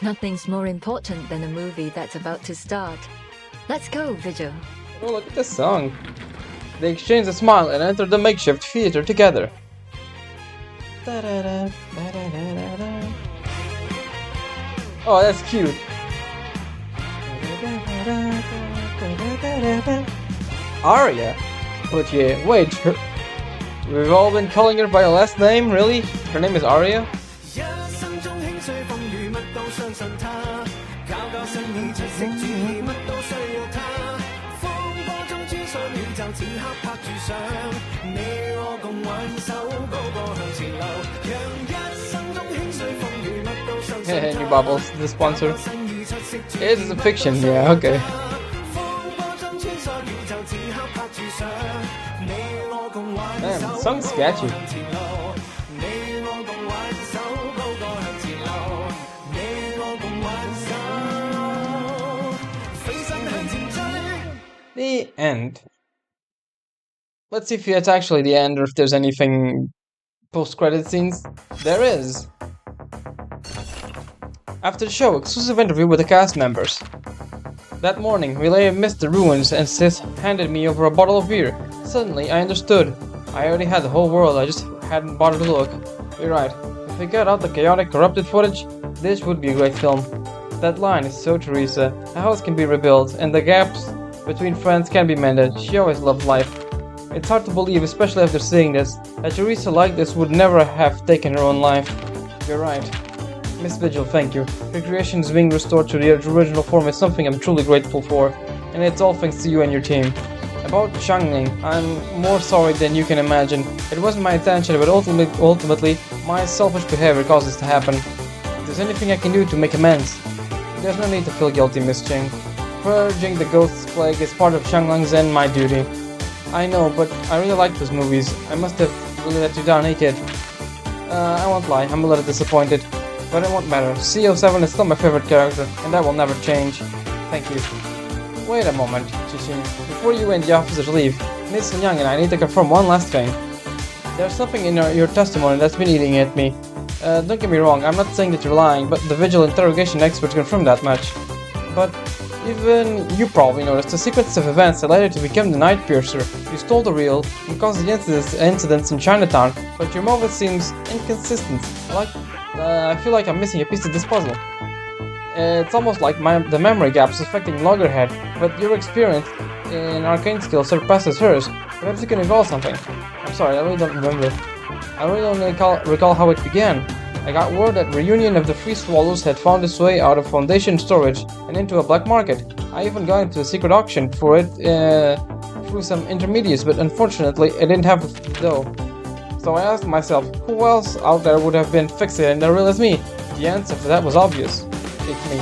Nothing's more important than a movie that's about to start. Let's go, Vigil. Oh, look at this song. They exchange a smile and enter the makeshift theater together. Oh, that's cute. Aria? Poitier, wait, we've all been calling her by her last name, really? Her name is Aria? New Bubbles, the sponsor. It is a fiction, yeah, okay. Man, the song's sketchy. The end. Let's see if it's actually the end or if there's anything post-credit scenes. There is. After the show, exclusive interview with the cast members. That morning, Relay missed the ruins and Sis handed me over a bottle of beer. Suddenly, I understood. I already had the whole world, I just hadn't bothered to look. You're right. If we got out the chaotic, corrupted footage, this would be a great film. That line is so Teresa. A house can be rebuilt, and the gaps between friends can be mended. She always loved life. It's hard to believe, especially after seeing this, that Teresa like this would never have taken her own life. You're right. Miss Vigil, thank you. Your creations being restored to the original form is something I'm truly grateful for, and it's all thanks to you and your team. About Changning, I'm more sorry than you can imagine. It wasn't my intention, but ultimately, my selfish behavior caused this to happen. If there's anything I can do to make amends, there's no need to feel guilty, Miss Ching. Purging the ghost's plague is part of Changlang's and my duty. I know, but I really like those movies. I must have really let you down, eh, kid? I won't lie, I'm a little disappointed. But it won't matter. CO7 is still my favorite character, and that will never change. Thank you. Wait a moment, Chixing. Before you and the officers leave, Miss Young and I need to confirm one last thing. There's something in your testimony that's been eating at me. Don't get me wrong, I'm not saying that you're lying, but the visual interrogation experts confirmed that much. But even you probably noticed the sequence of events that led you to become the Night Piercer. You stole the reel and caused the incidents in Chinatown, but your motive seems inconsistent. I feel like I'm missing a piece of this puzzle. It's almost like the memory gaps affecting Loggerhead, but your experience in arcane skills surpasses hers. Perhaps you can recall something. I'm sorry, I really don't remember. I really don't recall how it began. I got word that Reunion of the Free Swallows had found its way out of Foundation storage and into a black market. I even got into a secret auction for it through some intermediaries, but unfortunately I didn't have the dough. So I asked myself, who else out there would have been fixated in the real as me? The answer for that was obvious. It's me.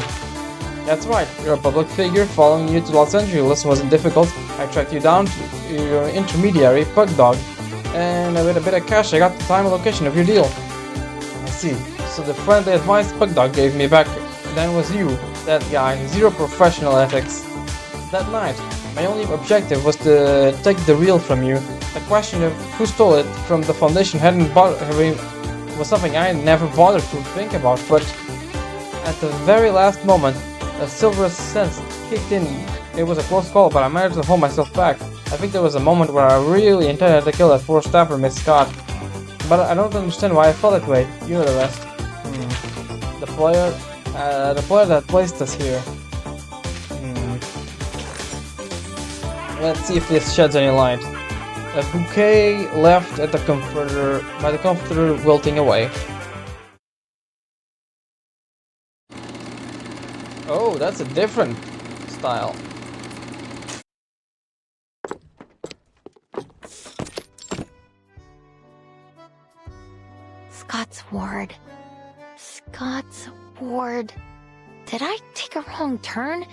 That's right, you're a public figure. Following you to Los Angeles wasn't difficult. I tracked you down to your intermediary, Pug Dog, and with a bit of cash I got the time and location of your deal. I see. So the friendly advice Pug Dog gave me back then was you, that guy, zero professional ethics. That night, my only objective was to take the reel from you. The question of who stole it from the Foundation was something I never bothered to think about, but at the very last moment, a silver sense kicked in. It was a close call, but I managed to hold myself back. I think there was a moment where I really intended to kill that poor staffer, Miss Scott. But I don't understand why I felt that way. You know the rest. The player that placed us here. Let's see if this sheds any light. A bouquet left at the comforter, by the comforter wilting away. Oh, that's a different style. Scott's ward. Scott's ward. Did I take a wrong turn?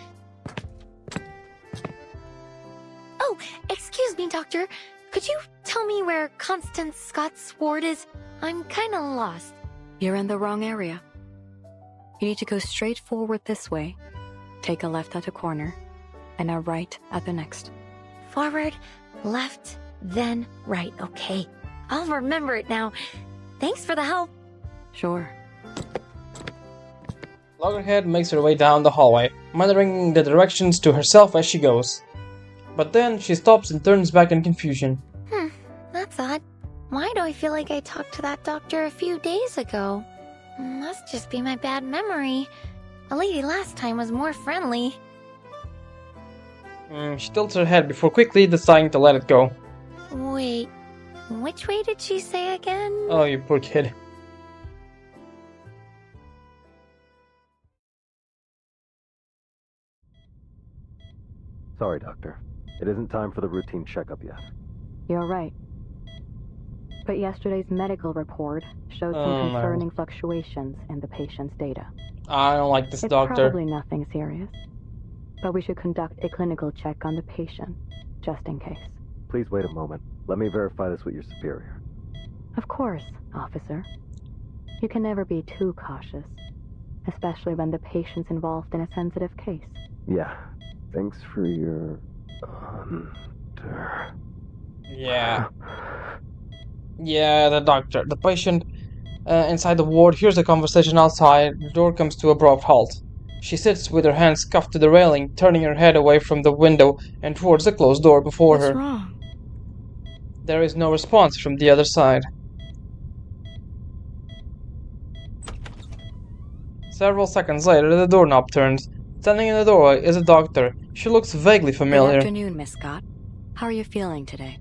Oh, excuse me, Doctor. Could you tell me where Constance Scott's ward is? I'm kinda lost. You're in the wrong area. You need to go straight forward this way, take a left at a corner, and a right at the next. Forward, left, then right. Okay, I'll remember it now. Thanks for the help. Sure. Loggerhead makes her way down the hallway, muttering the directions to herself as she goes. But then she stops and turns back in confusion. That's odd. Why do I feel like I talked to that doctor a few days ago? Must just be my bad memory. The lady last time was more friendly. She tilts her head before quickly deciding to let it go. Wait, which way did she say again? Oh, you poor kid. Sorry, Doctor. It isn't time for the routine checkup yet. You're right. But yesterday's medical report showed some concerning fluctuations in the patient's data. I don't like this doctor. It's probably nothing serious. But we should conduct a clinical check on the patient, just in case. Please wait a moment. Let me verify this with your superior. Of course, officer. You can never be too cautious, especially when the patient's involved in a sensitive case. Yeah. Thanks for your... Yeah. Yeah, the doctor. The patient inside the ward hears the conversation outside. The door comes to an abrupt halt. She sits with her hands cuffed to the railing, turning her head away from the window and towards the closed door before her. What's wrong? There is no response from the other side. Several seconds later, the doorknob turns. Standing in the doorway is a doctor. She looks vaguely familiar. Good afternoon, Miss Scott. How are you feeling today?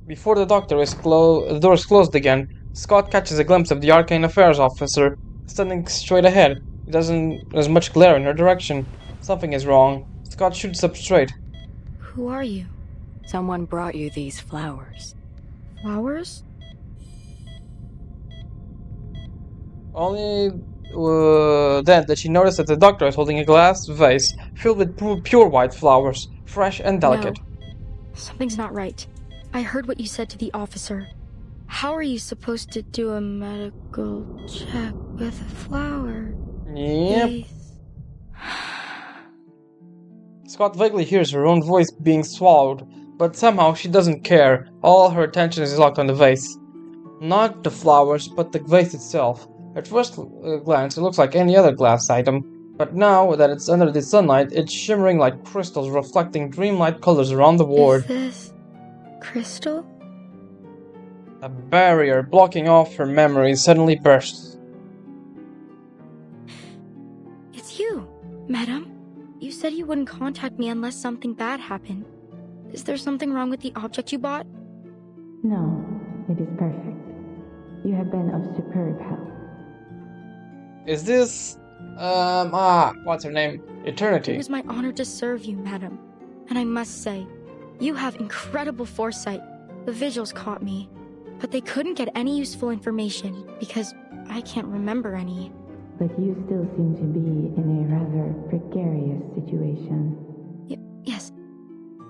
Before the door is closed again, Scott catches a glimpse of the Arcane Affairs officer standing straight ahead. There's much glare in her direction. Something is wrong. Scott shoots up straight. Who are you? Someone brought you these flowers. Flowers? Only then did she notice that the doctor is holding a glass vase filled with pure white flowers, fresh and delicate. No. Something's not right. I heard what you said to the officer. How are you supposed to do a medical check with a flower? Yep. Scott vaguely hears her own voice being swallowed, but somehow she doesn't care. All her attention is locked on the vase. Not the flowers, but the vase itself. At first glance, it looks like any other glass item, but now that it's under the sunlight, it's shimmering like crystals, reflecting dreamlike colors around the ward. Is this crystal? A barrier blocking off her memories suddenly bursts. It's you, madam. You said you wouldn't contact me unless something bad happened. Is there something wrong with the object you bought? No, it is perfect. You have been of superb help. Is this... what's her name? Eternity. It was my honor to serve you, madam. And I must say, you have incredible foresight. The visuals caught me, but they couldn't get any useful information because I can't remember any. But you still seem to be in a rather precarious situation. Yes,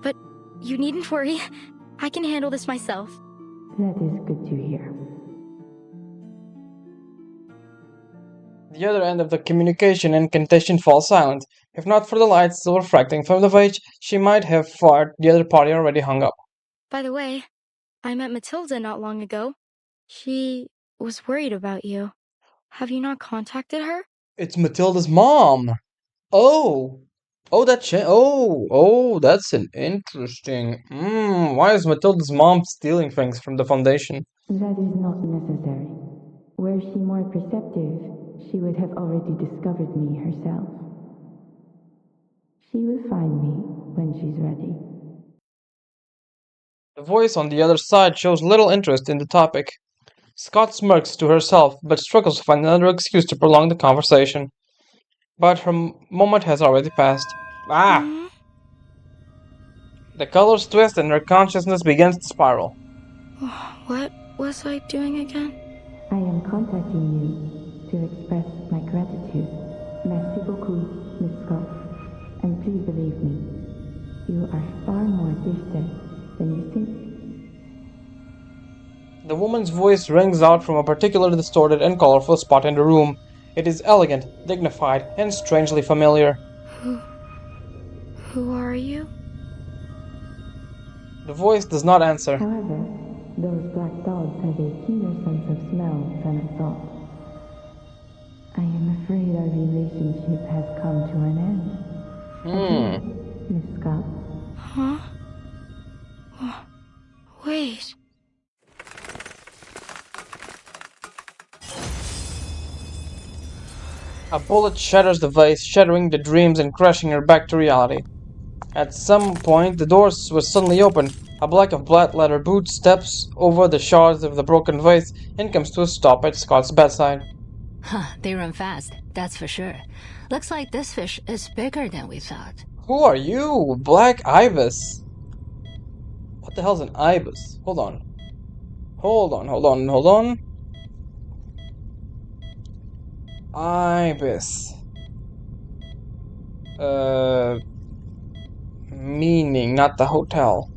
but you needn't worry. I can handle this myself. That is good to hear. The other end of the communication incantation falls silent. If not for the lights still refracting from the vase, she might have thought the other party already hung up. By the way, I met Matilda not long ago. She was worried about you. Have you not contacted her? It's Matilda's mom! Oh, that's an interesting... why is Matilda's mom stealing things from the Foundation? That is not necessary. Were she more perceptive, she would have already discovered me herself. She will find me when she's ready. The voice on the other side shows little interest in the topic. Scott smirks to herself, but struggles to find another excuse to prolong the conversation. But her moment has already passed. The colors twist and her consciousness begins to spiral. What was I doing again? I am contacting you to express my gratitude. Merci beaucoup, Miss Scott. And please believe me, you are far more gifted than you think. The woman's voice rings out from a particularly distorted and colorful spot in the room. It is elegant, dignified, and strangely familiar. Who are you? The voice does not answer. However, those black dogs have a keener sense of smell than I thought. I am afraid our relationship has come to an end. Miss Scott. Huh? Wait. A bullet shatters the vase, shattering the dreams and crashing her back to reality. At some point, the doors were suddenly open. A black of black leather boot steps over the shards of the broken vase and comes to a stop at Scott's bedside. Huh, they run fast, that's for sure. Looks like this fish is bigger than we thought. Who are you? Black Ibis. What the hell's an Ibis? Hold on. Ibis. Meaning, not the hotel.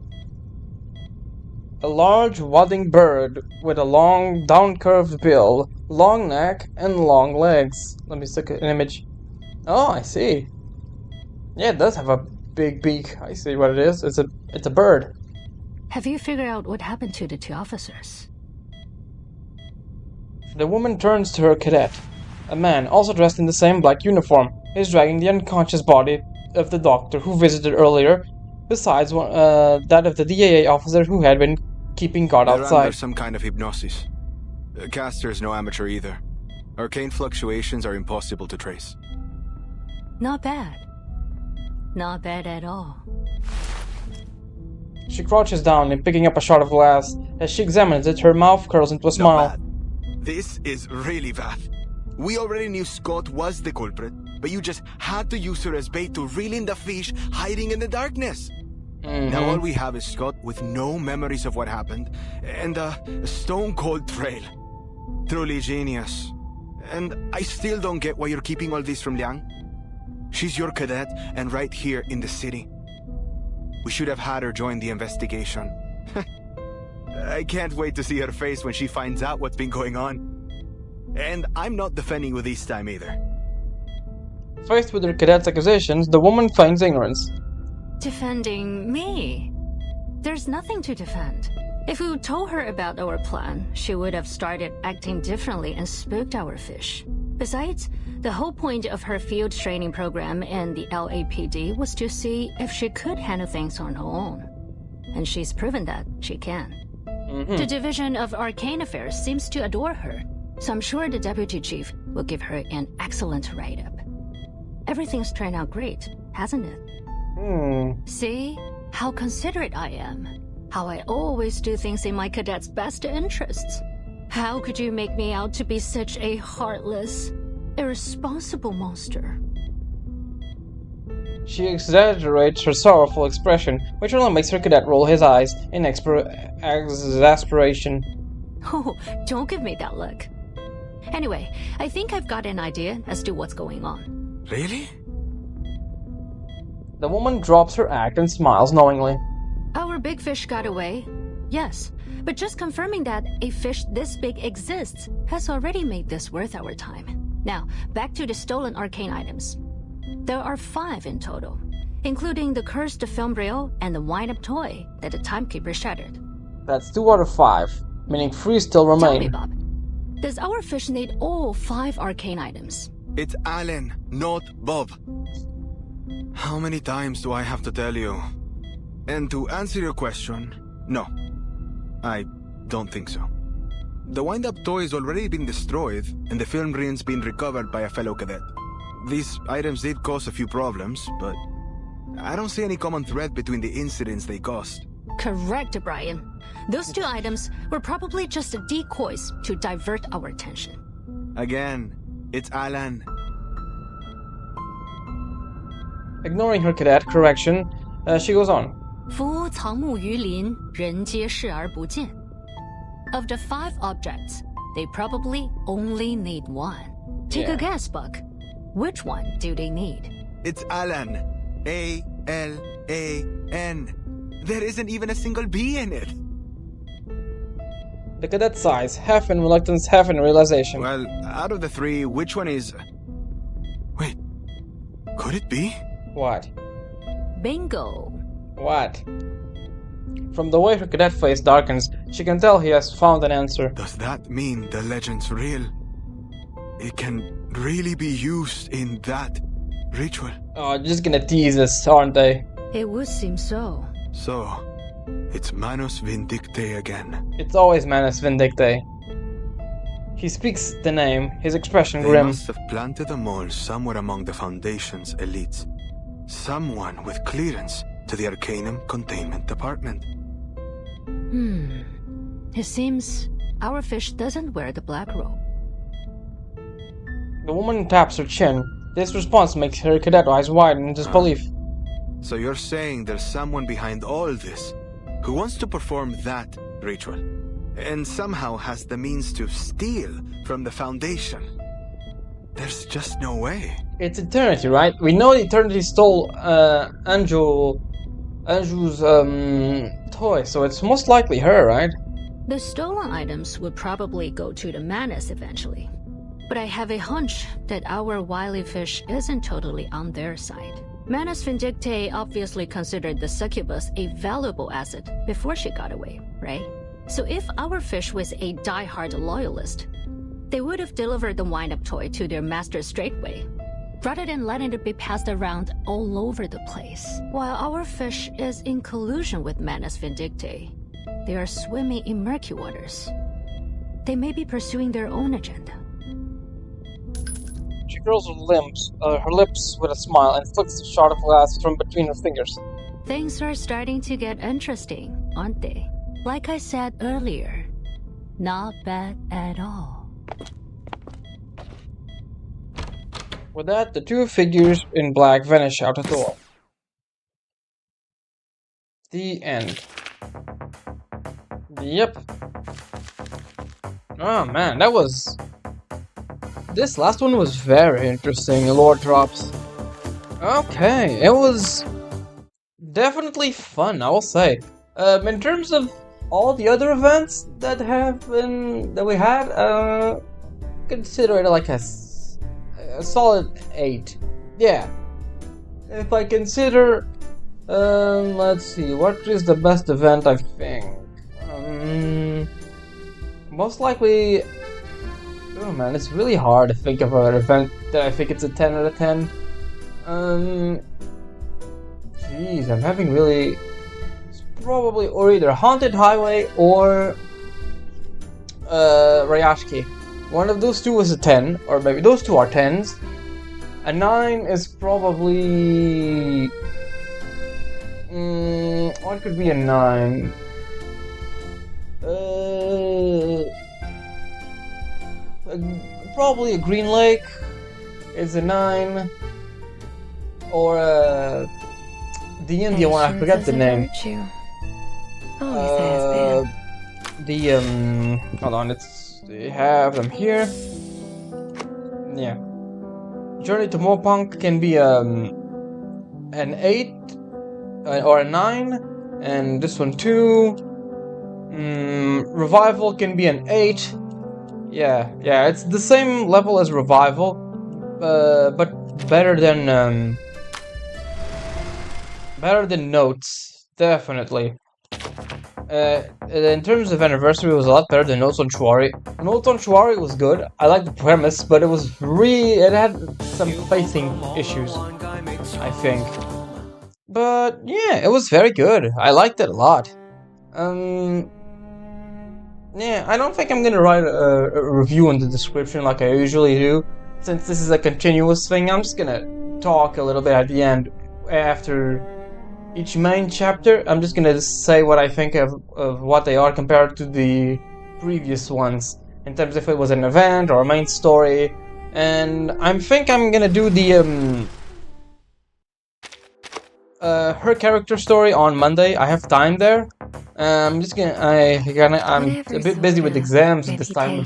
A large waddling bird with a long, down-curved bill, long neck, and long legs. Let me stick an image. Oh, I see. Yeah, it does have a big beak. I see what it is. It's a bird. Have you figured out what happened to the two officers? The woman turns to her cadet. A man, also dressed in the same black uniform, is dragging the unconscious body of the doctor who visited earlier, besides that of the DAA officer who had been keeping guard They're outside. under some kind of hypnosis. Caster's no amateur either. Arcane fluctuations are impossible to trace. Not bad. Not bad at all. She crouches down and picking up a shard of glass. As she examines it, her mouth curls into a smile. This is really bad. We already knew Scott was the culprit, but you just had to use her as bait to reel in the fish hiding in the darkness. Now all we have is Scott with no memories of what happened, and a stone-cold trail. Truly genius. And I still don't get why you're keeping all this from Liang. She's your cadet, and right here in the city. We should have had her join the investigation. I can't wait to see her face when she finds out what's been going on. And I'm not defending you this time either. Faced with her cadet's accusations, the woman feigns ignorance. Defending me? There's nothing to defend. If we told her about our plan, she would have started acting differently and spooked our fish. Besides, the whole point of her field training program in the LAPD was to see if she could handle things on her own. And she's proven that she can. The Division of Arcane Affairs seems to adore her, so I'm sure the Deputy Chief will give her an excellent write-up. Everything's turned out great, hasn't it? See? How considerate I am. How I always do things in my cadets' best interests. How could you make me out to be such a heartless, irresponsible monster? She exaggerates her sorrowful expression, which only makes her cadet roll his eyes in exasperation. Oh, don't give me that look. Anyway, I think I've got an idea as to what's going on. Really? The woman drops her act and smiles knowingly. Our big fish got away. Yes, but just confirming that a fish this big exists has already made this worth our time. Now, back to the stolen arcane items. There are 5 in total, including the cursed film reel and the wind-up toy that the timekeeper shattered. That's 2 out of 5, meaning 3 still remain. Tell me, Bob, does our fish need all 5 arcane items? It's Alan, not Bob. How many times do I have to tell you? And to answer your question, no. I don't think so. The wind-up toy has already been destroyed, and the film reel's been recovered by a fellow cadet. These items did cause a few problems, but I don't see any common thread between the incidents they caused. Correct, Brian. Those 2 items were probably just decoys to divert our attention. Again, it's Alan. Ignoring her cadet correction, she goes on. 夫藏木于林，人皆视而不见. Of the 5 objects, they probably only need 1. Take a guess, Buck. Which one do they need? It's Alan. A-L-A-N. There isn't even a single B in it. The cadet sighs, half in reluctance, half in realization. Well, out of the 3, which one is... Wait, could it be? What? Bingo. What? From the way her cadet face darkens, she can tell he has found an answer. Does that mean the legend's real? It can really be used in that ritual? Oh, just gonna tease us, aren't they? It would seem so. So, it's Manus Vindicte again. It's always Manus Vindicte. He speaks the name, his expression They grim. must have planted a mole somewhere among the Foundation's elites. Someone with clearance to the Arcanum Containment Department. It seems our fish doesn't wear the black robe. The woman taps her chin. This response makes her cadet eyes widen in disbelief. So you're saying there's someone behind all this who wants to perform that ritual, and somehow has the means to steal from the Foundation? There's just no way. It's Eternity, right? We know Eternity stole Anju's toy, so it's most likely her, right? The stolen items would probably go to the Manus eventually. But I have a hunch that our wily fish isn't totally on their side. Manus Vindicte obviously considered the succubus a valuable asset before she got away, right? So if our fish was a die-hard loyalist, they would have delivered the wind-up toy to their master straightway, rather than letting it be passed around all over the place. While our fish is in collusion with Manus Vindicte, they are swimming in murky waters. They may be pursuing their own agenda. She curls her lips with a smile and flicks the shard of glass from between her fingers. Things are starting to get interesting, aren't they? Like I said earlier, not bad at all. With that, the 2 figures in black vanish out the door. The end. Yep. Oh man, that was... This last one was very interesting, lore drops. Okay, it was definitely fun, I will say. In terms of all the other events that we had, consider it like a solid 8. Yeah. If I consider Let's see, what is the best event, I think? Most likely... Oh man, it's really hard to think of an event that I think it's a 10 out of 10. Jeez, I'm having really... It's probably or either Haunted Highway or... Ryashiki. One of those two is a 10, or maybe those two are 10s. A 9 is probably... what could be a 9? Probably a Green Lake is a 9. Or the Indian one, I forget the name. Hold on, they have them here. Yeah. Journey to Mopunk can be an 8 or a 9, and this one too. Revival can be an 8. Yeah, it's the same level as Revival, but better than Notes, definitely. In terms of Anniversary, it was a lot better than Notes on Shuari. Notes on Shuari was good. I liked the premise, but it had some pacing issues, I think. But yeah, it was very good. I liked it a lot. Yeah, I don't think I'm gonna write a review in the description like I usually do. Since this is a continuous thing, I'm just gonna talk a little bit at the end after each main chapter. I'm just gonna say what I think of what they are compared to the previous ones, in terms of if it was an event or a main story. And I think I'm gonna do the her character story on Monday. I have time there. I'm a bit busy with exams at this time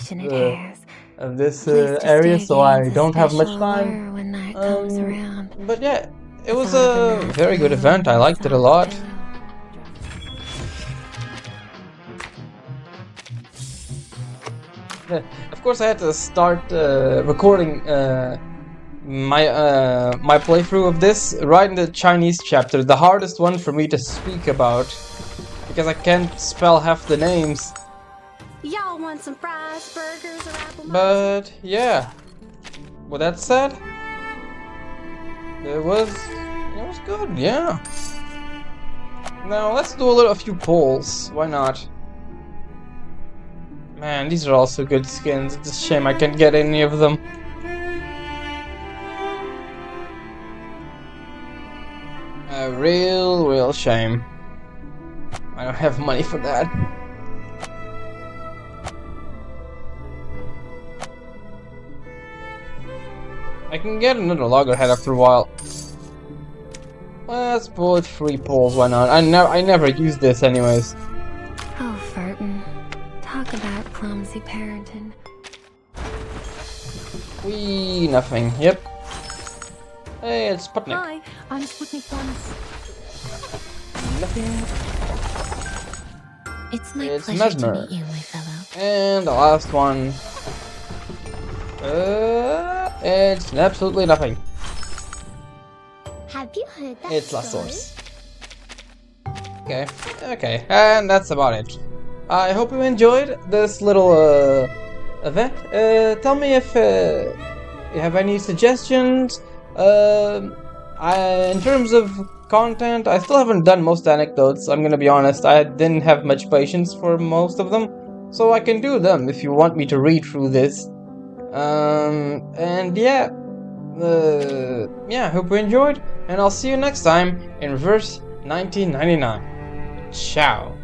of this area, so I don't have much time. But yeah, it was a very good event. I liked it a lot. Of course, I had to start recording my playthrough of this right in the Chinese chapter, the hardest one for me to speak about, because I can't spell half the names. Y'all want some fries, burgers, or apple? But yeah, with that said, it was good. Yeah. Now let's do a few polls. Why not? Man, these are also good skins. It's a shame I can't get any of them. A real shame. I don't have money for that. I can get another loggerhead after a while. Let's put 3 poles, why not? I never use this anyways. Oh, Furton. Talk about clumsy parenting. Nothing. Yep. Hey, it's Sputnik. Hi, I'm Sputnik 1. Nothing. It's my It's pleasure Mesmer. to meet you, my fellow. And the last one. It's absolutely nothing. Have you heard that It's La story? Source. Okay, and that's about it. I hope you enjoyed this little event. Tell me if you have any suggestions. In terms of content, I still haven't done most anecdotes. I'm gonna be honest. I didn't have much patience for most of them, so I can do them if you want me to read through this. And yeah, hope you enjoyed, and I'll see you next time in Reverse 1999. Ciao.